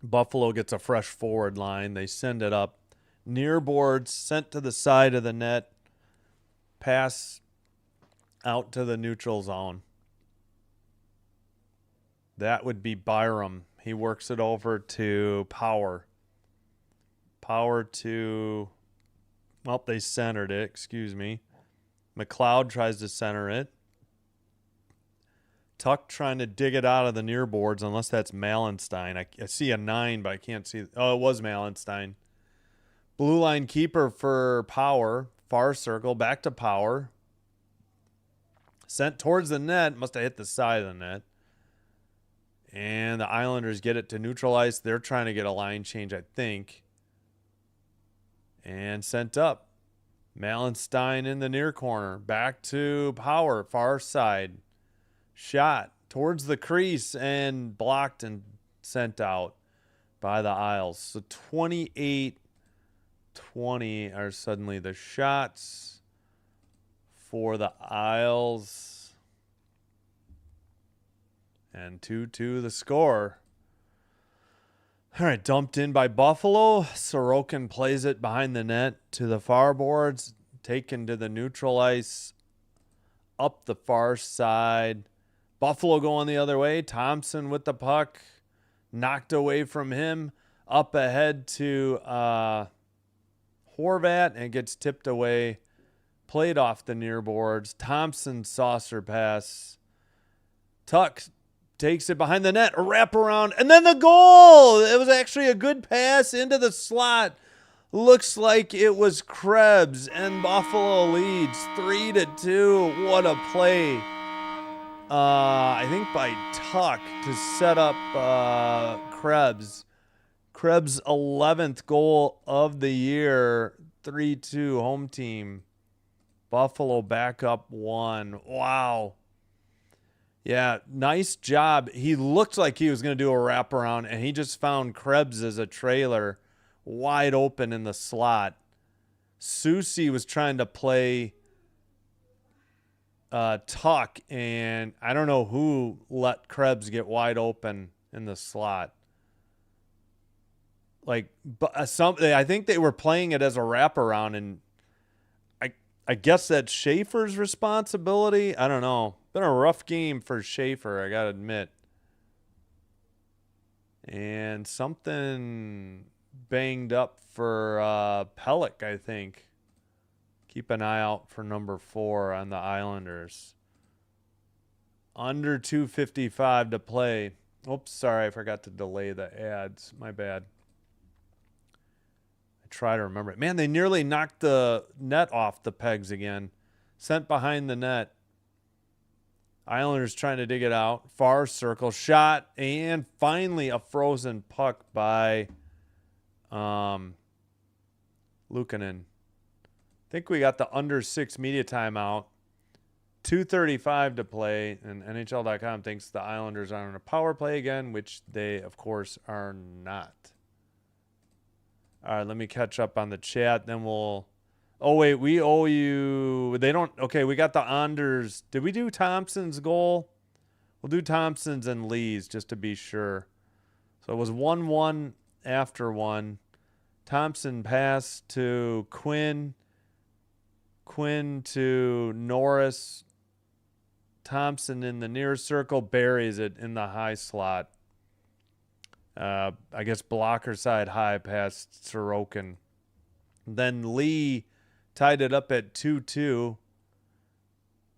Buffalo gets a fresh forward line. They send it up. Near boards, sent to the side of the net. Pass out to the neutral zone. That would be Byram. He works it over to Power. Power to, well, they centered it, excuse me. McLeod tries to center it. Tuck trying to dig it out of the near boards, unless that's Malenstein. I see a 9, but I can't see. Oh, it was Malenstein. Blue line keeper for Power. Far circle, back to Power. Sent towards the net. Must have hit the side of the net. And the Islanders get it to neutralize. They're trying to get a line change, I think. And sent up. Malenstein in the near corner. Back to Power, far side. Shot towards the crease and blocked and sent out by the Isles. So 28-20 are suddenly the shots for the Isles. And 2-2 the score. All right, dumped in by Buffalo. Sorokin plays it behind the net to the far boards. Taken to the neutral ice. Up the far side. Buffalo going the other way. Thompson with the puck. Knocked away from him. Up ahead to Horvat and gets tipped away. Played off the near boards. Thompson saucer pass. Tuck takes it behind the net. A wraparound. And then the goal. It was actually a good pass into the slot. Looks like it was Krebs. And Buffalo leads 3-2. What a play. I think by Tuck to set up Krebs. Krebs' 11th goal of the year. 3-2 home team. Buffalo back up 1. Wow. Yeah, nice job. He looked like he was going to do a wraparound, and he just found Krebs as a trailer wide open in the slot. Susie was trying to play Tuck, and I don't know who let Krebs get wide open in the slot. Like, I think they were playing it as a wraparound, and I guess that's Schaefer's responsibility. I don't know. Been a rough game for Schaefer, I got to admit. And something banged up for Pellick, I think. Keep an eye out for number 4 on the Islanders. Under 2:55 to play. Oops, sorry, I forgot to delay the ads. My bad. I try to remember it. Man, they nearly knocked the net off the pegs again. Sent behind the net. Islanders trying to dig it out. Far circle shot, and finally a frozen puck by Luukkonen. I think we got the under 6 media timeout. 2:35 to play, and NHL.com thinks the Islanders are on a power play again, which they, of course, are not. All right, let me catch up on the chat. Then we'll... Oh, wait, we owe you... They don't... Okay, we got the Anders. Did we do Thompson's goal? We'll do Thompson's and Lee's just to be sure. So it was 1-1 after one. Thompson pass to Quinn. Quinn to Norris. Thompson in the near circle. Buries it in the high slot. I guess blocker side high past Sorokin. Then Lee tied it up at 2-2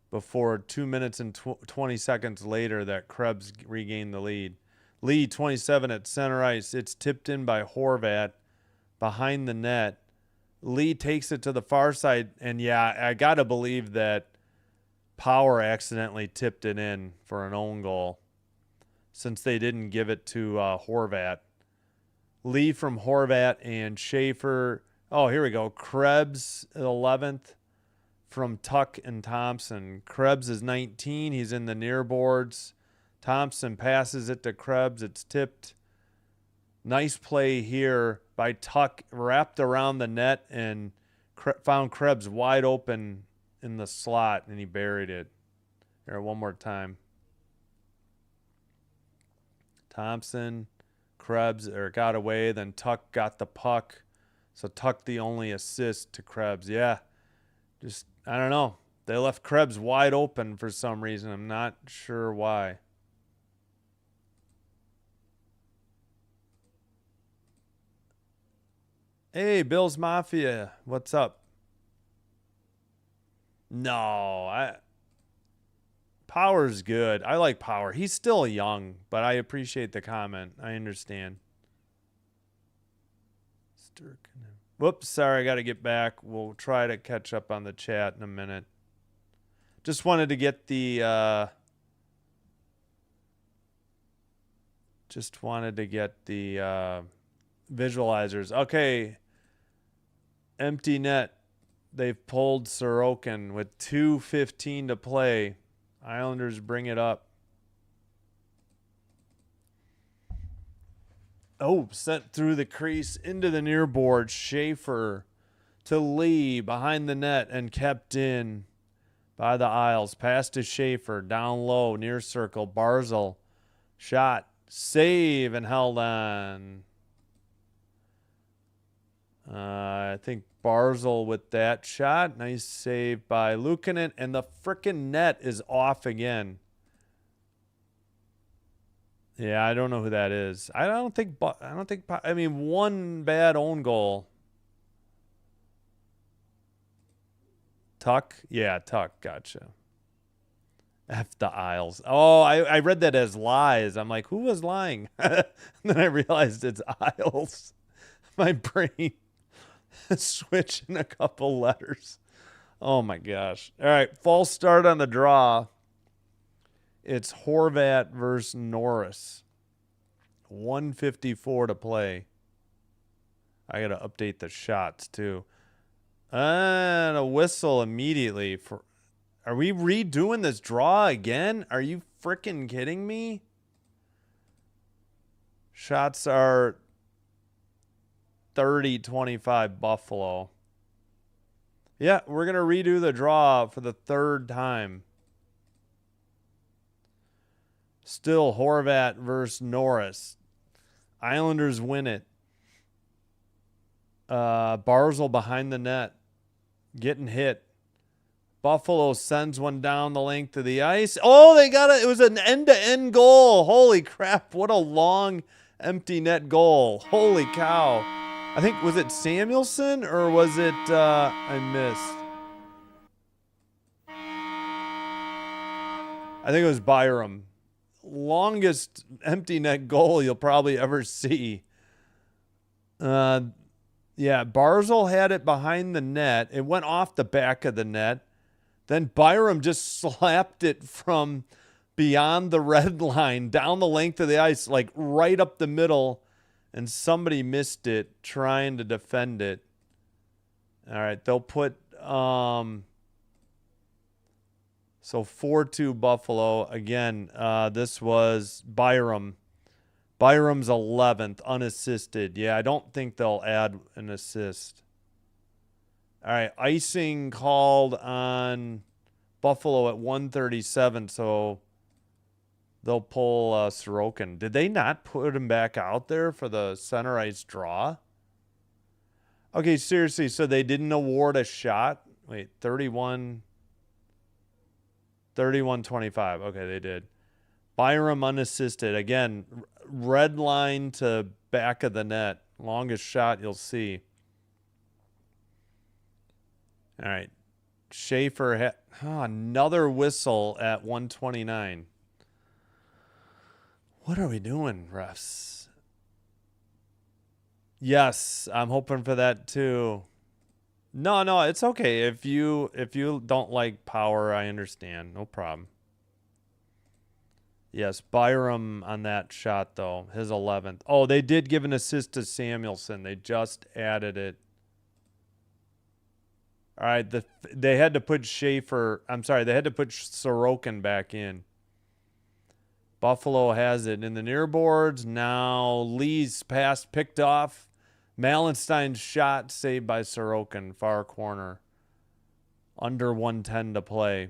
before 2 minutes and 20 seconds later that Krebs regained the lead. Lee, 27 at center ice. It's tipped in by Horvat behind the net. Lee takes it to the far side, and yeah, I got to believe that Power accidentally tipped it in for an own goal since they didn't give it to Horvat. Lee from Horvat and Schaefer. Oh, here we go. Krebs, 11th from Tuck and Thompson. Krebs is 19. He's in the near boards. Thompson passes it to Krebs. It's tipped. Nice play here by Tuck. Wrapped around the net and found Krebs wide open in the slot, and he buried it. Here, one more time. Thompson, Krebs, got away. Then Tuck got the puck. So Tuck the only assist to Krebs. Yeah, just, I don't know. They left Krebs wide open for some reason. I'm not sure why. Hey, Bill's Mafia. What's up? No, Power's good. I like Power. He's still young, but I appreciate the comment. I understand. Whoops, sorry, I got to get back. We'll try to catch up on the chat in a minute. Just wanted to get the visualizers. Okay. Empty net. They've pulled Sorokin with 2:15 to play. Islanders bring it up. Oh, sent through the crease into the near board. Schaefer to Lee behind the net and kept in by the Isles. Pass to Schaefer down low near circle. Barzal shot, save, and held on. I think Barzal with that shot. Nice save by Luukkonen, and the frickin' net is off again. Yeah, I don't know who that is. I mean, one bad own goal. Tuck? Yeah, Tuck. Gotcha. F the Isles. Oh, I read that as lies. I'm like, who was lying? And then I realized it's Isles. My brain switching a couple letters. Oh, my gosh. All right, false start on the draw. It's Horvat versus Norris. 1:54 to play. I got to update the shots, too. And a whistle immediately. Are we redoing this draw again? Are you freaking kidding me? Shots are 30-25 Buffalo. Yeah, we're going to redo the draw for the third time. Still Horvat versus Norris. Islanders win it. Barzal behind the net. Getting hit. Buffalo sends one down the length of the ice. Oh, they got it. It was an end-to-end goal. Holy crap. What a long empty net goal. Holy cow. I think, was it Samuelson or was it, I missed. I think it was Byram. Longest empty net goal you'll probably ever see. Yeah, Barzal had it behind the net. It went off the back of the net. Then Byram just slapped it from beyond the red line, down the length of the ice, like right up the middle, and somebody missed it trying to defend it. All right, they'll put so 4-2 Buffalo. Again, this was Byram. Byram's 11th, unassisted. Yeah, I don't think they'll add an assist. All right, icing called on Buffalo at 1:37, so they'll pull Sorokin. Did they not put him back out there for the center ice draw? Okay, seriously, so they didn't award a shot? Wait, 31-25. Okay, they did. Byram unassisted. Again, red line to back of the net. Longest shot you'll see. All right. Schaefer had another whistle at 1:29. What are we doing, refs? Yes, I'm hoping for that too. No, it's okay. If you don't like power, I understand. No problem. Yes, Byram on that shot though, his 11th. Oh, they did give an assist to Samuelson. They just added it. All right, they had to put Schaefer. I'm sorry, they had to put Sorokin back in. Buffalo has it in the near boards. Now Lee's pass picked off. Malenstein's shot saved by Sorokin, far corner. Under 1:10 to play.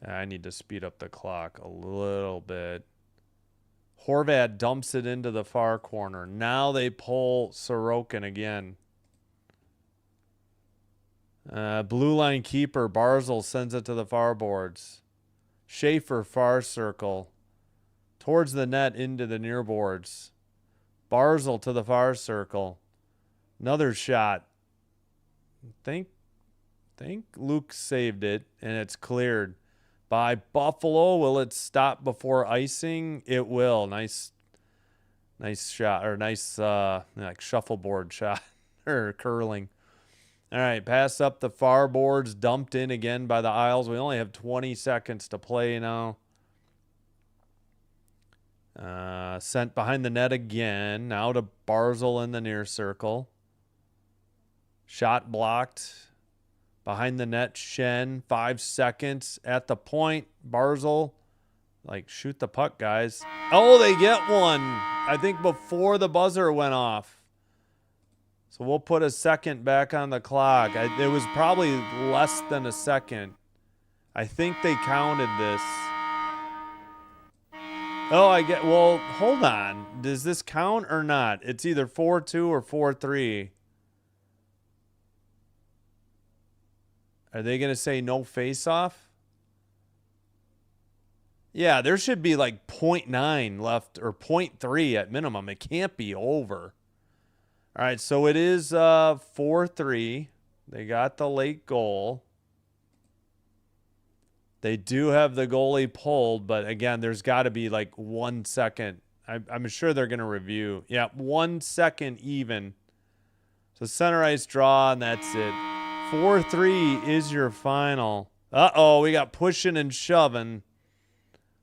I need to speed up the clock a little bit. Horvat dumps it into the far corner. Now they pull Sorokin again. Blue line keeper Barzal sends it to the far boards. Schaefer far circle. Towards the net into the near boards. Barzal to the far circle. Another shot. Think Luke saved it and it's cleared by Buffalo. Will it stop before icing? It will. Nice shot, or nice like shuffleboard shot or curling. All right, pass up the far boards, dumped in again by the Isles. We only have 20 seconds to play now. Sent behind the net again. Now to Barzal in the near circle. Shot blocked. Behind the net, Shen. 5 seconds at the point. Barzal, like, shoot the puck, guys. Oh, they get one. I think before the buzzer went off. So we'll put a second back on the clock. It was probably less than a second. I think they counted this. Oh, well, hold on. Does this count or not? It's either 4-2 or 4-3. Are they going to say no face-off? Yeah, there should be like 0.9 left, or 0.3 at minimum. It can't be over. All right, so it is 4-3. They got the late goal. They do have the goalie pulled, but again, there's got to be like 1 second. I'm sure they're going to review. Yeah, 1 second even. So center ice draw, and that's it. 4-3 is your final. Uh-oh, we got pushing and shoving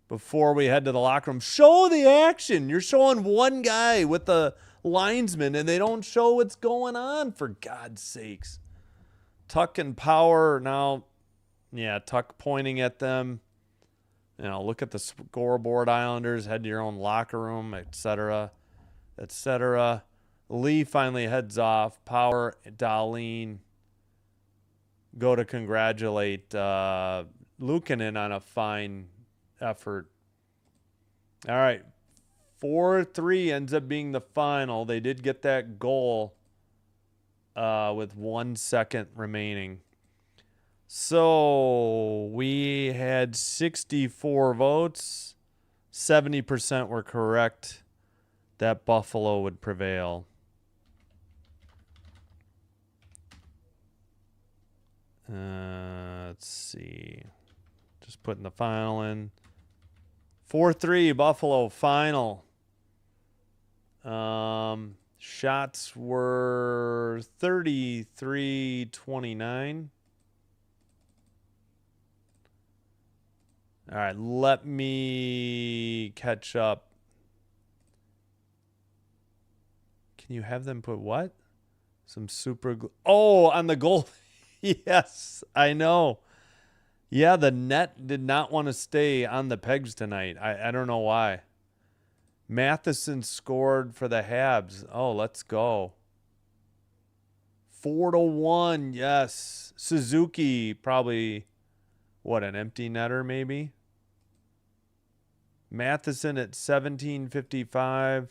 before we head to the locker room. Show the action. You're showing one guy with the linesman, and they don't show what's going on, for God's sakes. Tuck and Power now. Yeah, Tuck pointing at them. You know, look at the scoreboard, Islanders. Head to your own locker room, etc., etc. Lee finally heads off. Power, Darlene go to congratulate Luukkonen on a fine effort. All right. 4-3 ends up being the final. They did get that goal. with 1 second remaining. So we had 64 votes. 70% were correct that Buffalo would prevail. Let's see. Just putting the final in. 4-3 Buffalo final. Shots were 33-29. All right, let me catch up. Can you have them put what? Some super glue. Oh, on the goal. Yes, I know. Yeah, the net did not want to stay on the pegs tonight. I don't know why. Matheson scored for the Habs. Oh, let's go. 4-1. Yes. Suzuki probably, what, an empty netter maybe? Matheson at 17:55.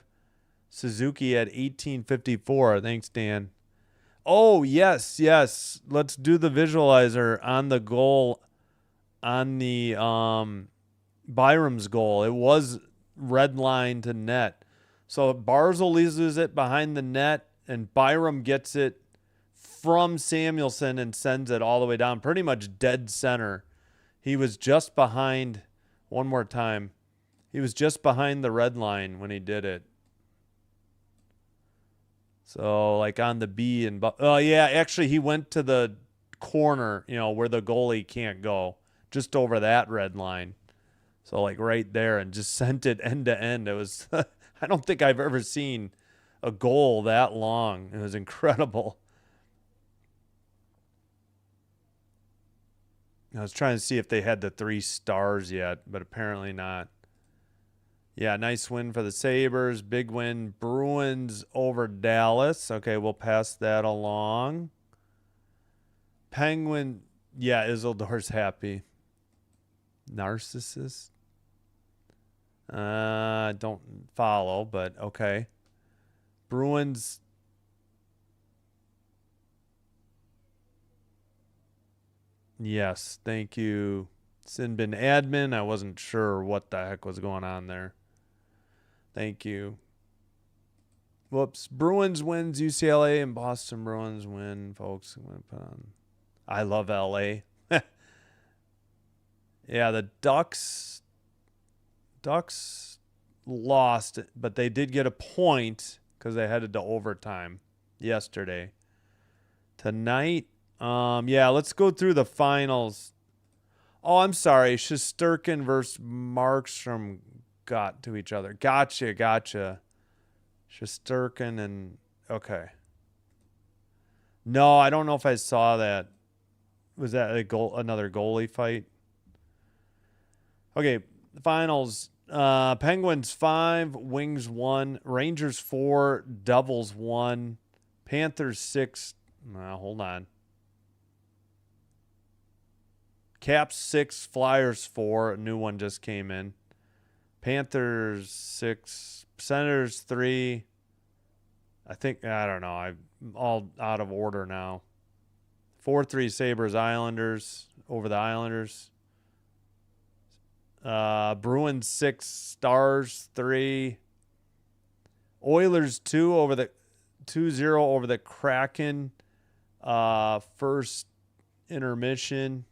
Suzuki at 18:54. Thanks, Dan. Oh, yes, yes. Let's do the visualizer on the goal, on the Byram's goal. It was red line to net. So Barzal loses it behind the net, and Byram gets it from Samuelson and sends it all the way down, pretty much dead center. He was just behind, one more time, he was just behind the red line when he did it. So, like on the B and oh yeah, actually he went to the corner, you know, where the goalie can't go, just over that red line. So like right there, and just sent it end to end. It was I don't think I've ever seen a goal that long. It was incredible. I was trying to see if they had the 3 stars yet, but apparently not. Yeah, nice win for the Sabres. Big win. Bruins over Dallas. Okay, we'll pass that along. Penguin. Yeah, Isildur's happy. Narcissist. Don't follow, but okay. Bruins. Yes, thank you. Sinbin admin. I wasn't sure what the heck was going on there. Thank you. Whoops. Bruins wins UCLA and Boston Bruins win, folks. I'm going to put on. I love LA. Yeah, the Ducks lost, but they did get a point because they headed to overtime yesterday. Tonight, yeah, let's go through the finals. Oh, I'm sorry. Shesterkin versus Markstrom got to each other. Gotcha. Shesterkin and okay. No, I don't know if I saw that. Was that a goal? Another goalie fight? Okay, the finals. Penguins 5, Wings 1, Rangers 4, Devils 1, Panthers 6. Hold on. Caps 6, Flyers 4. A new one just came in. Panthers 6, Senators 3. I don't know. I'm all out of order now. 4-3 Sabres Islanders over the Islanders. Bruins 6, Stars 3. Oilers 2 over the 2-0 over the Kraken. First intermission.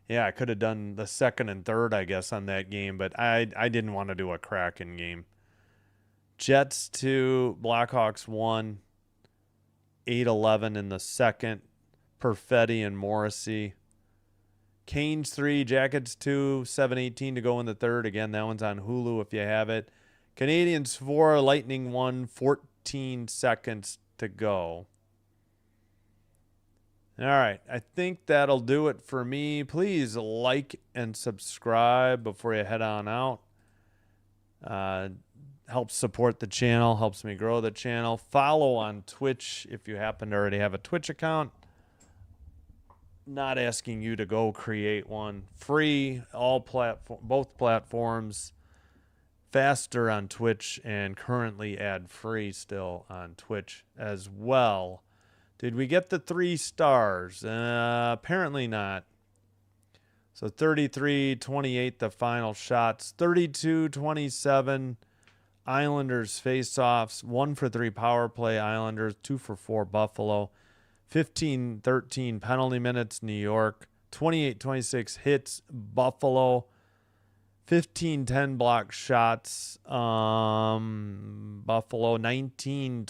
Yeah, I could have done the second and third, I guess, on that game, but I didn't want to do a Kraken game. Jets 2, Blackhawks 1, 8-11 in the second. Perfetti and Morrissey. Canes 3, Jackets 2, 7:18 to go in the third. Again, that one's on Hulu if you have it. Canadians 4, Lightning 1, 14 seconds to go. All right, I think that'll do it for me. Please like and subscribe before you head on out. Helps support the channel, helps me grow the channel. Follow on Twitch if you happen to already have a Twitch account. Not asking you to go create one. Free, both platforms. faster on Twitch and currently ad-free still on Twitch as well. Did we get the 3 stars? Apparently not. So 33-28 the final shots. 32-27 Islanders face-offs. 1-for-3 power play Islanders. 2-for-4 Buffalo. 15-13 penalty minutes New York. 28-26 hits Buffalo. 15-10 block shots Buffalo. 19-12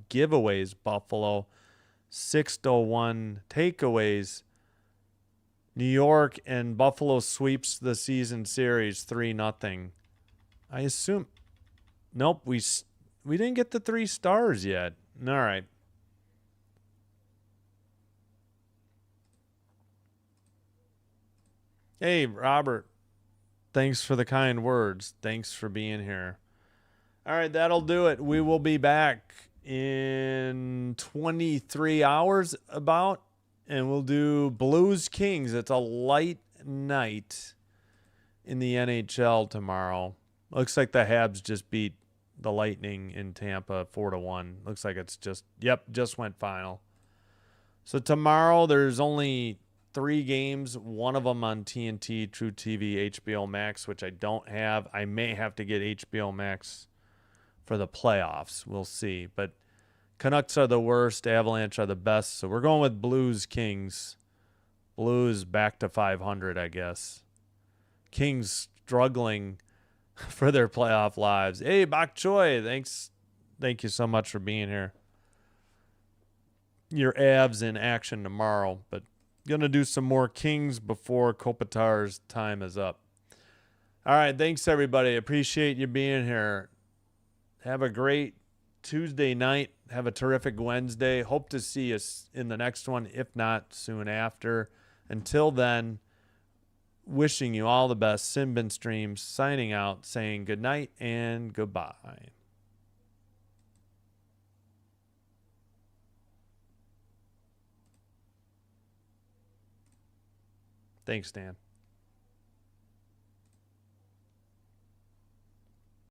giveaways Buffalo. 6-1 takeaways New York, and Buffalo sweeps the season series 3-0. I assume. Nope, we didn't get the 3 stars yet. All right. Hey, Robert. Thanks for the kind words. Thanks for being here. All right, that'll do it. We will be back in 23 hours about, and we'll do Blues Kings. It's a light night in the NHL tomorrow. Looks like the Habs just beat the Lightning in Tampa 4-1. Looks like it's just went final. So tomorrow there's only 3 games, one of them on TNT, True TV, HBO Max, which I don't have. I may have to get HBO Max for the playoffs. We'll see. But Canucks are the worst. Avalanche are the best. So we're going with Blues Kings. Blues back to 500, I guess. Kings struggling for their playoff lives. Hey, Bok Choy, thanks. Thank you so much for being here. Your Avs in action tomorrow, but going to do some more Kings before Kopitar's time is up. All right, thanks, everybody. Appreciate you being here. Have a great Tuesday night. Have a terrific Wednesday. Hope to see you in the next one, if not soon after. Until then, wishing you all the best. Simbin Streams signing out, saying good night and goodbye. Thanks, Dan.